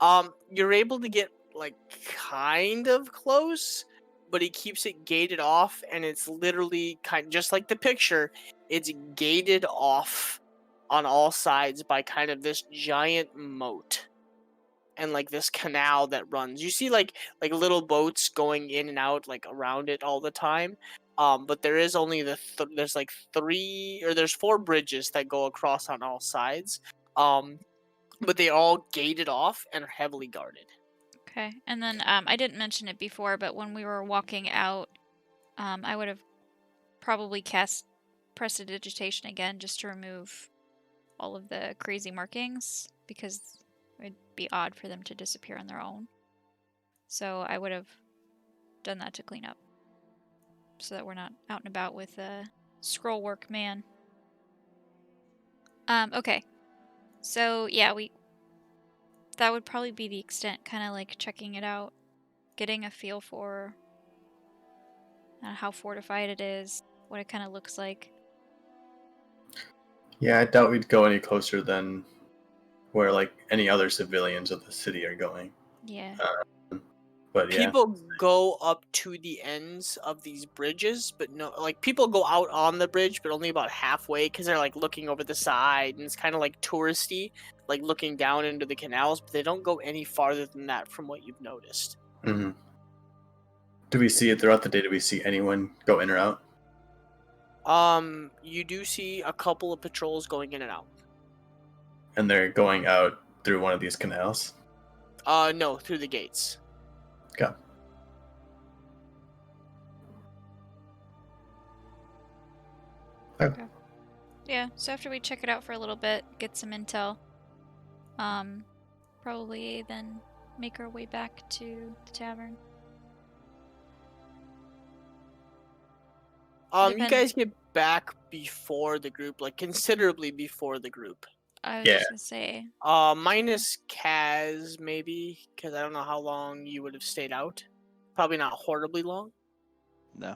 You're able to get like kind of close, but he keeps it gated off, and it's literally just like the picture. It's gated off on all sides by kind of this giant moat and like this canal that runs. You see like little boats going in and out like around it all the time. But there is only there's like there's 4 bridges that go across on all sides. But they all gated off and are heavily guarded. Okay. And then I didn't mention it before, but when we were walking out, I would have probably cast prestidigitation again just to remove all of the crazy markings, because it'd be odd for them to disappear on their own. So I would have done that to clean up, so that we're not out and about with scroll work man. Okay. So yeah, that would probably be the extent, kind of like checking it out, getting a feel for how fortified it is, what it kind of looks like. Yeah, I doubt we'd go any closer than where like any other civilians of the city are going. Yeah. But yeah, People go up to the ends of these bridges, but no, like people go out on the bridge, but only about halfway because they're like looking over the side, and it's kind of like touristy, like looking down into the canals. But they don't go any farther than that, from what you've noticed. hmm Do we see it throughout the day? Do we see anyone go in or out? You do see a couple of patrols going in and out. And they're going out through one of these canals. No, through the gates. Okay. Yeah, so after we check it out for a little bit, get some intel, probably then make our way back to the tavern. You Depend- guys get back before the group, like considerably before the group. I was Yeah. just gonna say, Minus Kaz, maybe, because I don't know how long you would have stayed out. Probably not horribly long. No.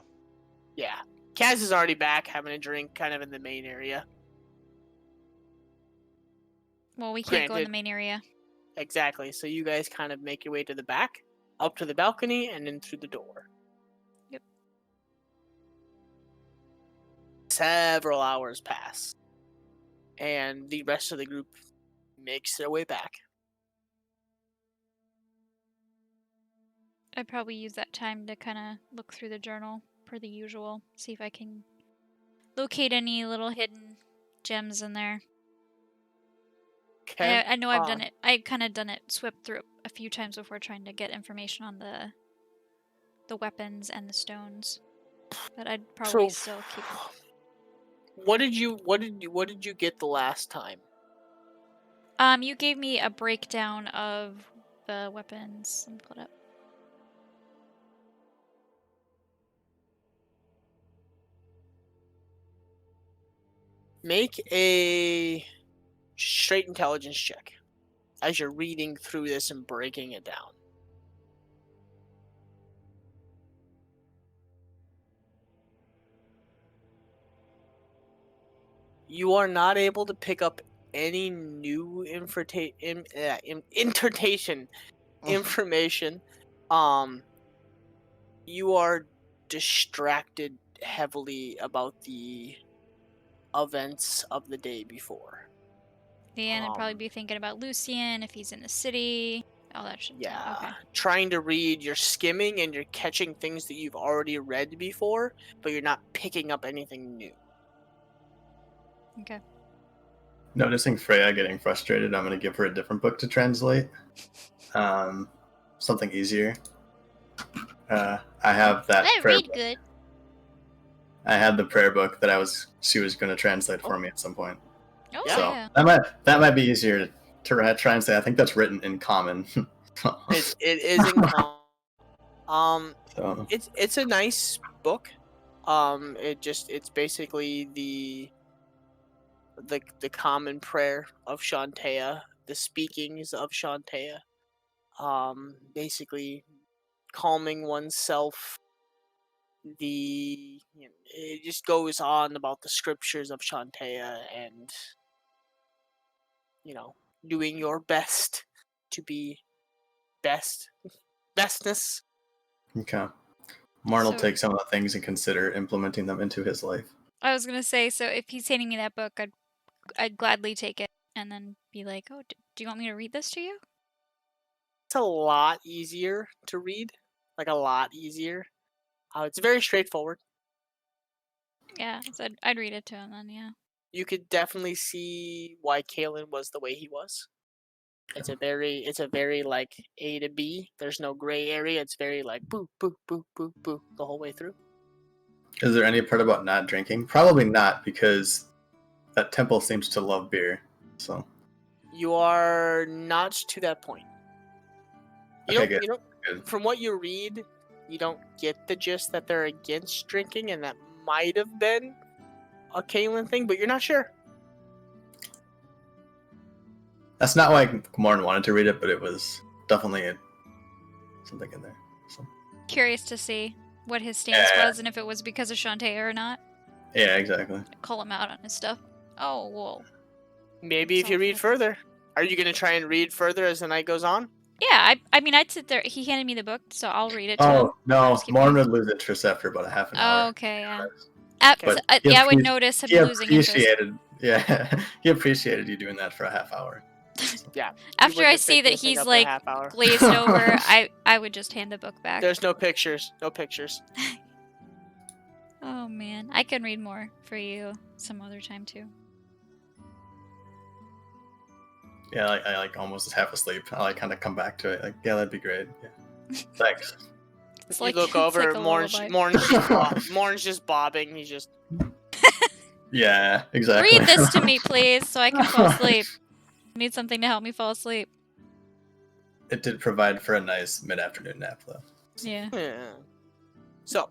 Yeah. Kaz is already back having a drink kind of in the main area. well, we can't go in the Granted. main area. Exactly. So you guys kind of make your way to the back, up to the balcony, and in through the door. Yep. Several hours pass. And the rest of the group makes their way back. I'd probably use that time to kind of look through the journal, per the usual, see if I can locate any little hidden gems in there. Okay. I know I've done it. I've kind of done it, swept through it a few times before trying to get information on the weapons and the stones. But I'd probably still keep. What did you get the last time? You gave me a breakdown of the weapons. Let me pull it up. Make a straight intelligence check as you're reading through this and breaking it down. You are not able to pick up any new information. You are distracted heavily about the events of the day before. And I'd probably be thinking about Lucian, if he's in the city, all that shit. Yeah. Okay. Trying to read, you're skimming and you're catching things that you've already read before, but you're not picking up anything new. Okay. Noticing Freya getting frustrated, I'm going to give her a different book to translate. Something easier. I have that I prayer read book. good. I had the prayer book that she was going to translate for me at some point. Oh Yeah. So yeah. that might be easier to translate. I think that's written in common. It is in common. So, It's a nice book. It's basically the common prayer of Shantea, the speakings of Shantea. Basically calming oneself. It just goes on about the scriptures of Shantea and doing your best to be bestness. okay. Marn will So- take some of the things and consider implementing them into his life. I was gonna say, so if he's handing me that book, I'd gladly take it and then be like, oh, do you want me to read this to you? It's a lot easier to read, like a lot easier. It's very straightforward. Yeah, so I'd read it to him then. Yeah. You could definitely see why Kalen was the way he was. It's a very like A to B. There's no gray area. It's very like boo boo boo boo boo the whole way through. Is there any part about not drinking? Probably not, because that temple seems to love beer. So You are not to that point. good. From what you read, you don't get the gist that they're against drinking, and that might have been a Kalen thing, but you're not sure. That's not why Marn wanted to read it, but it was definitely something in there. So. Curious to see what his stance Yeah. was and if it was because of Shantae or not. Yeah, exactly. Call him out on his stuff. Oh, whoa. Maybe if you read further. Are you gonna try and read further as the night goes on? Yeah, I mean, I'd sit there. He handed me the book, so I'll read it to him. Oh no, Just keep Morn going. would lose interest after about a half an Oh, hour. okay, yeah. But Yeah, I would notice him he losing interest. appreciated, he appreciated you doing that for a half hour. Yeah. After I see that he's like glazed over, I would just hand the book back. There's no pictures. No pictures. Oh man, I can read more for you some other time too. Yeah, I like almost half asleep. I like kind of come back to it. Like, yeah, that'd be great. Yeah. Thanks. It's You like look it's over, like a lullaby. Morn's just bobbing. He's just. Yeah, exactly. Read this to me, please, so I can fall asleep. I need something to help me fall asleep. It did provide for a nice mid-afternoon nap, though. Yeah. Yeah. So,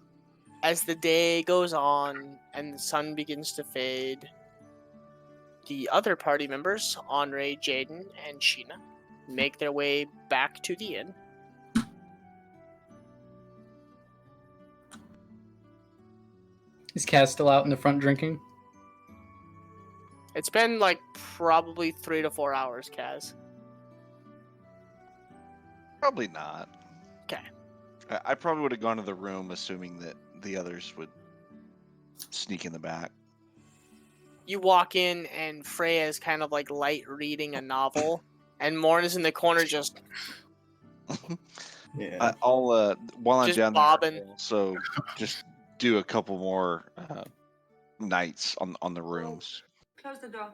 as the day goes on and the sun begins to fade, the other party members, Henri, Jaden, and Sheena, make their way back to the inn. Is Kaz still out in the front drinking? It's been like probably 3 to 4 hours, Kaz. Probably not. Okay. I probably would have gone to the room assuming that the others would sneak in the back. You walk in and Freya is kind of like light reading a novel, and Morn is in the corner just Yeah. I'll while I'm Just down bobbing. there, so just do a couple more nights on the rooms Close the door.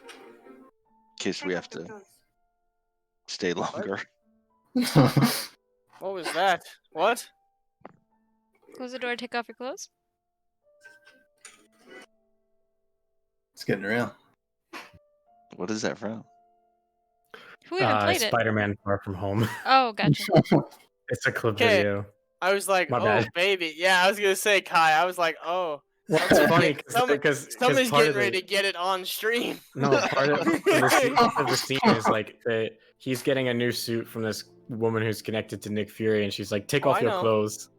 in case we have to stay longer. what was that? What? Close the door, take off your clothes. It's getting real. What is that from? Who even played it? Spider-Man Far From Home. Oh, gotcha. It's a clip Okay. video. I was like, My oh bad. baby. Yeah, I was gonna say Kai. I was like, oh. Well, it's funny Somebody's because getting ready to get it on stream. No, part of the scene is like that he's getting a new suit from this woman who's connected to Nick Fury, and she's like, "Take Oh, off I your know. clothes."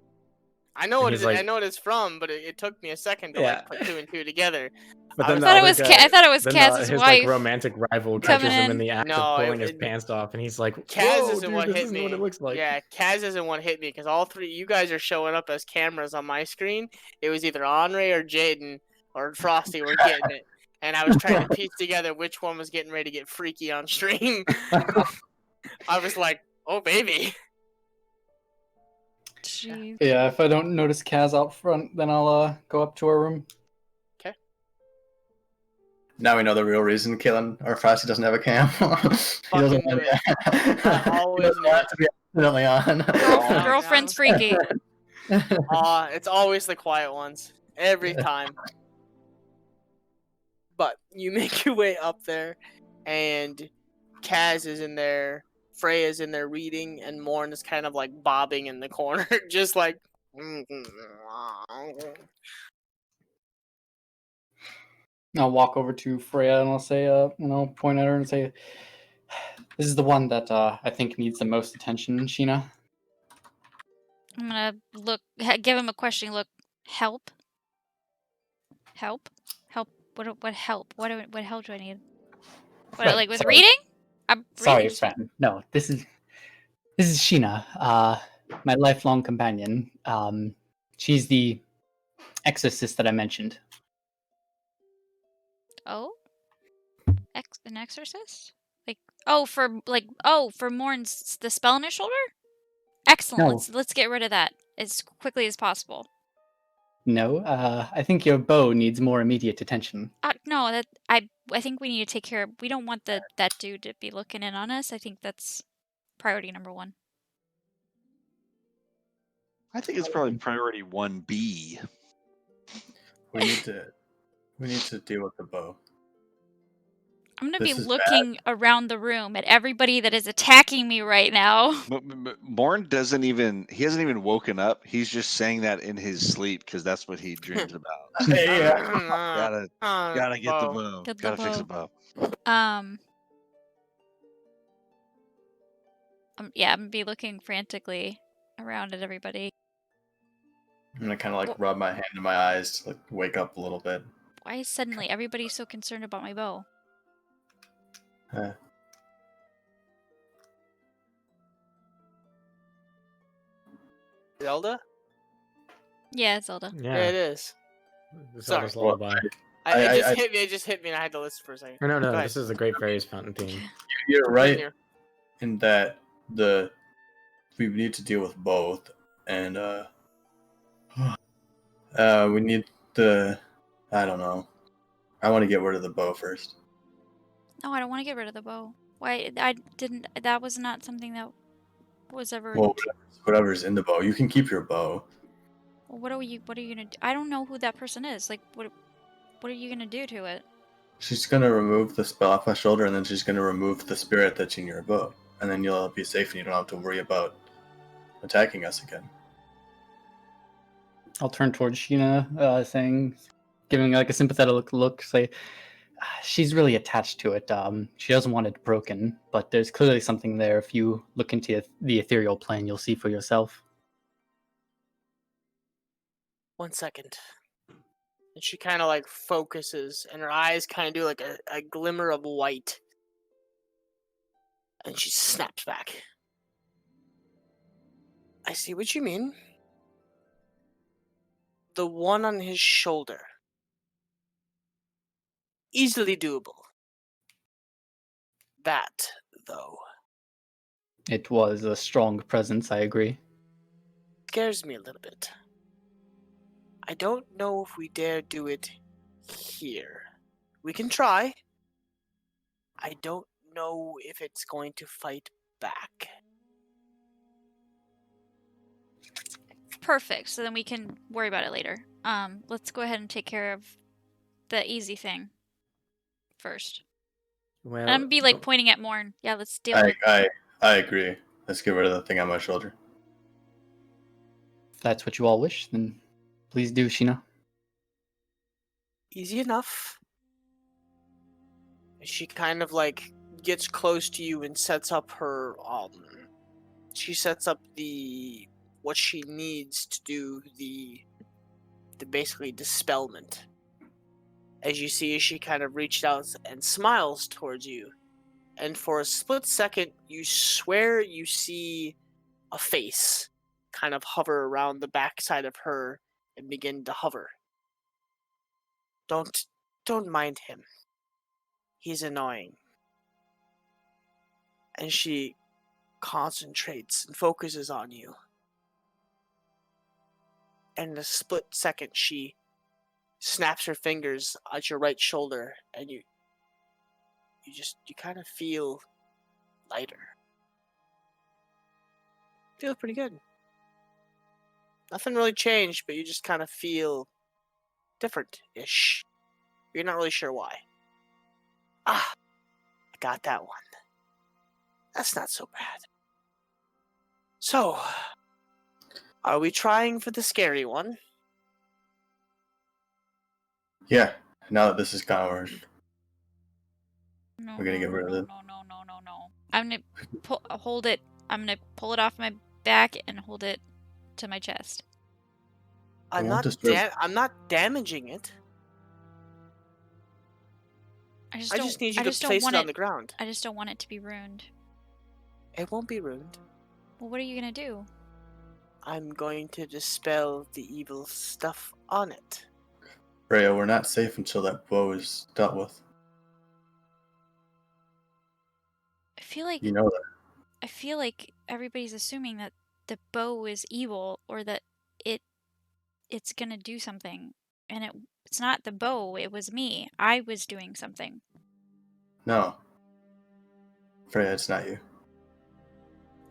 I know And what he's I like- know what it's from, but it took me a second to Yeah. like put 2 and 2 together. But I then thought the it other was guy- I thought it was then Kaz's his wife. like romantic rival coming catches him in in. the act No, of pulling it- his pants off, and he's like, Kaz "Whoa, isn't dude, what this hit isn't me. what it looks like." Yeah, Kaz isn't what hit me because all three you guys are showing up as cameras on my screen. It was either Henri or Jaden or Frosty were getting it, and I was trying to piece together which one was getting ready to get freaky on stream. I was like, oh baby. Jeez. Yeah, if I don't notice Kaz out front, then I'll go up to our room. Now we know the real reason Killen or Frosty doesn't have a cam. he Fucking knew it. I always doesn't knew want it. it to be accidentally on. Oh, Girlfriend's no. freaky. It's always the quiet ones. Every time. But you make your way up there, and Kaz is in there, Freya's in there reading, and Morn is kind of like bobbing in the corner, just like. I'll walk over to Freya and I'll say, point at her and say, "This is the one that I think needs the most attention, Sheena." I'm gonna give him a questioning look. Help? Help? Help? What help? What help do I need? What, Right, like with sorry. reading? I'm Sorry, reading. friend. No, this is Sheena, my lifelong companion. She's the exorcist that I mentioned. Oh? An exorcist? For Morn's the spell on his shoulder? Excellent. No. Let's get rid of that as quickly as possible. No, I think your bow needs more immediate attention. No, that I think we need to take care of. We don't want that dude to be looking in on us. I think that's priority number 1. I think it's probably priority 1B. we need to deal with the bow. I'm gonna This be is looking around the room at everybody that is attacking me right now. Morn he hasn't even woken up. He's just saying that in his sleep because that's what he dreams about. Yeah. Gotta get the bow. Get the Gotta fix the bow. Yeah, I'm gonna be looking frantically around at everybody. I'm gonna kind of like Well- rub my hand in my eyes to like wake up a little bit. Why is suddenly everybody so concerned about my bow? Uh, Zelda? Yeah, Zelda. Yeah, Yeah. it is. Zelda's Sorry. lullaby. It just hit me, and I had to listen for a second. No, Go ahead. this is the Great Fairies Fountain theme. you're right Continue. in that we need to deal with both, and we need I don't know. I want to get rid of the bow first. No, I don't want to get rid of the bow. Why? I didn't. That was not something that was ever. Well, whatever's in the bow, you can keep your bow. Well, what are you gonna do? I don't know who that person is. Like, what are you gonna do to it? She's gonna remove the spell off my shoulder, and then she's gonna remove the spirit that's in your bow, and then you'll be safe, and you don't have to worry about attacking us again. I'll turn towards Sheena, saying, giving like a sympathetic look, say, she's really attached to it. She doesn't want it broken, but there's clearly something there. If you look into the ethereal plane, you'll see for yourself. 1 second. And she kind of like focuses, and her eyes kind of do like a glimmer of white. And she snaps back. I see what you mean. The one on his shoulder. Easily doable. That, though, It was a strong presence, I agree. scares me a little bit. I don't know if we dare do it here. We can try. I don't know if it's going to fight back. Perfect. So then we can worry about it later. Let's go ahead and take care of the easy thing first. Well, And I'm gonna be like pointing at Morn. Yeah, let's deal I, with. I agree. Let's get rid of the thing on my shoulder. If that's what you all wish, then please do, Sheena. Easy enough. She kind of like gets close to you and sets up her she sets up what she needs to do the basically dispelment. As you see, she kind of reached out and smiles towards you. And for a split second, you swear you see a face kind of hover around the backside of her and begin to hover. Don't mind him. He's annoying. And she concentrates and focuses on you. And in a split second, she snaps her fingers at your right shoulder, and you kind of feel lighter. Feels pretty good. Nothing really changed, but you just kind of feel different-ish. You're not really sure why. I got that one. That's not so bad. So, are we trying for the scary one? Yeah. Now that this is gone, No, we're gonna get rid of it. No. I'm gonna hold it. I'm gonna pull it off my back and hold it to my chest. I I'm want not. to start- I'm not damaging it. I just I don't. just need you I to just don't place want it on the ground. I just don't want it to be ruined. It won't be ruined. Well, what are you gonna do? I'm going to dispel the evil stuff on it. Freya, we're not safe until that bow is dealt with. I feel like You know that. I feel like everybody's assuming that the bow is evil or that it's gonna do something, and it's not the bow. It was me. I was doing something. No. Freya, it's not you.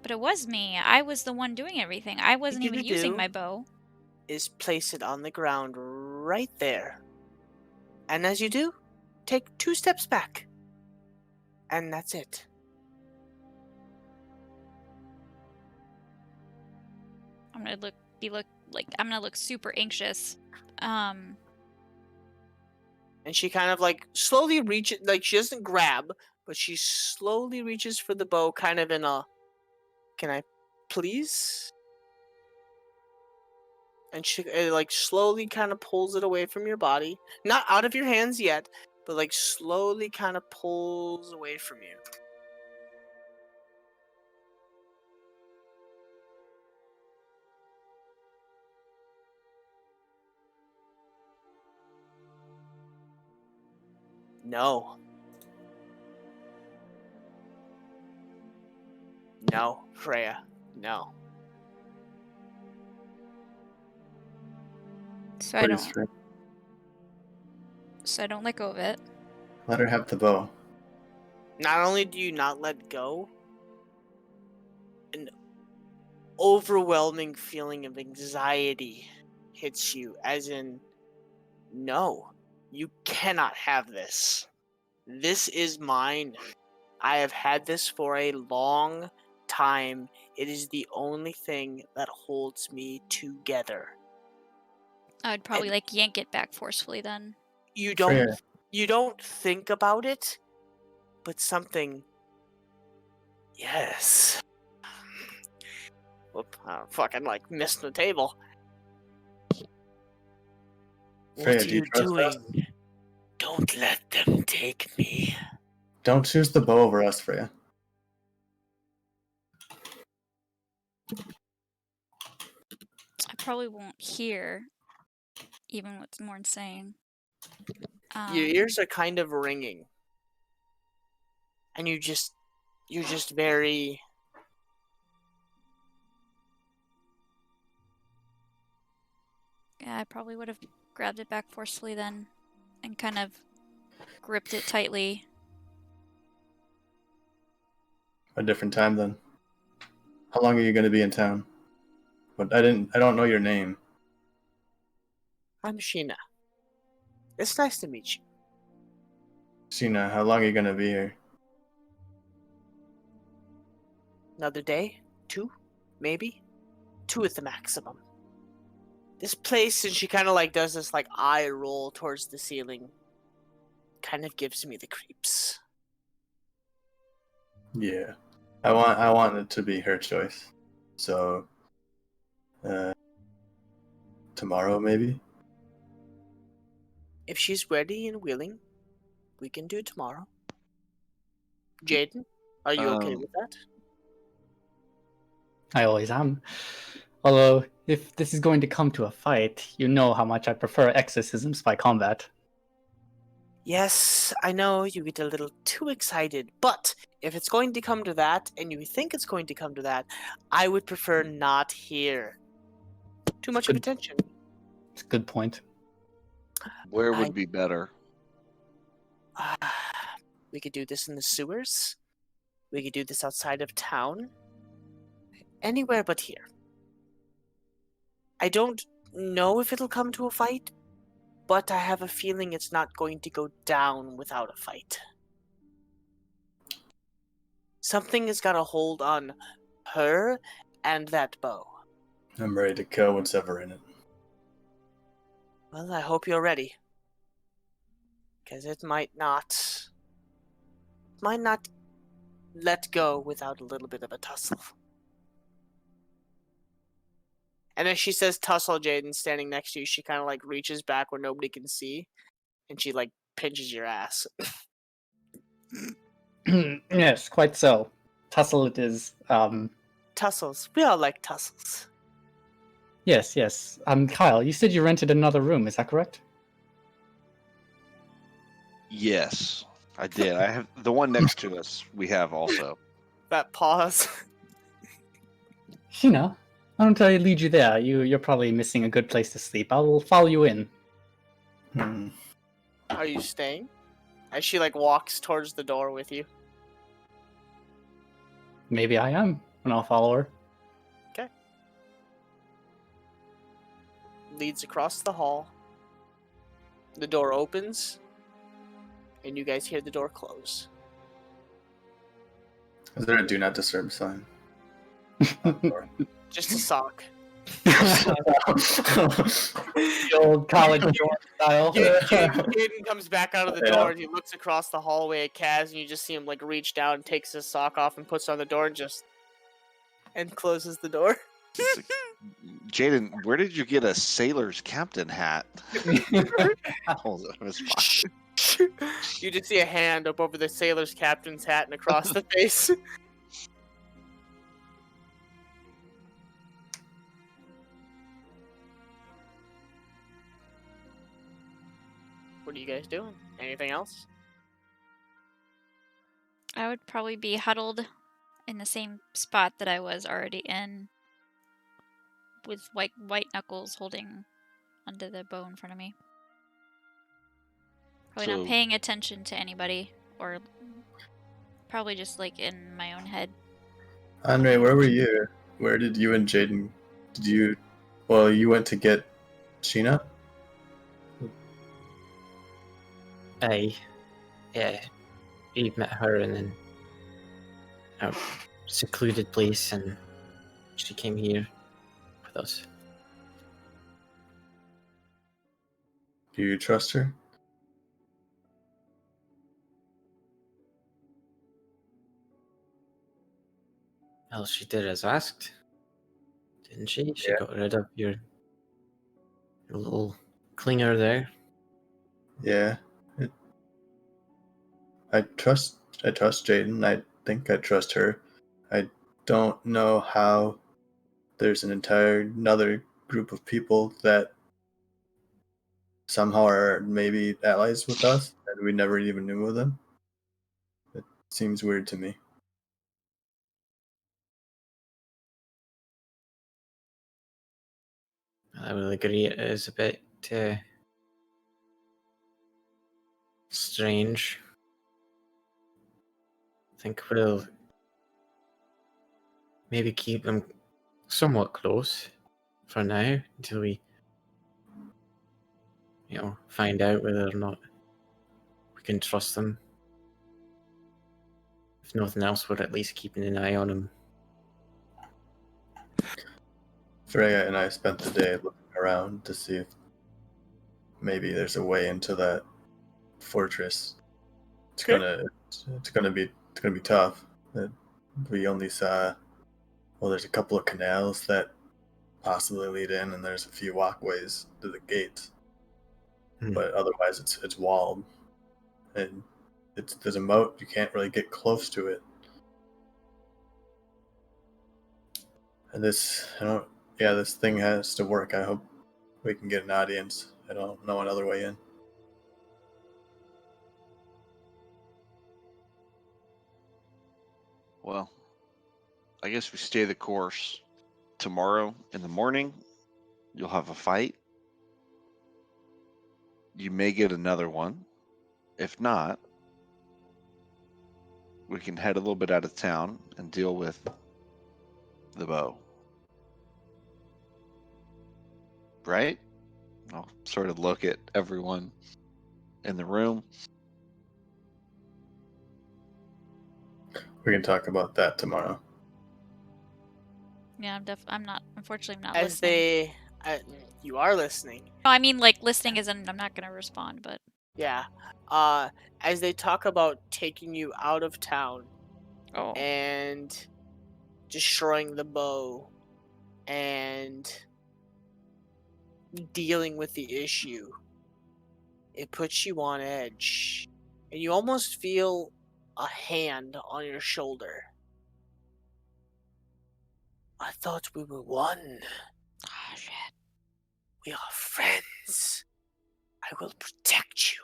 But it was me. I was the one doing everything. I wasn't you even to using do- my bow. Is place it on the ground right there. And as you do, take 2 steps back. And that's it. I'm gonna I'm gonna look super anxious. And she kind of like slowly reaches, like she doesn't grab, but she slowly reaches for the bow, kind of in a, can I please? And she like slowly kind of pulls it away from your body. Not out of your hands yet, but like slowly kind of pulls away from you. No. No, Freya. No. So I Freya's don't. free. So I don't let go of it. Let her have the bow. Not only do you not let go, an overwhelming feeling of anxiety hits you, as in, no, you cannot have this. This is mine. I have had this for a long time. It is the only thing that holds me together. I'd probably And like yank it back forcefully then. you Freya, don't think about it, but something. Yes. Whoop! I fucking like missed the table. Freya, What are do you you trust us? doing? Don't let them take me. Don't choose the bow over us, Freya. I probably won't hear even what's more saying. Your ears are kind of ringing, and you're just very. Yeah, I probably would have grabbed it back forcefully then and kind of gripped it tightly. A different time then. How long are you going to be in town? But I don't know your name. I'm Sheena. It's nice to meet you. Sheena, how long are you going to be here? Another day? 2? Maybe? 2 is the maximum. This place, and she kind of like does this like eye roll towards the ceiling, kind of gives me the creeps. Yeah. I want it to be her choice. So tomorrow maybe? If she's ready and willing, we can do it tomorrow. Jaden, are you okay with that? I always am. Although, if this is going to come to a fight, you know how much I prefer exorcisms by combat. Yes, I know you get a little too excited, but if it's going to come to that, and you think it's going to come to that, I would prefer not here. Too much of Good. attention. It's a good point. Where I- would be better? We could do this in the sewers. We could do this outside of town. Anywhere but here. I don't know if it'll come to a fight, but I have a feeling it's not going to go down without a fight. Something has got a hold on her and that bow. I'm ready to kill what's ever in it. Well, I hope you're ready. Because it might not let go without a little bit of a tussle. And as she says tussle, Jaden, standing next to you, she kind of like reaches back where nobody can see, and she like pinches your ass. Yes, quite so. Tussle it is. Tussles. We all like tussles. Yes, yes. Kyle, you said you rented another room, is that correct? Yes, I did. I have the one next to us. We have also. That pause. Sheena, why don't I lead you there? You're probably missing a good place to sleep. I'll follow you in. Are you staying? As she like walks towards the door with you. Maybe I am, and I'll follow her. Okay. Leads across the hall. The door opens, and you guys hear the door close. Is there a do not disturb sign? Just a sock. The old college dorm style. Jaden comes back out of the Yeah. door and he looks across the hallway at Kaz, and you just see him like reach down, takes his sock off, and puts it on the door, and closes the door. It's like, Jaden, where did you get a sailor's captain hat? Pulls it out of his pocket. You just see a hand up over the sailor's captain's hat and across the face. What are you guys doing? Anything else? I would probably be huddled in the same spot that I was already in, with white knuckles holding onto the bow in front of me. Probably not So- paying attention to anybody, or probably just like in my own head. Andre, where were you? Where did you and Jaden? Did you? Well, you went to get Sheena. Yeah, we met her in a secluded place, and she came here with us. Do you trust her? Well, she did as asked, didn't she? She Yeah. got rid of your little clinger there. Yeah. I trust Jaden. I think I trust her. I don't know how there's another group of people that somehow are maybe allies with us and we never even knew of them. It seems weird to me. I will agree it is a bit strange. I think we'll maybe keep them somewhat close for now until we, find out whether or not we can trust them. If nothing else, we're at least keeping an eye on them. Freya and I spent the day looking around to see if maybe there's a way into that fortress. It's gonna be tough. We only saw, well, there's a couple of canals that possibly lead in, and there's a few walkways to the gates. But otherwise, it's walled, and there's a moat. You can't really get close to it. And this thing has to work. I hope we can get an audience. I don't know another way in. Well, I guess we stay the course. Tomorrow in the morning, you'll have a fight. You may get another one. If not, we can head a little bit out of town and deal with the bow. Right? I'll sort of look at everyone in the room. We can talk about that tomorrow. Yeah, unfortunately, I'm not As listening. you are listening. No, I mean, like, listening isn't, I'm not gonna respond, but... Yeah. As they talk about taking you out of town Oh. and destroying the bow and dealing with the issue, it puts you on edge. And you almost feel a hand on your shoulder. I thought we were one. Oh, shit. We are friends. I will protect you.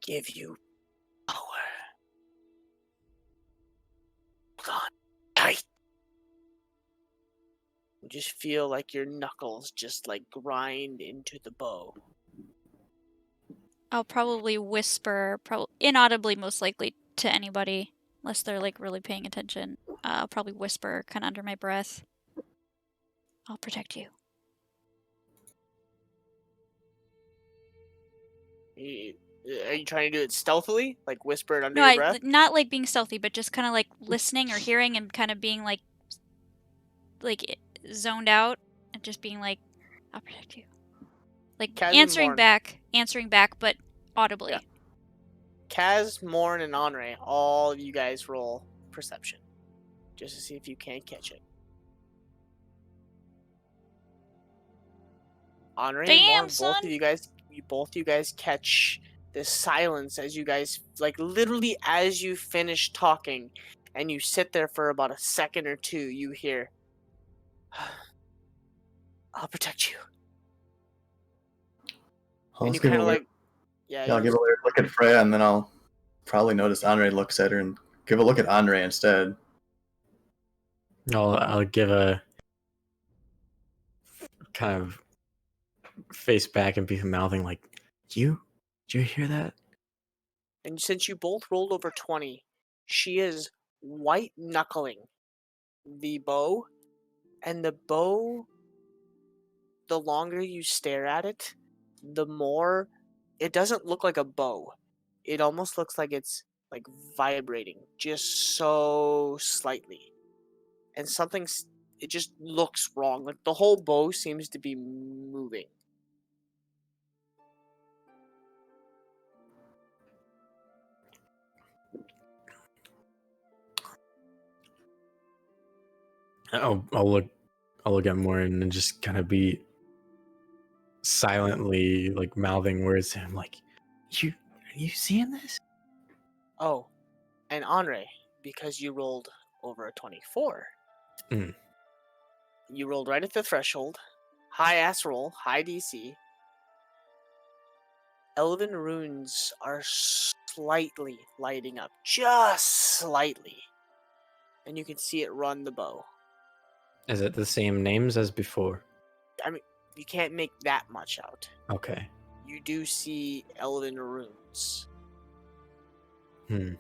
Give you power. Hold on tight. You just feel like your knuckles just like grind into the bow. I'll probably whisper, inaudibly most likely to anybody, unless they're like really paying attention. I'll probably whisper kind of under my breath. I'll protect you. Are you trying to do it stealthily? Like whisper it under No, your breath? not like being stealthy, but just kind of like listening or hearing and kind of being like zoned out and just being like, I'll protect you. Like Kaz and answering back, but audibly. Yeah. Kaz, Morn, and Honre, all of you guys roll perception. Just to see if you can catch it. Henri and Damn, Morn, son. both of you guys catch this silence as you guys, like, literally as you finish talking and you sit there for about a second or two, you hear, I'll protect you. I'll And you just give a kind of weird, like, yeah, yeah, I'll you give a weird look at Freya, and then I'll probably notice Andre looks at her and give a look at Andre instead. I'll give a kind of face back and be mouthing like, "You? Did you hear that?" and since you both rolled over 20, she is white knuckling the bow, and the bow, the longer you stare at it, the more it doesn't look like a bow. It almost looks like it's like vibrating just so slightly. And it just looks wrong. Like the whole bow seems to be moving. I'll look at Morin and just kind of be silently like mouthing words to him like, are you seeing this? Oh, and Henri, because you rolled over a 24, Mm. you rolled right at the threshold. High ass roll, high DC. Elven runes are slightly lighting up, just slightly. And you can see it run the bow. Is it the same names as before? I mean, you can't make that much out. Okay. You do see elven runes. Hmm.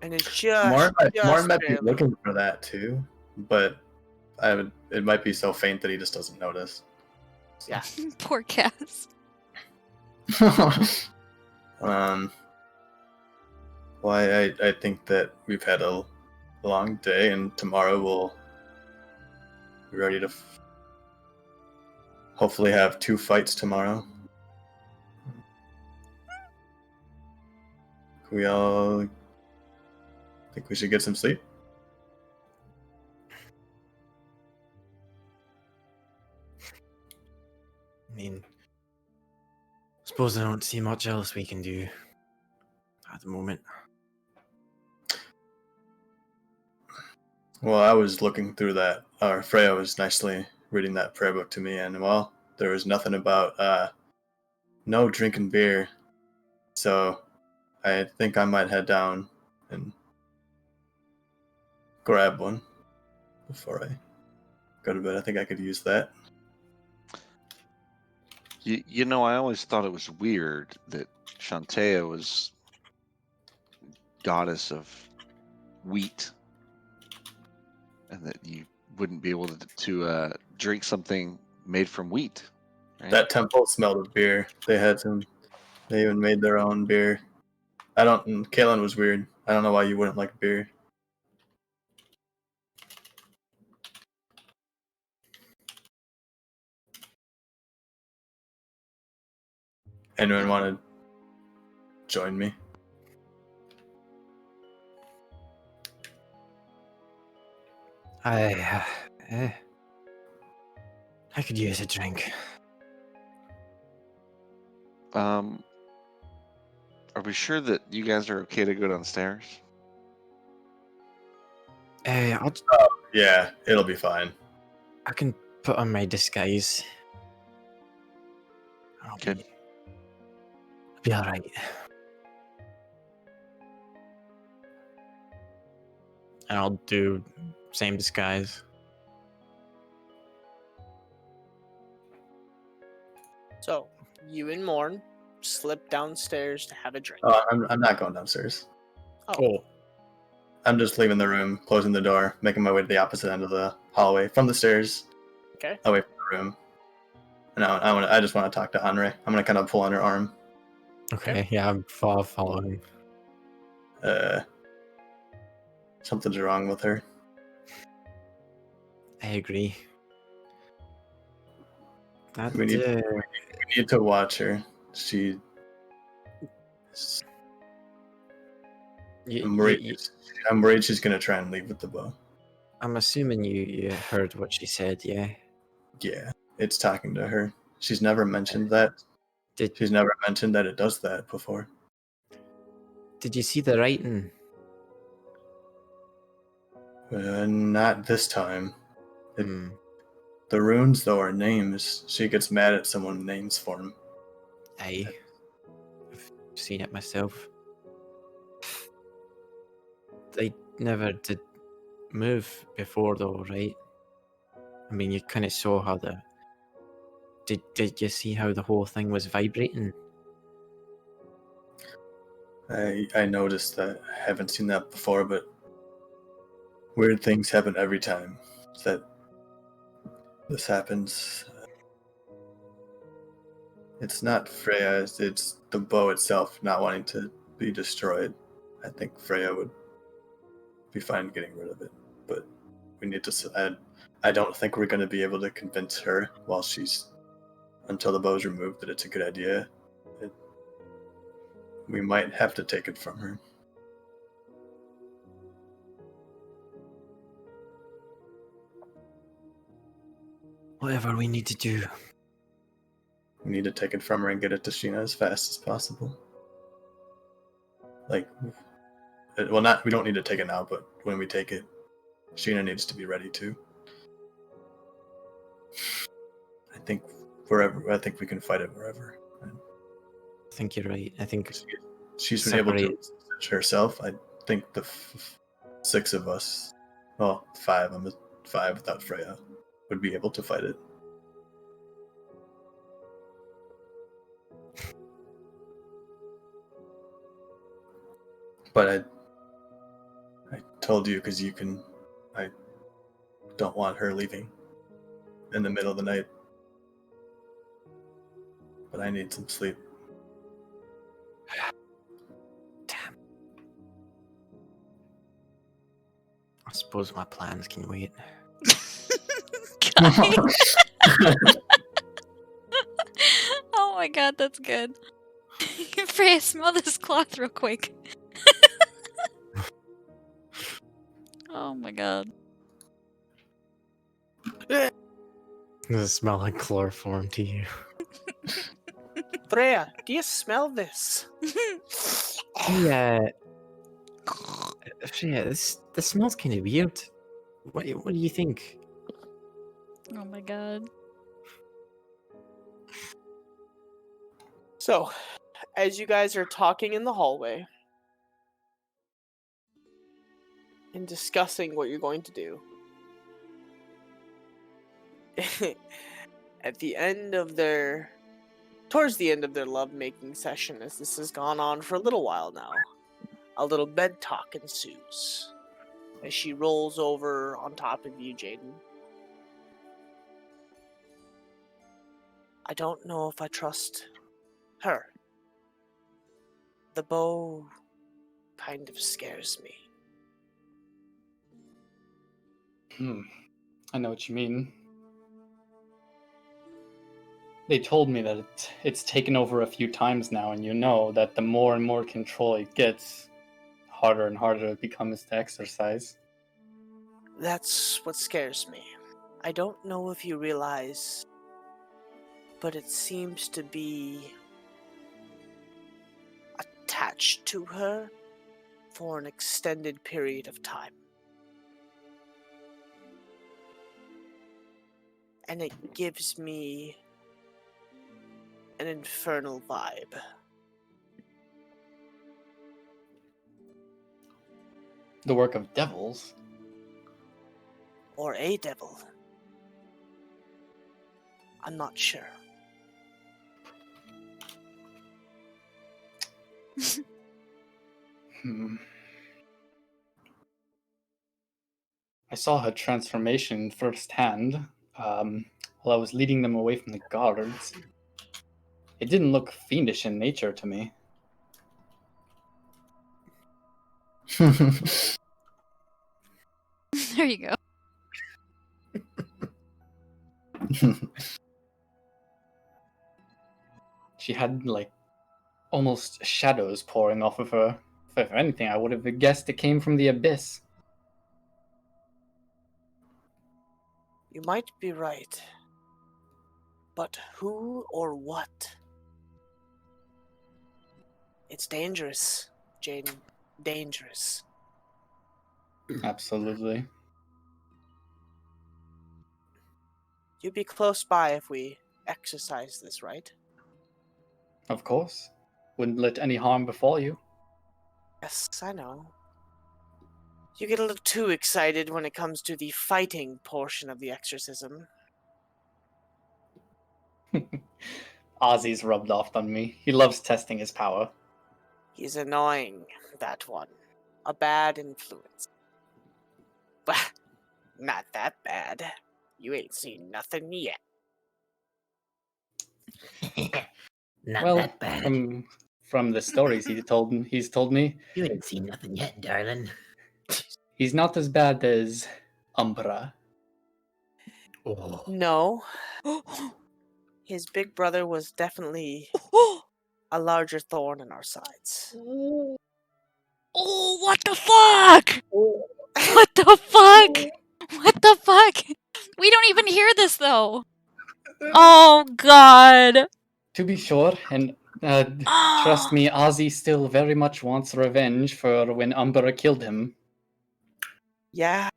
And it's just Martin might be barely. looking for that too, but it might be so faint that he just doesn't notice. Yeah. Poor Cass. Well, I think that we've had a long day, and tomorrow we'll be ready to hopefully have 2 fights tomorrow. We all think we should get some sleep. I mean, suppose I don't see much else we can do at the moment. Well, I was looking through that, or Freya was nicely reading that prayer book to me, and well, there was nothing about no drinking beer, so I think I might head down and grab one before I go to bed. I think I could use that. You know, I always thought it was weird that Shantea was goddess of wheat, and that you wouldn't be able to drink something made from wheat. Right? That temple smelled of beer. They even made their own beer. Kalen was weird. I don't know why you wouldn't like beer. Anyone want to join me? I could use a drink. Are we sure that you guys are okay to go downstairs? Yeah, it'll be fine. I can put on my disguise. Okay. I'll be all right. And I'll do same disguise. So, you and Morn slip downstairs to have a drink. I'm not going downstairs. Oh, I'm just leaving the room, closing the door, making my way to the opposite end of the hallway from the stairs. Okay. Away from the room. And I just want to talk to Henri. I'm gonna kind of pull on her arm. okay. Yeah, I'm following. Something's wrong with her. I agree. We need to watch her. I'm worried she's gonna try and leave with the bow. I'm assuming you heard what she said, yeah? Yeah, it's talking to her. She's never mentioned that. Did She's never mentioned that it does that before. Did you see the writing? Not this time. Hmm. The runes, though, are names. She gets mad at someone names for him. Aye. I've seen it myself. They never did move before, though, right? I mean, you kind of saw how the... Did you see how the whole thing was vibrating? I noticed that. I haven't seen that before, but weird things happen every time that this happens. It's not Freya, it's the bow itself not wanting to be destroyed. I think Freya would be fine getting rid of it, but we need to... I don't think we're going to be able to convince her until the bow's removed that it's a good idea. We might have to take it from her. Whatever we need to do. We need to take it from her and get it to Sheena as fast as possible. We don't need to take it now, but when we take it, Sheena needs to be ready too. I think we can fight it wherever. I think you're right. I think She's been able to research herself. I think the 6 of us, well, 5, I'm 5 without Freya, would be able to fight it. But I told you because I don't want her leaving in the middle of the night. But I need some sleep. Damn. I suppose my plans can wait. Oh my god, that's good. Freya, smell this cloth real quick. Oh my god. Does it smell like chloroform to you? Freya, do you smell this? Yeah. Freya, this smells kind of weird. What do you think? Oh my god. So, as you guys are talking in the hallway and discussing what you're going to do, towards the end of their lovemaking session, as this has gone on for a little while now, a little bed talk ensues as she rolls over on top of you, Jaden. I don't know if I trust her. The bow kind of scares me. I know what you mean. They told me that it's taken over a few times now, and you know that the more and more control it gets, harder and harder it becomes to exercise. That's what scares me. I don't know if you realize, but it seems to be attached to her for an extended period of time. And it gives me an infernal vibe. The work of devils? Or a devil. I'm not sure. I saw her transformation firsthand while I was leading them away from the guards. It didn't look fiendish in nature to me. There you go. She had, almost shadows pouring off of her. If anything, I would have guessed it came from the abyss. You might be right. But who or what? It's dangerous, Jaden. Dangerous. Absolutely. You'd be close by if we exercise this, right? Of course. Wouldn't let any harm befall you. Yes, I know. You get a little too excited when it comes to the fighting portion of the exorcism. Ozzy's rubbed off on me. He loves testing his power. He's annoying, that one. A bad influence. But not that bad. You ain't seen nothing yet. Not Well, that bad. from the stories he's told me, You ain't seen nothing yet, darling. he's not as bad as Umbra. Oh. No. His big brother was definitely a larger thorn in our sides. Oh, what the fuck? What the fuck? What the fuck? We don't even hear this though. Oh god. To be sure, and trust me, Ozzy still very much wants revenge for when Umbra killed him. Yeah.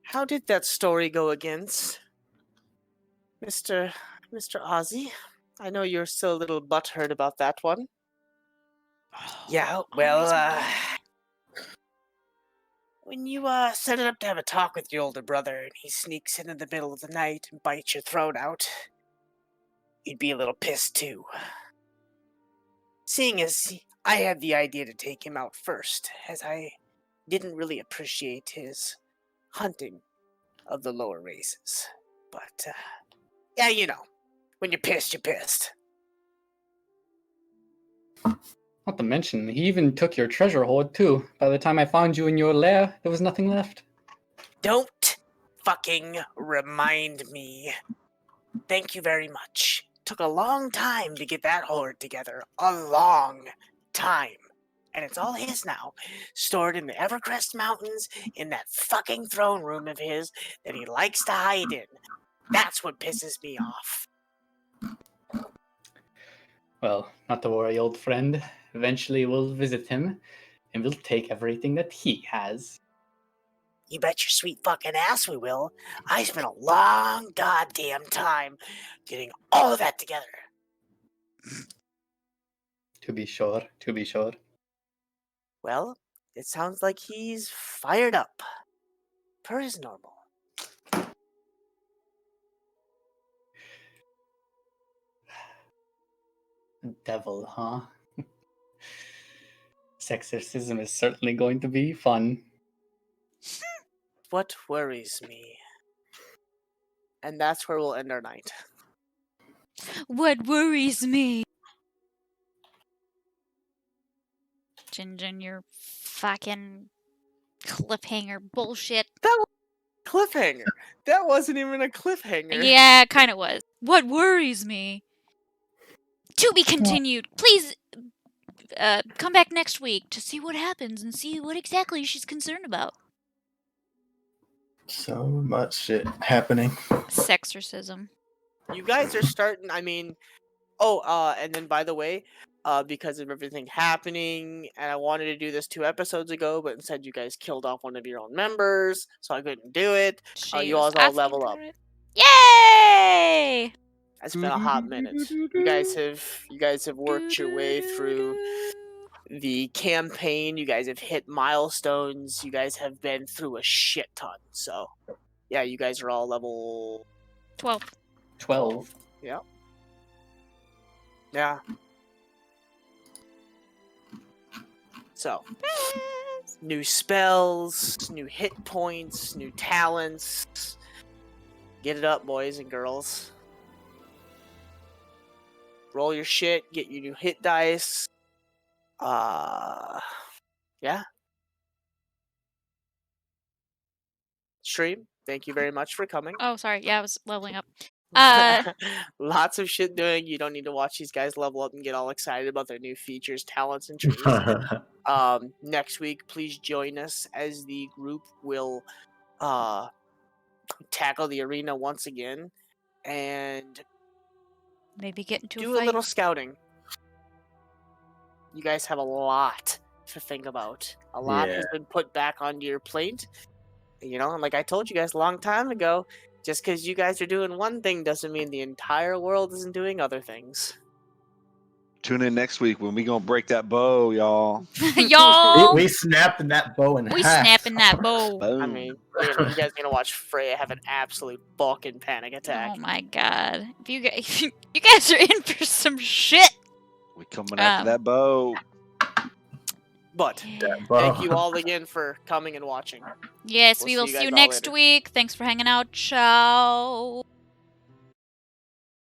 How did that story go against Mr. Ozzy? I know you're still a little butthurt about that one. Yeah, well, when you set it up to have a talk with your older brother and he sneaks in the middle of the night and bites your throat out, you'd be a little pissed too. Seeing as I had the idea to take him out first, as I didn't really appreciate his hunting of the lower races. But, yeah, you know, when you're pissed, you're pissed. Not to mention, he even took your treasure hoard too. By the time I found you in your lair, there was nothing left. Don't fucking remind me. Thank you very much. Took a long time to get that hoard together. A long time. And it's all his now. Stored in the Evercrest Mountains in that fucking throne room of his that he likes to hide in. That's what pisses me off. Well, not to worry, old friend. Eventually we'll visit him, and we'll take everything that he has. You bet your sweet fucking ass we will. I spent a long goddamn time getting all of that together. To be sure, to be sure. Well, it sounds like he's fired up. Per his normal. Devil, huh? Sexorcism is certainly going to be fun. What worries me? And that's where we'll end our night. What worries me? Jinjin, your fucking cliffhanger bullshit. That was a cliffhanger. That wasn't even a cliffhanger. Yeah, it kind of was. What worries me? To be continued. Please come back next week to see what happens and see what exactly she's concerned about. So much shit happening. Sexorcism. You guys are starting, I mean... Oh, and then by the way, because of everything happening, and I wanted to do this 2 episodes ago, but instead you guys killed off one of your own members, so I couldn't do it. She You was all asking level up. for it. Yay! It's been a hot minute. You guys have worked your way through the campaign. You guys have hit milestones. You guys have been through a shit ton. So, yeah, you guys are all level 12. 12. Yeah. Yeah. So, new spells, new hit points, new talents. Get it up, boys and girls. Roll your shit, get your new hit dice. Yeah. Stream, thank you very much for coming. Oh, sorry. Yeah, I was leveling up. Lots of shit doing. You don't need to watch these guys level up and get all excited about their new features, talents, and trees. Next week, please join us as the group will tackle the arena once again. and Maybe get into do a a fight. little scouting. You guys have a lot to think about. A lot has been put back onto your plate. You know, and like I told you guys a long time ago, just because you guys are doing one thing doesn't mean the entire world isn't doing other things. Tune in next week when we gonna break that bow, y'all. Y'all, We snapped that bow in we half. snapping that bow. Boom. I mean, you guys are gonna watch Freya have an absolute fucking panic attack. Oh my god! If you guys are in for some shit. we coming after that bow. But That bow. thank you all again for coming and watching. Yes, We'll we see will you see guys you all next later. week. Thanks for hanging out. Ciao.